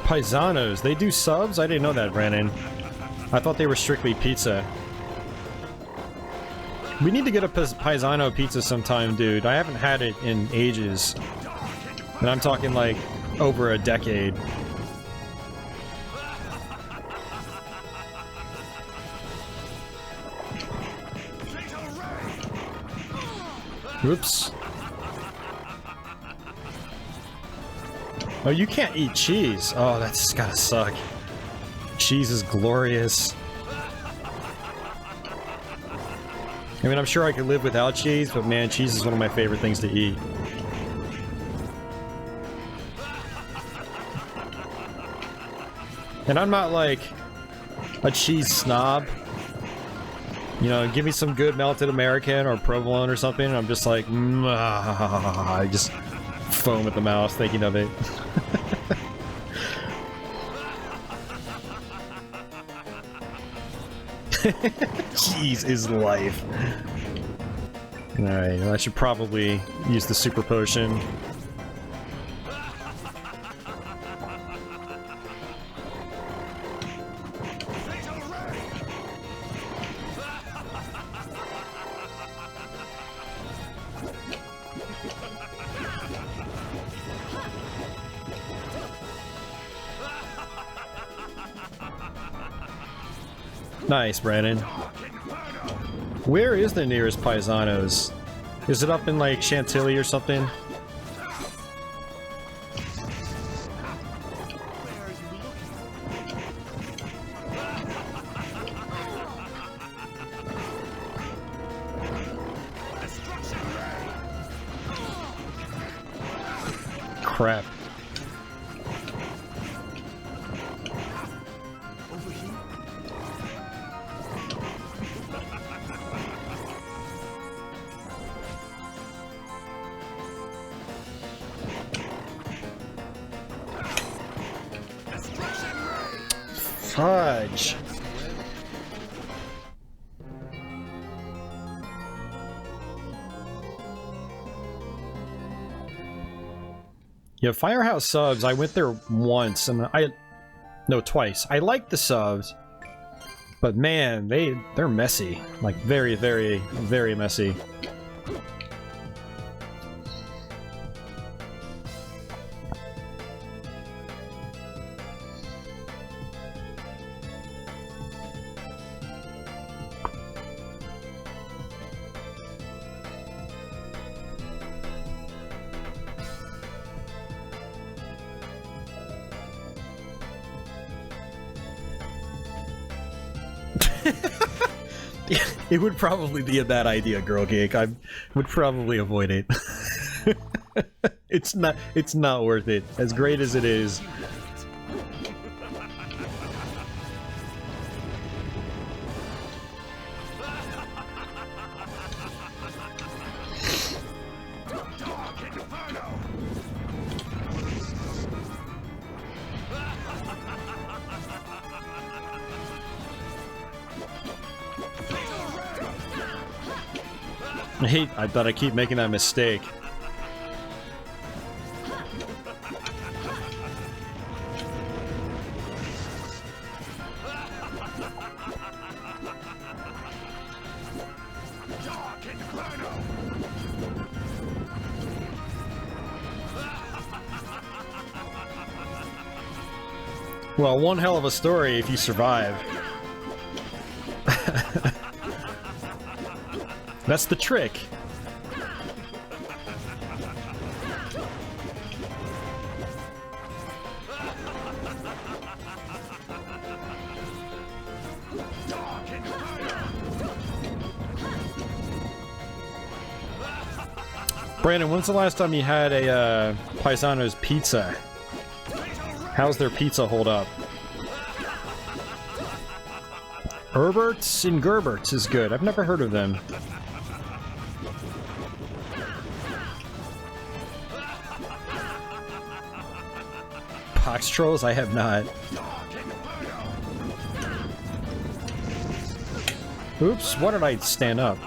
Paisanos, they do subs? I didn't know that, Brandon. I thought they were strictly pizza. We need to get a Paisano pizza sometime, dude. I haven't had it in ages. And I'm talking like over a decade. Oops. Oh, you can't eat cheese. Oh, that's gotta suck. Cheese is glorious. I mean, I'm sure I could live without cheese, but man, cheese is one of my favorite things to eat. And I'm not like a cheese snob. You know, give me some good melted American or provolone or something, and I'm just like, I just foam at the mouth thinking of it. Cheese is life. Alright, well, I should probably use the super potion. Nice, Brandon. Where is the nearest Paisanos? Is it up in like Chantilly or something? Crap. Fudge. Yeah, Firehouse subs, I went there once and no, twice. I like the subs, but man, they're messy. Like very, very, very messy. It would probably be a bad idea, Girl Geek. I would probably avoid it. It's not worth it. As great as it is. I thought I keep making that mistake. Well, one hell of a story if you survive. That's the trick. Brandon, when's the last time you had a Paisano's pizza? How's their pizza hold up? Herbert's and Gerbert's is good. I've never heard of them. Pox Trolls? I have not. Oops, why did I stand up?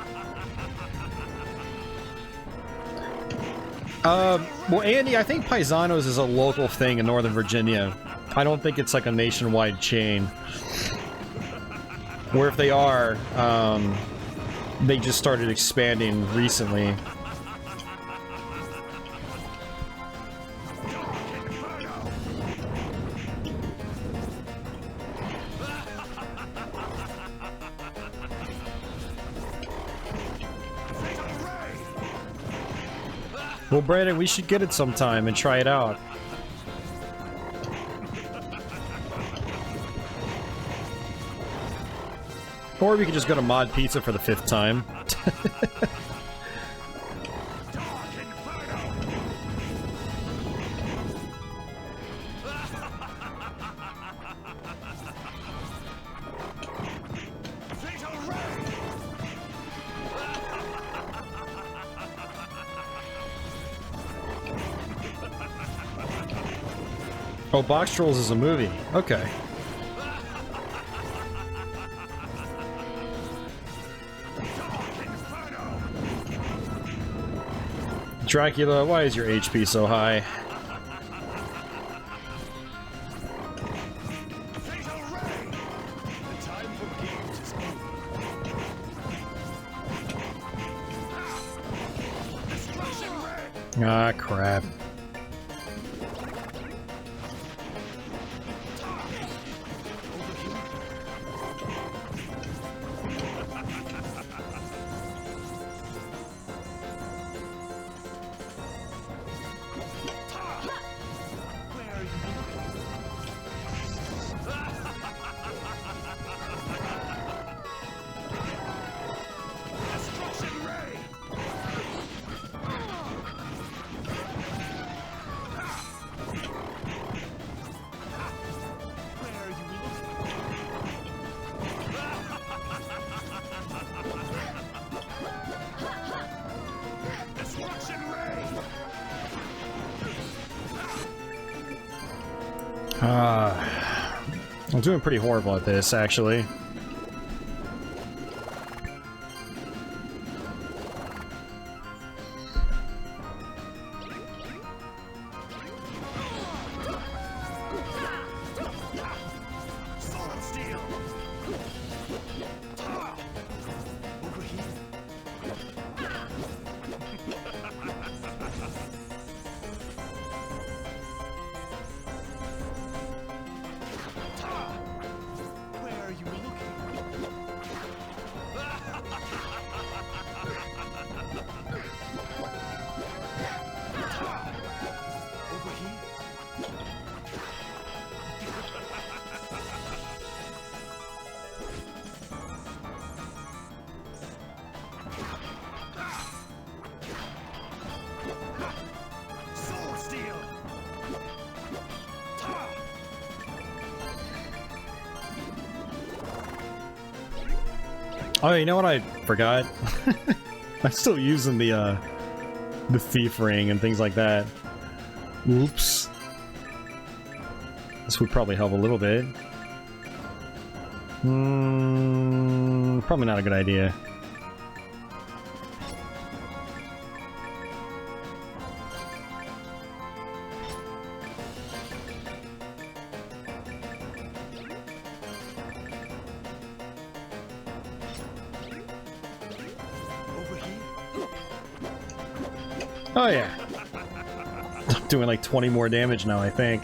Well, Andy, I think Paisanos is a local thing in Northern Virginia. I don't think it's like a nationwide chain. Where if they are, they just started expanding recently. Well, Brandon, we should get it sometime and try it out. Or we could just go to Mod Pizza for the 5th time. Oh, Box Trolls is a movie. Okay. Dracula, why is your HP so high? Ah, crap. I'm doing pretty horrible at this, actually. Oh, you know what I forgot? I'm still using the thief ring and things like that. Oops. This would probably help a little bit. Probably not a good idea. Oh yeah. Doing like 20 more damage now, I think.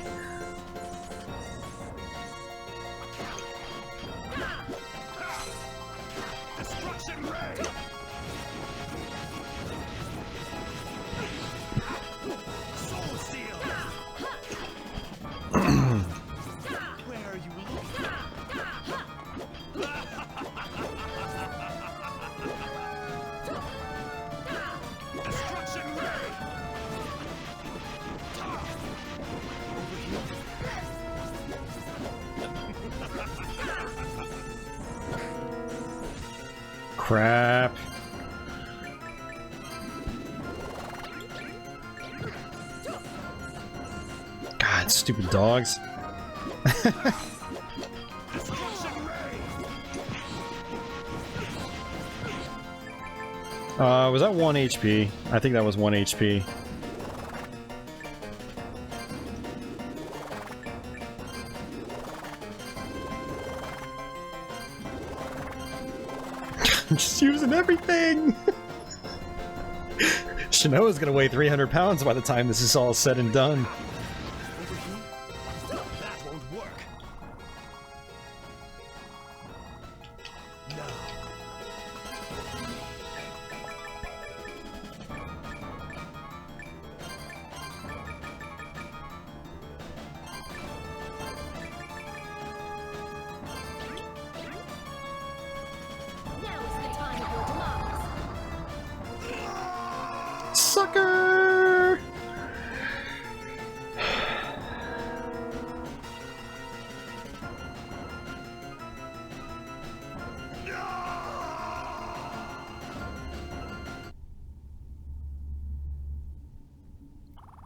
Crap. God, stupid dogs. Was that 1 HP? I think that was 1 HP. I'm just using everything! Shanoa's gonna weigh 300 pounds by the time this is all said and done. That won't work. No. Now is the time of your demise. Sucker!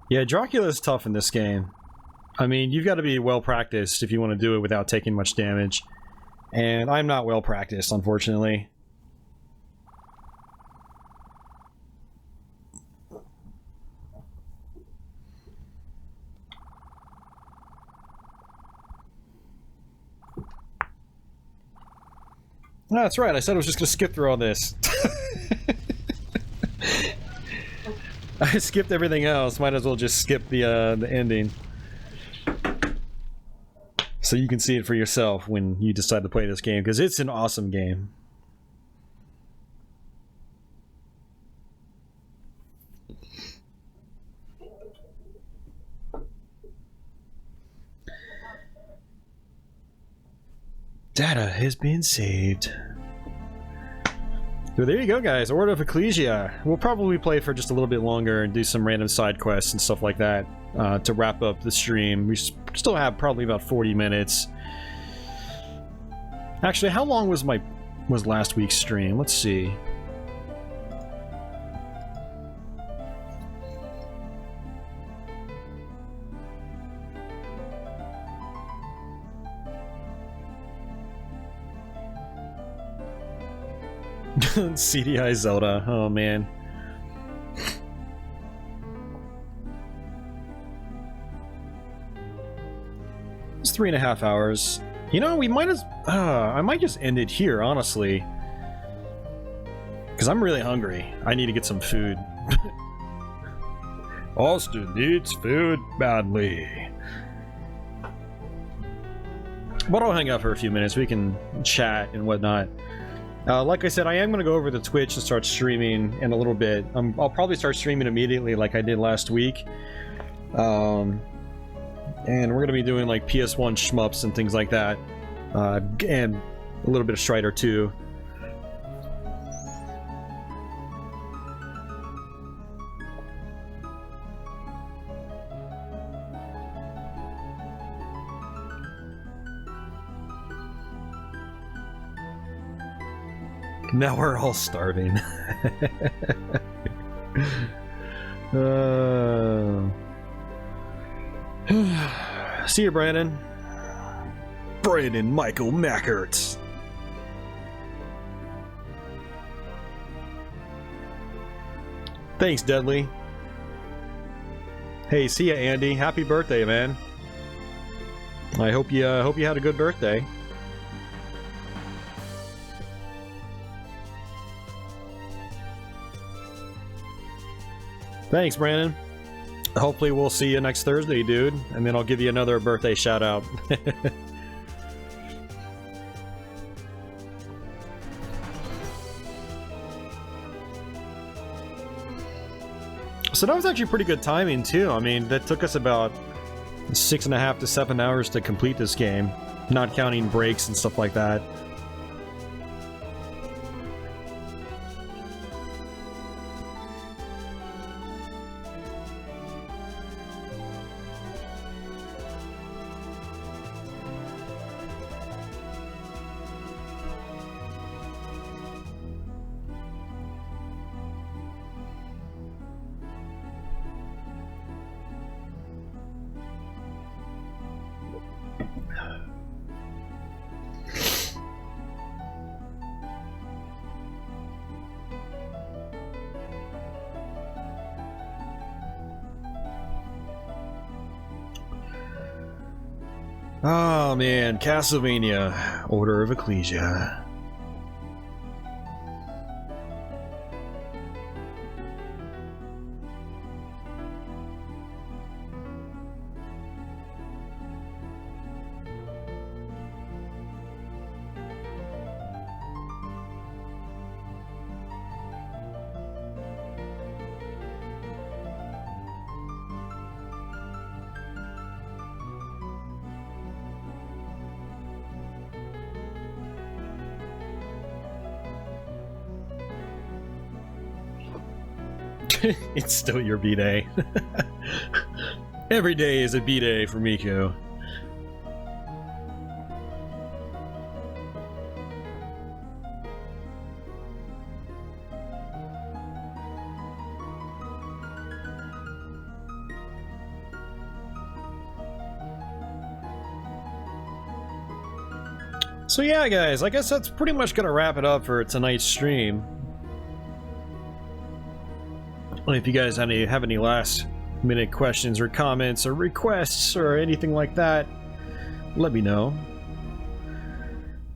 Yeah, Dracula's tough in this game. I mean, you've got to be well practiced if you want to do it without taking much damage. And I'm not well practiced, unfortunately. No, that's right, I said I was just going to skip through all this. I skipped everything else, might as well just skip the ending. So you can see it for yourself when you decide to play this game, because it's an awesome game. Data has been saved. So there you go, guys. Order of Ecclesia. We'll probably play for just a little bit longer and do some random side quests and stuff like that to wrap up the stream. We still have probably about 40 minutes. Actually, how long was last week's stream? Let's see. CDI Zelda. Oh man. It's 3.5 hours. You know, we might as I might just end it here, honestly. Because I'm really hungry. I need to get some food. Austin needs food badly. But I'll hang out for a few minutes. We can chat and whatnot. Like I said, I am going to go over to Twitch and start streaming in a little bit. I'll probably start streaming immediately like I did last week. And we're going to be doing like PS1 shmups and things like that. And a little bit of Strider too. Now we're all starving. See you, Brandon. Brandon Michael Mackerts. Thanks, Deadly. Hey, see ya, Andy. Happy birthday, man. I hope you had a good birthday. Thanks, Brandon. Hopefully we'll see you next Thursday, dude. And then I'll give you another birthday shout out. So that was actually pretty good timing, too. I mean, that took us about 6.5 to 7 hours to complete this game. Not counting breaks and stuff like that. Oh man, Castlevania, Order of Ecclesia. It's still your B-Day. Every day is a B-Day for Miku. So yeah, guys, I guess that's pretty much gonna wrap it up for tonight's stream. If you guys have any last minute questions or comments or requests or anything like that, let me know.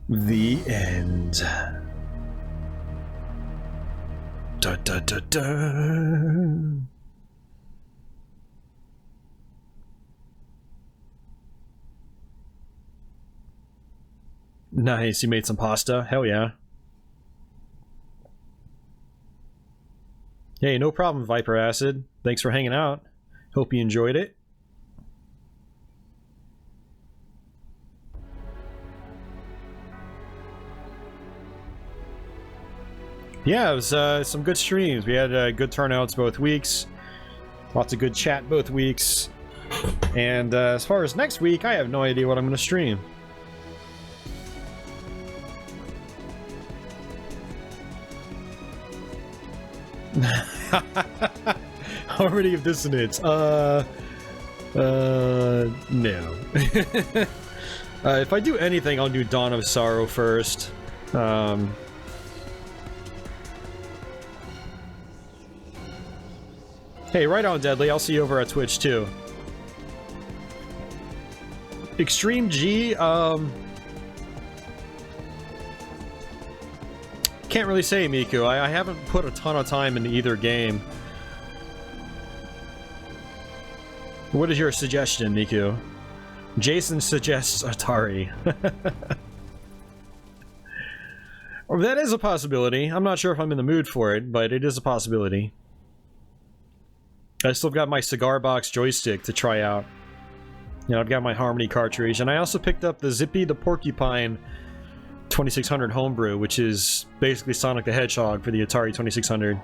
The end. Da da da da. Nice, you made some pasta? Hell yeah. Hey, no problem, Viper Acid. Thanks for hanging out. Hope you enjoyed it. Yeah, it was some good streams. We had good turnouts both weeks. Lots of good chat both weeks. And as far as next week, I have no idea what I'm going to stream. Harmony of Dissonance. No. If I do anything, I'll do Dawn of Sorrow first. Hey, right on, Deadly. I'll see you over at Twitch, too. Extreme G, can't really say, Miku. I haven't put a ton of time into either game. What is your suggestion, Miku? Jason suggests Atari. Well, that is a possibility. I'm not sure if I'm in the mood for it, but it is a possibility. I still got my cigar box joystick to try out. You know, I've got my Harmony cartridge, and I also picked up the Zippy the Porcupine 2600 homebrew, which is basically Sonic the Hedgehog for the Atari 2600.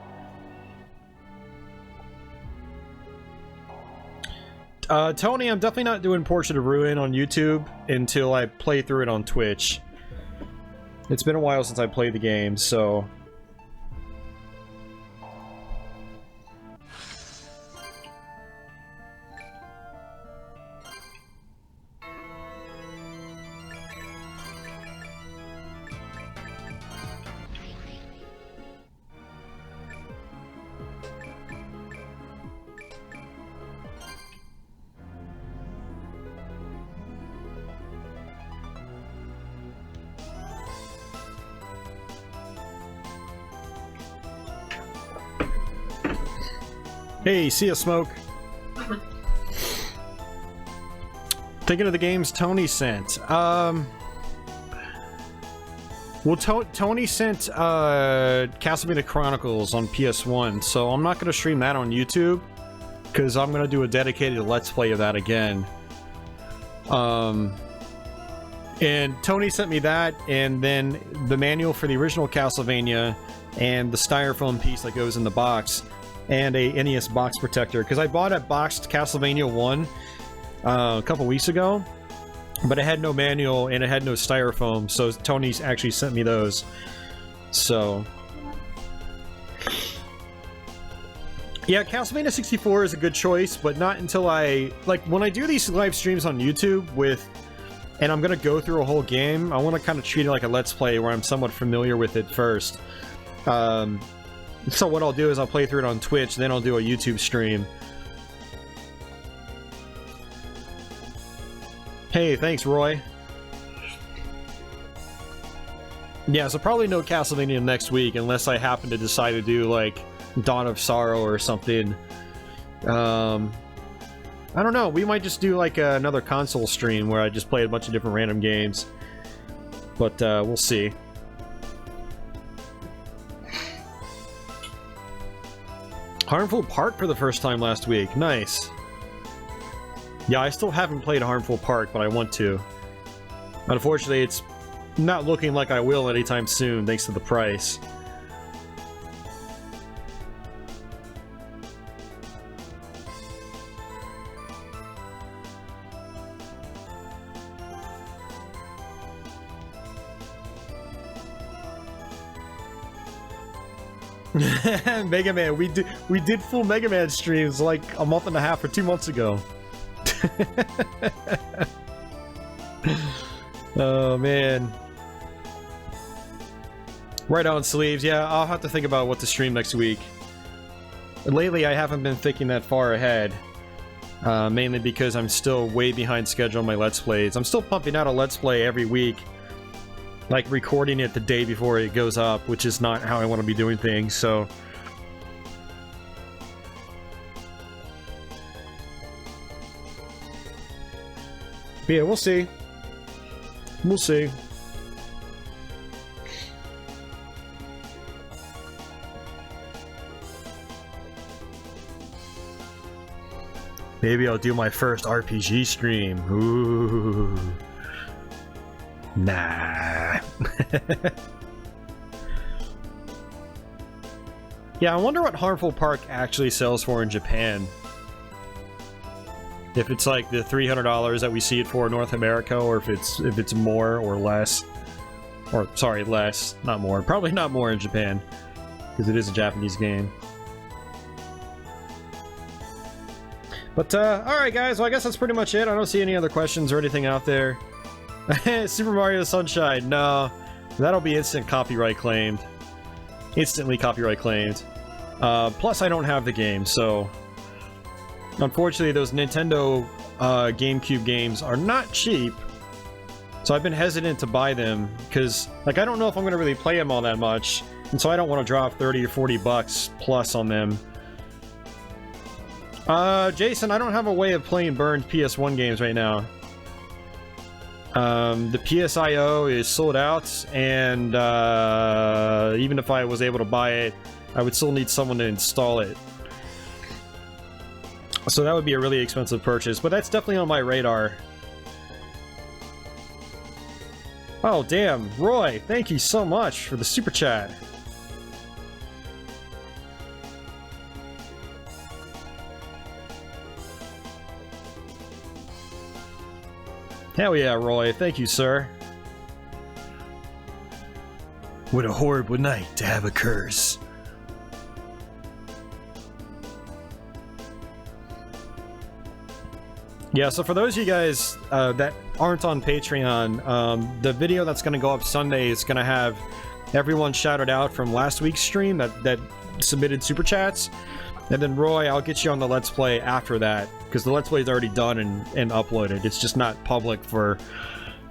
Tony, I'm definitely not doing Portrait of Ruin on YouTube until I play through it on Twitch. It's been a while since I played the game, so... Hey, see ya, Smoke. Thinking of the games Tony sent. Well, Tony sent Castlevania Chronicles on PS1, so I'm not going to stream that on YouTube, because I'm going to do a dedicated Let's Play of that again. And Tony sent me that, and then the manual for the original Castlevania, and the styrofoam piece that goes in the box, and a NES box protector, because I bought a boxed Castlevania 1 a couple weeks ago, but it had no manual and it had no styrofoam, so Tony's actually sent me those. So yeah, Castlevania 64 is a good choice, but not until I, like, when I do these live streams on YouTube with, and I'm gonna go through a whole game, I want to kind of treat it like a Let's Play where I'm somewhat familiar with it first. So what I'll do is I'll play through it on Twitch, then I'll do a YouTube stream. Hey, thanks, Roy. Yeah, so probably no Castlevania next week, unless I happen to decide to do, like, Dawn of Sorrow or something. I don't know, we might just do, like, another console stream where I just play a bunch of different random games. But, we'll see. Harmful Park for the first time last week. Nice. Yeah, I still haven't played Harmful Park, but I want to. Unfortunately, it's not looking like I will anytime soon, thanks to the price. Mega Man, we did full Mega Man streams like a month and a half or 2 months ago. Oh man. Right on, Sleeves. Yeah, I'll have to think about what to stream next week. Lately, I haven't been thinking that far ahead. Mainly because I'm still way behind schedule on my Let's Plays. I'm still pumping out a Let's Play every week. Like, recording it the day before it goes up, which is not how I want to be doing things, so... But yeah, we'll see. We'll see. Maybe I'll do my first RPG stream. Ooh. Nah. Yeah, I wonder what Harmful Park actually sells for in Japan. If it's like the $300 that we see it for in North America, or if it's more or less. Or, sorry, less, not more. Probably not more in Japan, because it is a Japanese game. But, alright guys, well I guess that's pretty much it. I don't see any other questions or anything out there. Super Mario Sunshine, no. That'll be instant copyright claimed. Instantly copyright claimed. Plus I don't have the game, so Unfortunately, those Nintendo GameCube games are not cheap. So I've been hesitant to buy them because, like, I don't know if I'm going to really play them all that much. And so I don't want to drop 30 or 40 bucks plus on them. Jason, I don't have a way of playing burned PS1 games right now. The PSIO is sold out, and even if I was able to buy it, I would still need someone to install it. So that would be a really expensive purchase, but that's definitely on my radar. Oh, damn. Roy, thank you so much for the super chat. Hell yeah, Roy. Thank you, sir. What a horrible night to have a curse. Yeah, so for those of you guys that aren't on Patreon, the video that's going to go up Sunday is going to have everyone shouted out from last week's stream that submitted super chats. And then Roy, I'll get you on the Let's Play after that, because the Let's Play is already done and uploaded. It's just not public for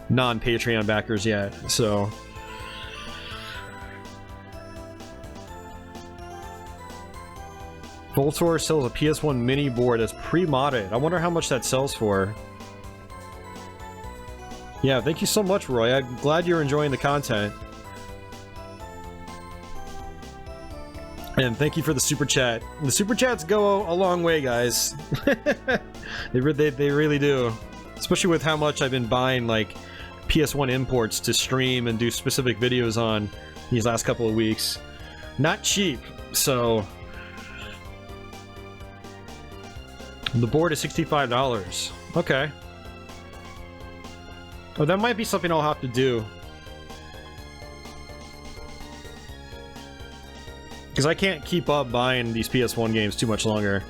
non-Patreon backers yet, so... Voltor sells a PS1 mini board that's pre-modded. I wonder how much that sells for. Yeah, thank you so much, Roy. I'm glad you're enjoying the content. And thank you for the super chat. The super chats go a long way, guys. they really do. Especially with how much I've been buying, like, PS1 imports to stream and do specific videos on these last couple of weeks. Not cheap, so... The board is $65. Okay. Oh, that might be something I'll have to do. Because I can't keep up buying these PS1 games too much longer.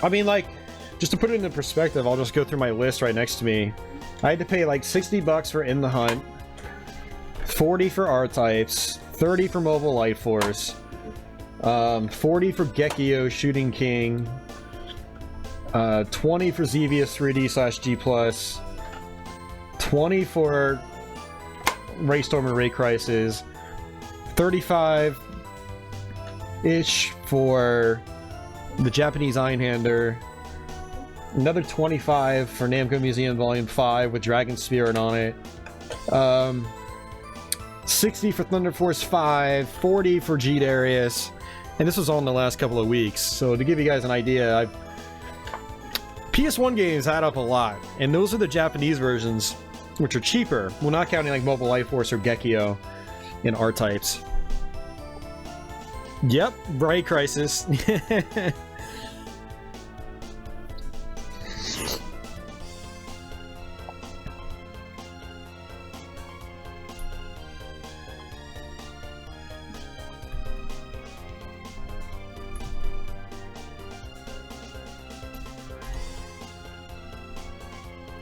I mean, like, just to put it into perspective, I'll just go through my list right next to me. I had to pay like 60 bucks for In the Hunt, 40 for R-Types, 30 for Mobile Light Force, 40 for Gekio Shooting King, 20 for Xevious 3D/G+, 20 for Raystorm and Ray Crisis, 35-ish for the Japanese Einhander, another 25 for Namco Museum Volume 5 with Dragon Spirit on it, 60 for Thunder Force 5, 40 for G Darius, and this was all in the last couple of weeks. So to give you guys an idea, PS1 games add up a lot, and those are the Japanese versions, which are cheaper. Well, not counting like Mobile Light Force or Gekio and R-Types. Yep, Bright Crisis.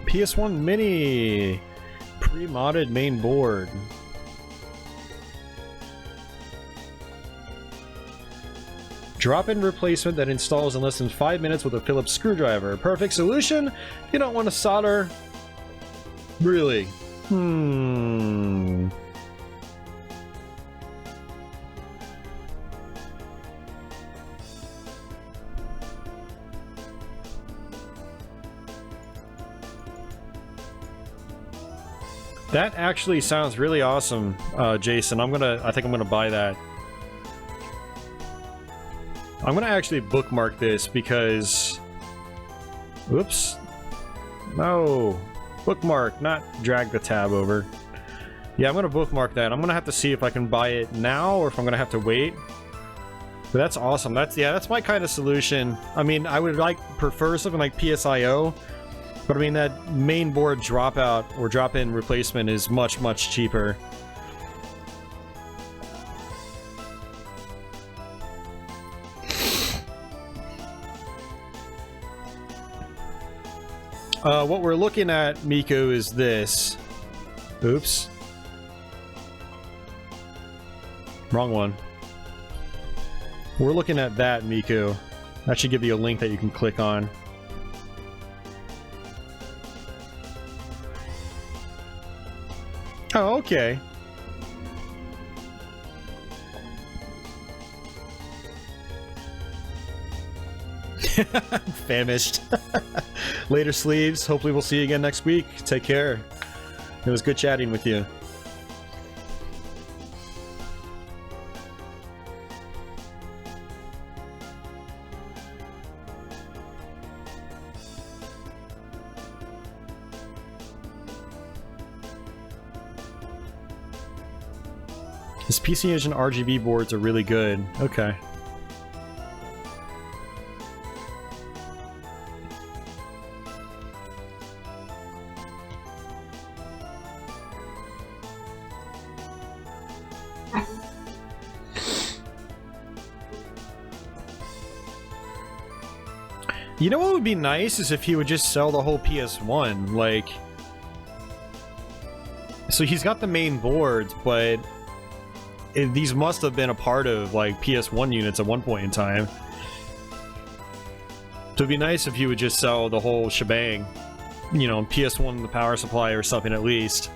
PS1 Mini pre-modded main board. Drop-in replacement that installs in less than 5 minutes with a Phillips screwdriver. Perfect solution? You don't want to solder? Really? That actually sounds really awesome, Jason. I think I'm gonna buy that. I'm gonna actually bookmark this because... Oops. No. Bookmark, not drag the tab over. Yeah, I'm gonna bookmark that. I'm gonna have to see if I can buy it now or if I'm gonna have to wait. But that's awesome. That's my kind of solution. I mean, I would prefer something like PSIO. But I mean, that main board dropout or drop-in replacement is much, much cheaper. What we're looking at, Miko, is this. Oops. Wrong one. We're looking at that, Miku. That should give you a link that you can click on. Oh, okay. Famished. Later, sleeves. Hopefully we'll see you again next week. Take care. It was good chatting with you. His PC Engine RGB boards are really good. Okay. You know what would be nice is if he would just sell the whole PS1, like... So he's got the main boards, but... these must have been a part of, like, PS1 units at one point in time. So it'd be nice if he would just sell the whole shebang. You know, PS1 the power supply or something at least.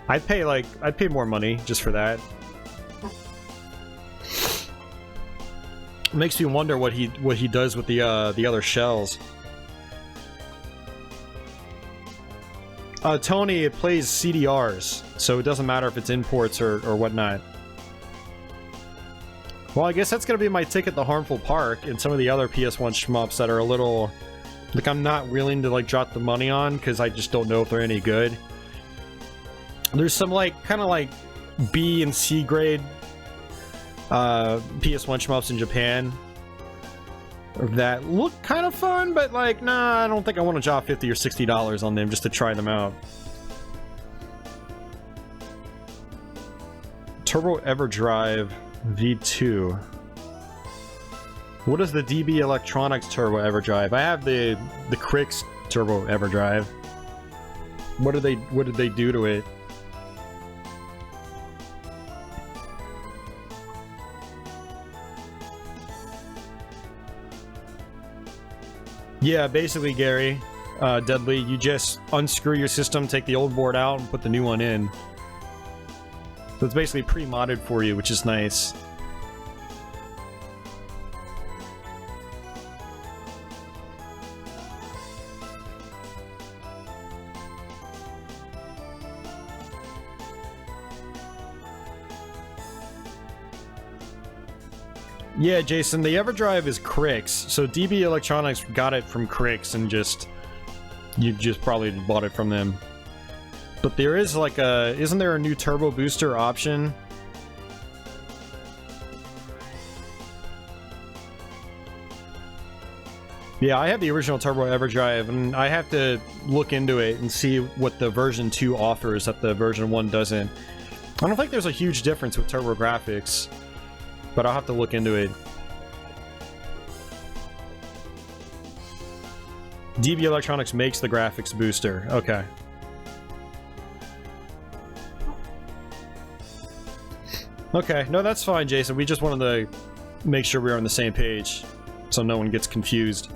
I'd pay more money just for that. Makes me wonder what he does with the other shells. Tony, it plays CDRs, so it doesn't matter if it's imports or whatnot. Well, I guess that's gonna be my ticket to Harmful Park and some of the other PS1 shmups that are a little... like, I'm not willing to, like, drop the money on, because I just don't know if they're any good. There's some, like, kind of like B and C grade PS1 shmups in Japan that look kind of fun, but like, nah, I don't think I want to drop $50 or $60 on them just to try them out. Turbo EverDrive V2. What is the DB Electronics Turbo EverDrive? I have the Crix Turbo EverDrive. What did they do to it? Yeah, basically, Gary, Deadly, you just unscrew your system, take the old board out, and put the new one in. So it's basically pre-modded for you, which is nice. Yeah, Jason, the EverDrive is Crix, so DB Electronics got it from Crix and you just probably bought it from them. But there is like isn't there a new turbo booster option? Yeah, I have the original Turbo EverDrive, and I have to look into it and see what the version 2 offers that the version 1 doesn't. I don't think there's a huge difference with turbo graphics, but I'll have to look into it. DB Electronics makes the graphics booster. Okay. Okay, no, that's fine, Jason. We just wanted to make sure we were on the same page, so no one gets confused.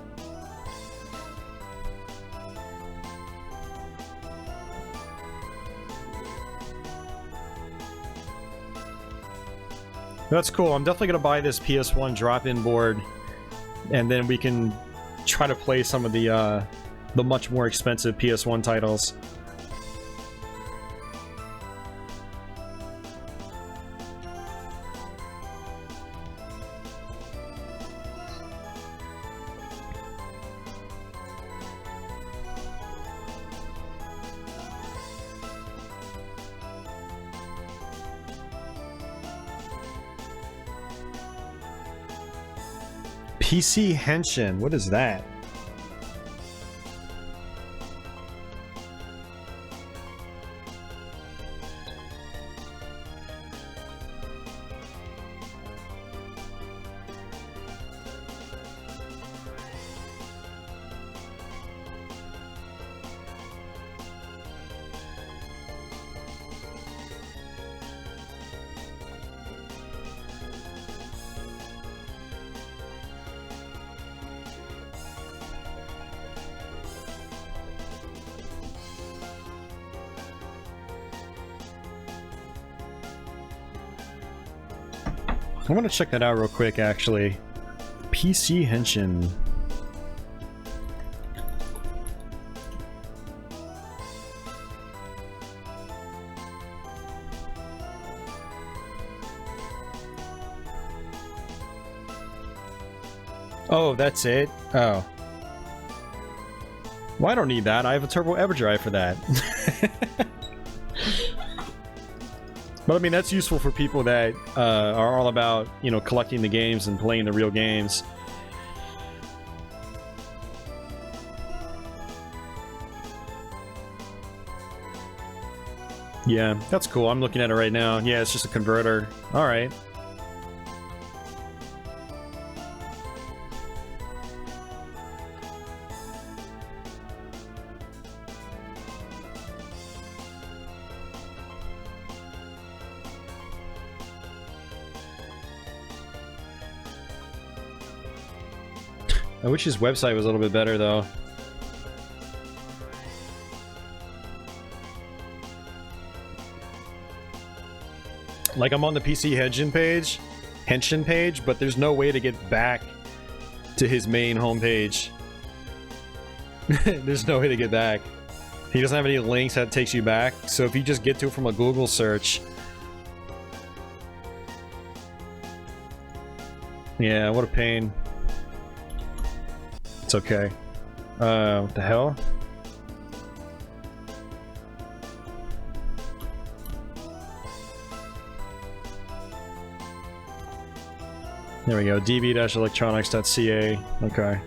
That's cool. I'm definitely going to buy this PS1 drop-in board, and then we can try to play some of the much more expensive PS1 titles. PC Henshin, what is that? I want to check that out real quick, actually. PC Henshin. Oh, that's it? Oh. Well, I don't need that. I have a Turbo EverDrive for that. But I mean, that's useful for people that are all about, you know, collecting the games and playing the real games. Yeah, that's cool. I'm looking at it right now. Yeah, it's just a converter. All right. I wish his website was a little bit better, though. Like, I'm on the PC Henshin page, but there's no way to get back to his main homepage. There's no way to get back. He doesn't have any links that takes you back, so if you just get to it from a Google search... Yeah, what a pain. It's okay. What the hell? There we go, db-electronics.ca. Okay.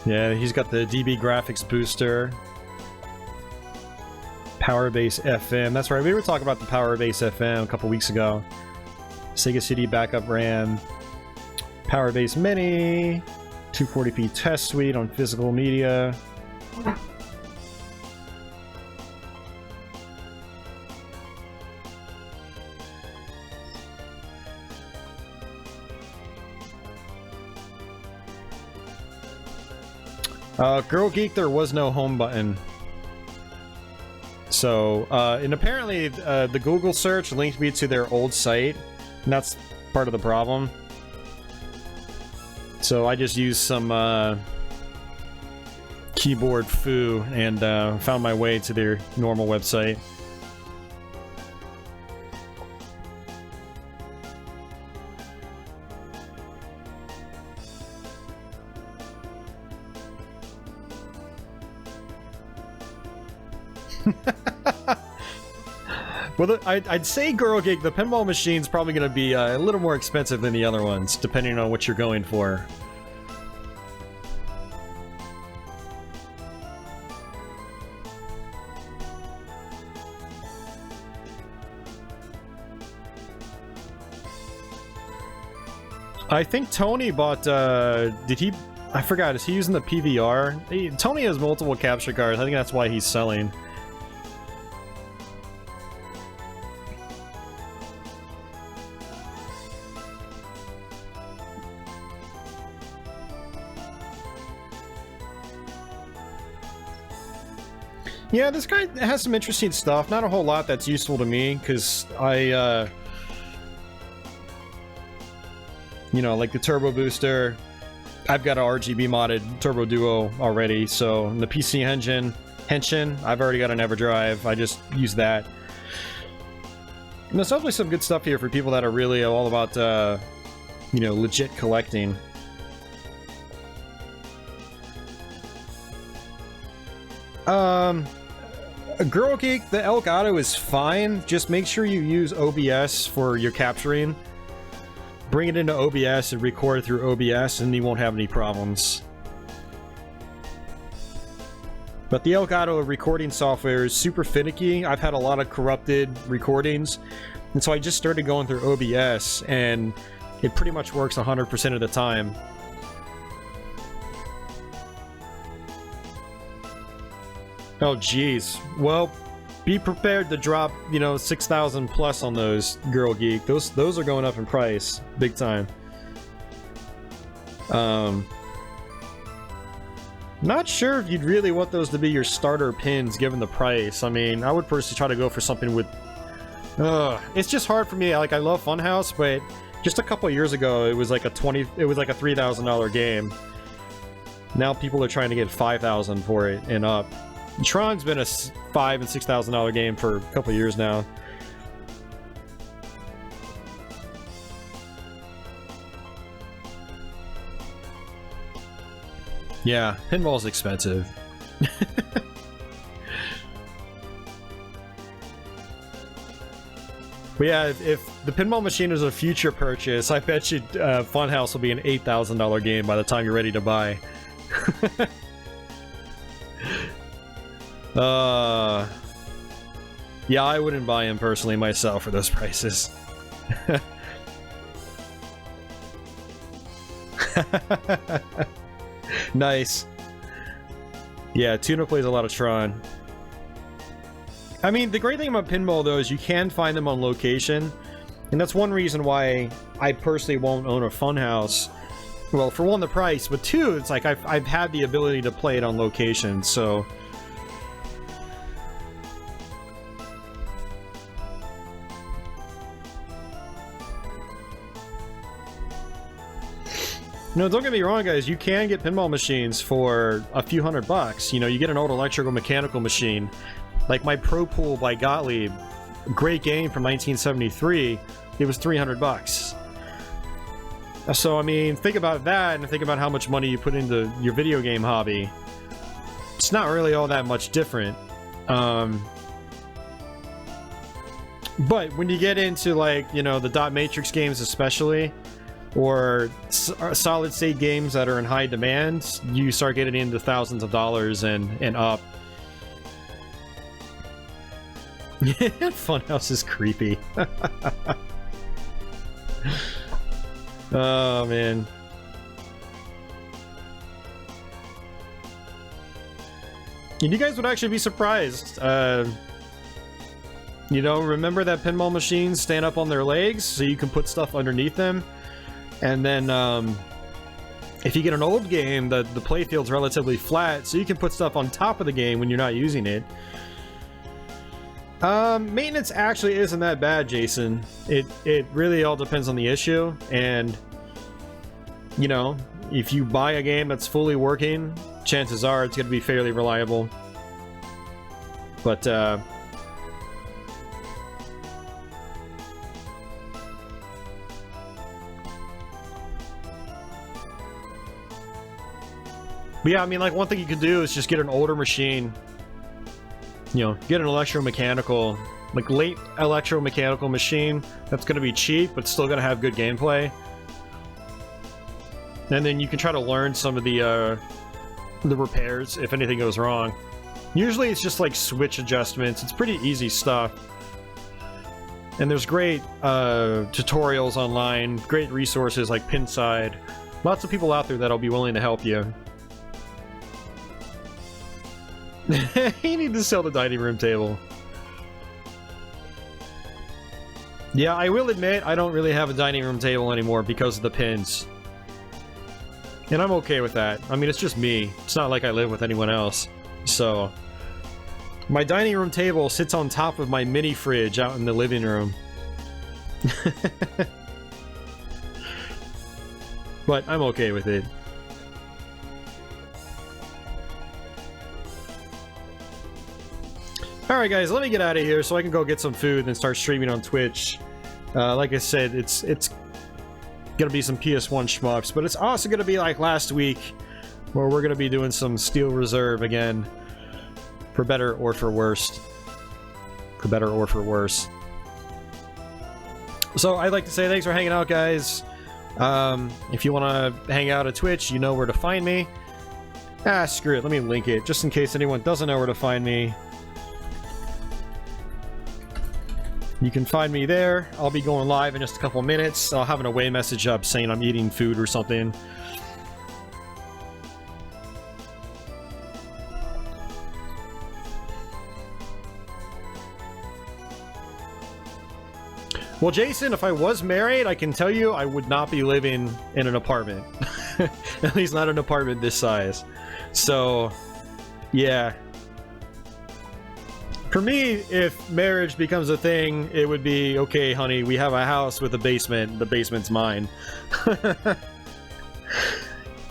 Yeah, he's got the DB graphics booster. Powerbase FM. That's right, we were talking about the Powerbase FM a couple weeks ago. Sega CD backup RAM. Powerbase Mini. 240p test suite on physical media. Girl Geek, there was no home button. So, and apparently the Google search linked me to their old site, and that's part of the problem. So I just used some keyboard foo and found my way to their normal website. Well, I'd say Girl Geek, the pinball machine's probably going to be a little more expensive than the other ones, depending on what you're going for. I think Tony bought, did he, I forgot, is he using the PVR? Tony has multiple capture cards, I think that's why he's selling. Yeah, this guy has some interesting stuff. Not a whole lot that's useful to me, because I, you know, like the Turbo Booster, I've got an RGB modded Turbo Duo already, so in the PC Henshin, I've already got an EverDrive. I just use that. And there's definitely some good stuff here for people that are really all about, you know, legit collecting. Girl Geek, the Elgato is fine. Just make sure you use OBS for your capturing. Bring it into OBS and record through OBS and you won't have any problems. But the Elgato recording software is super finicky. I've had a lot of corrupted recordings, and so I just started going through OBS, and it pretty much works 100% of the time. Oh, geez. Well, be prepared to drop, you know, 6,000 plus on those, Girl Geek. Those are going up in price, big time. Not sure if you'd really want those to be your starter pins, given the price. I mean, I would personally try to go for something with... it's just hard for me. Like, I love Funhouse, but just a couple years ago, it was like a $3,000 game. Now people are trying to get $5,000 for it and up. Tron's been a $5,000 and $6,000 game for a couple years now. Yeah, pinball's expensive. But yeah, if the pinball machine is a future purchase, I bet you Funhouse will be an $8,000 game by the time you're ready to buy. Yeah, I wouldn't buy him personally myself for those prices. Nice. Yeah, Tuna plays a lot of Tron. I mean, the great thing about pinball, though, is you can find them on location. And that's one reason why I personally won't own a Funhouse. Well, for one, the price, but two, it's like I've had the ability to play it on location, so... No, don't get me wrong, guys. You can get pinball machines for a few $100. You know, you get an old electrical mechanical machine, like my Pro Pool by Gottlieb, great game from 1973. It was $300. So, I mean, think about that, and think about how much money you put into your video game hobby. It's not really all that much different. But when you get into, like, you know, the dot matrix games especially, or solid state games that are in high demand, you start getting into thousands of dollars and up. Funhouse is creepy. Oh man. And you guys would actually be surprised. You know, remember that pinball machines stand up on their legs so you can put stuff underneath them? And then, if you get an old game, the playfield's relatively flat, so you can put stuff on top of the game when you're not using it. Maintenance actually isn't that bad, Jason. It really all depends on the issue, and, you know, if you buy a game that's fully working, chances are it's going to be fairly reliable. But, but yeah, I mean, like, one thing you can do is just get an older machine. You know, get an electromechanical, like, late electromechanical machine that's going to be cheap, but still going to have good gameplay. And then you can try to learn some of the repairs if anything goes wrong. Usually it's just, like, switch adjustments. It's pretty easy stuff. And there's great tutorials online, great resources like Pinside. Lots of people out there that'll be willing to help you. You need to sell the dining room table. Yeah, I will admit I don't really have a dining room table anymore because of the pins. And I'm okay with that. I mean, it's just me. It's not like I live with anyone else. So, my dining room table sits on top of my mini fridge out in the living room. But I'm okay with it. Alright guys, let me get out of here so I can go get some food and start streaming on Twitch. Like I said, it's gonna be some PS1 shmups, but it's also gonna be like last week, where we're gonna be doing some Steel Reserve again. For better or for worse. For better or for worse. So I'd like to say thanks for hanging out, guys. If you want to hang out at Twitch, you know where to find me. Ah, screw it, let me link it, just in case anyone doesn't know where to find me. You can find me there. I'll be going live in just a couple minutes. I'll have an away message up saying I'm eating food or something. Well, Jason, if I was married, I can tell you I would not be living in an apartment. At least not an apartment this size. So, yeah. For me, if marriage becomes a thing, it would be, okay, honey, we have a house with a basement. The basement's mine.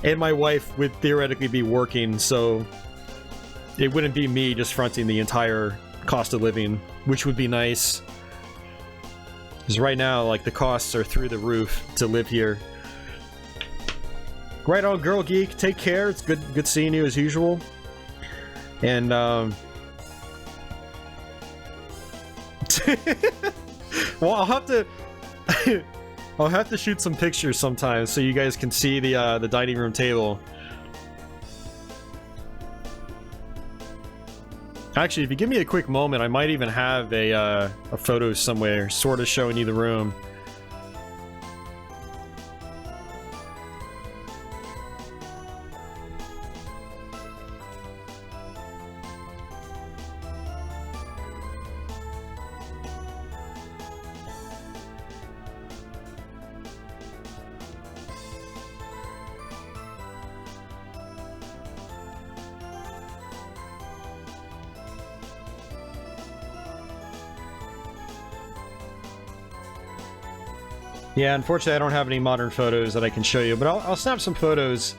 And my wife would theoretically be working, so it wouldn't be me just fronting the entire cost of living, which would be nice. Because right now, like, the costs are through the roof to live here. Right on, Girl Geek. Take care. It's good seeing you as usual. And, well, I'll have to... I'll have to shoot some pictures sometime so you guys can see the dining room table. Actually, if you give me a quick moment, I might even have a photo somewhere sort of showing you the room. Yeah, unfortunately I don't have any modern photos that I can show you, but I'll snap some photos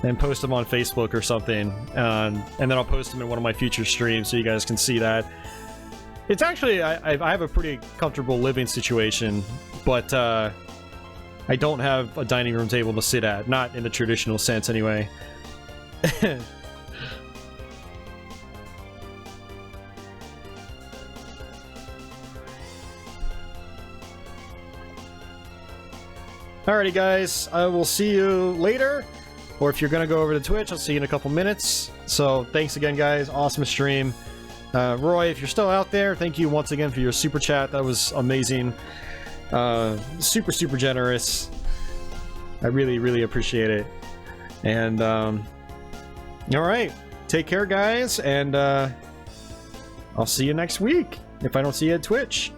and post them on Facebook or something, and then I'll post them in one of my future streams so you guys can see that. It's actually, I have a pretty comfortable living situation, but I don't have a dining room table to sit at, not in the traditional sense anyway. Alrighty guys, I will see you later, or if you're gonna go over to Twitch, I'll see you in a couple minutes. So thanks again guys, awesome stream. Roy, if you're still out there, thank you once again for your super chat, that was amazing. Super generous. I really appreciate it. And alright, take care guys, and I'll see you next week, if I don't see you at Twitch.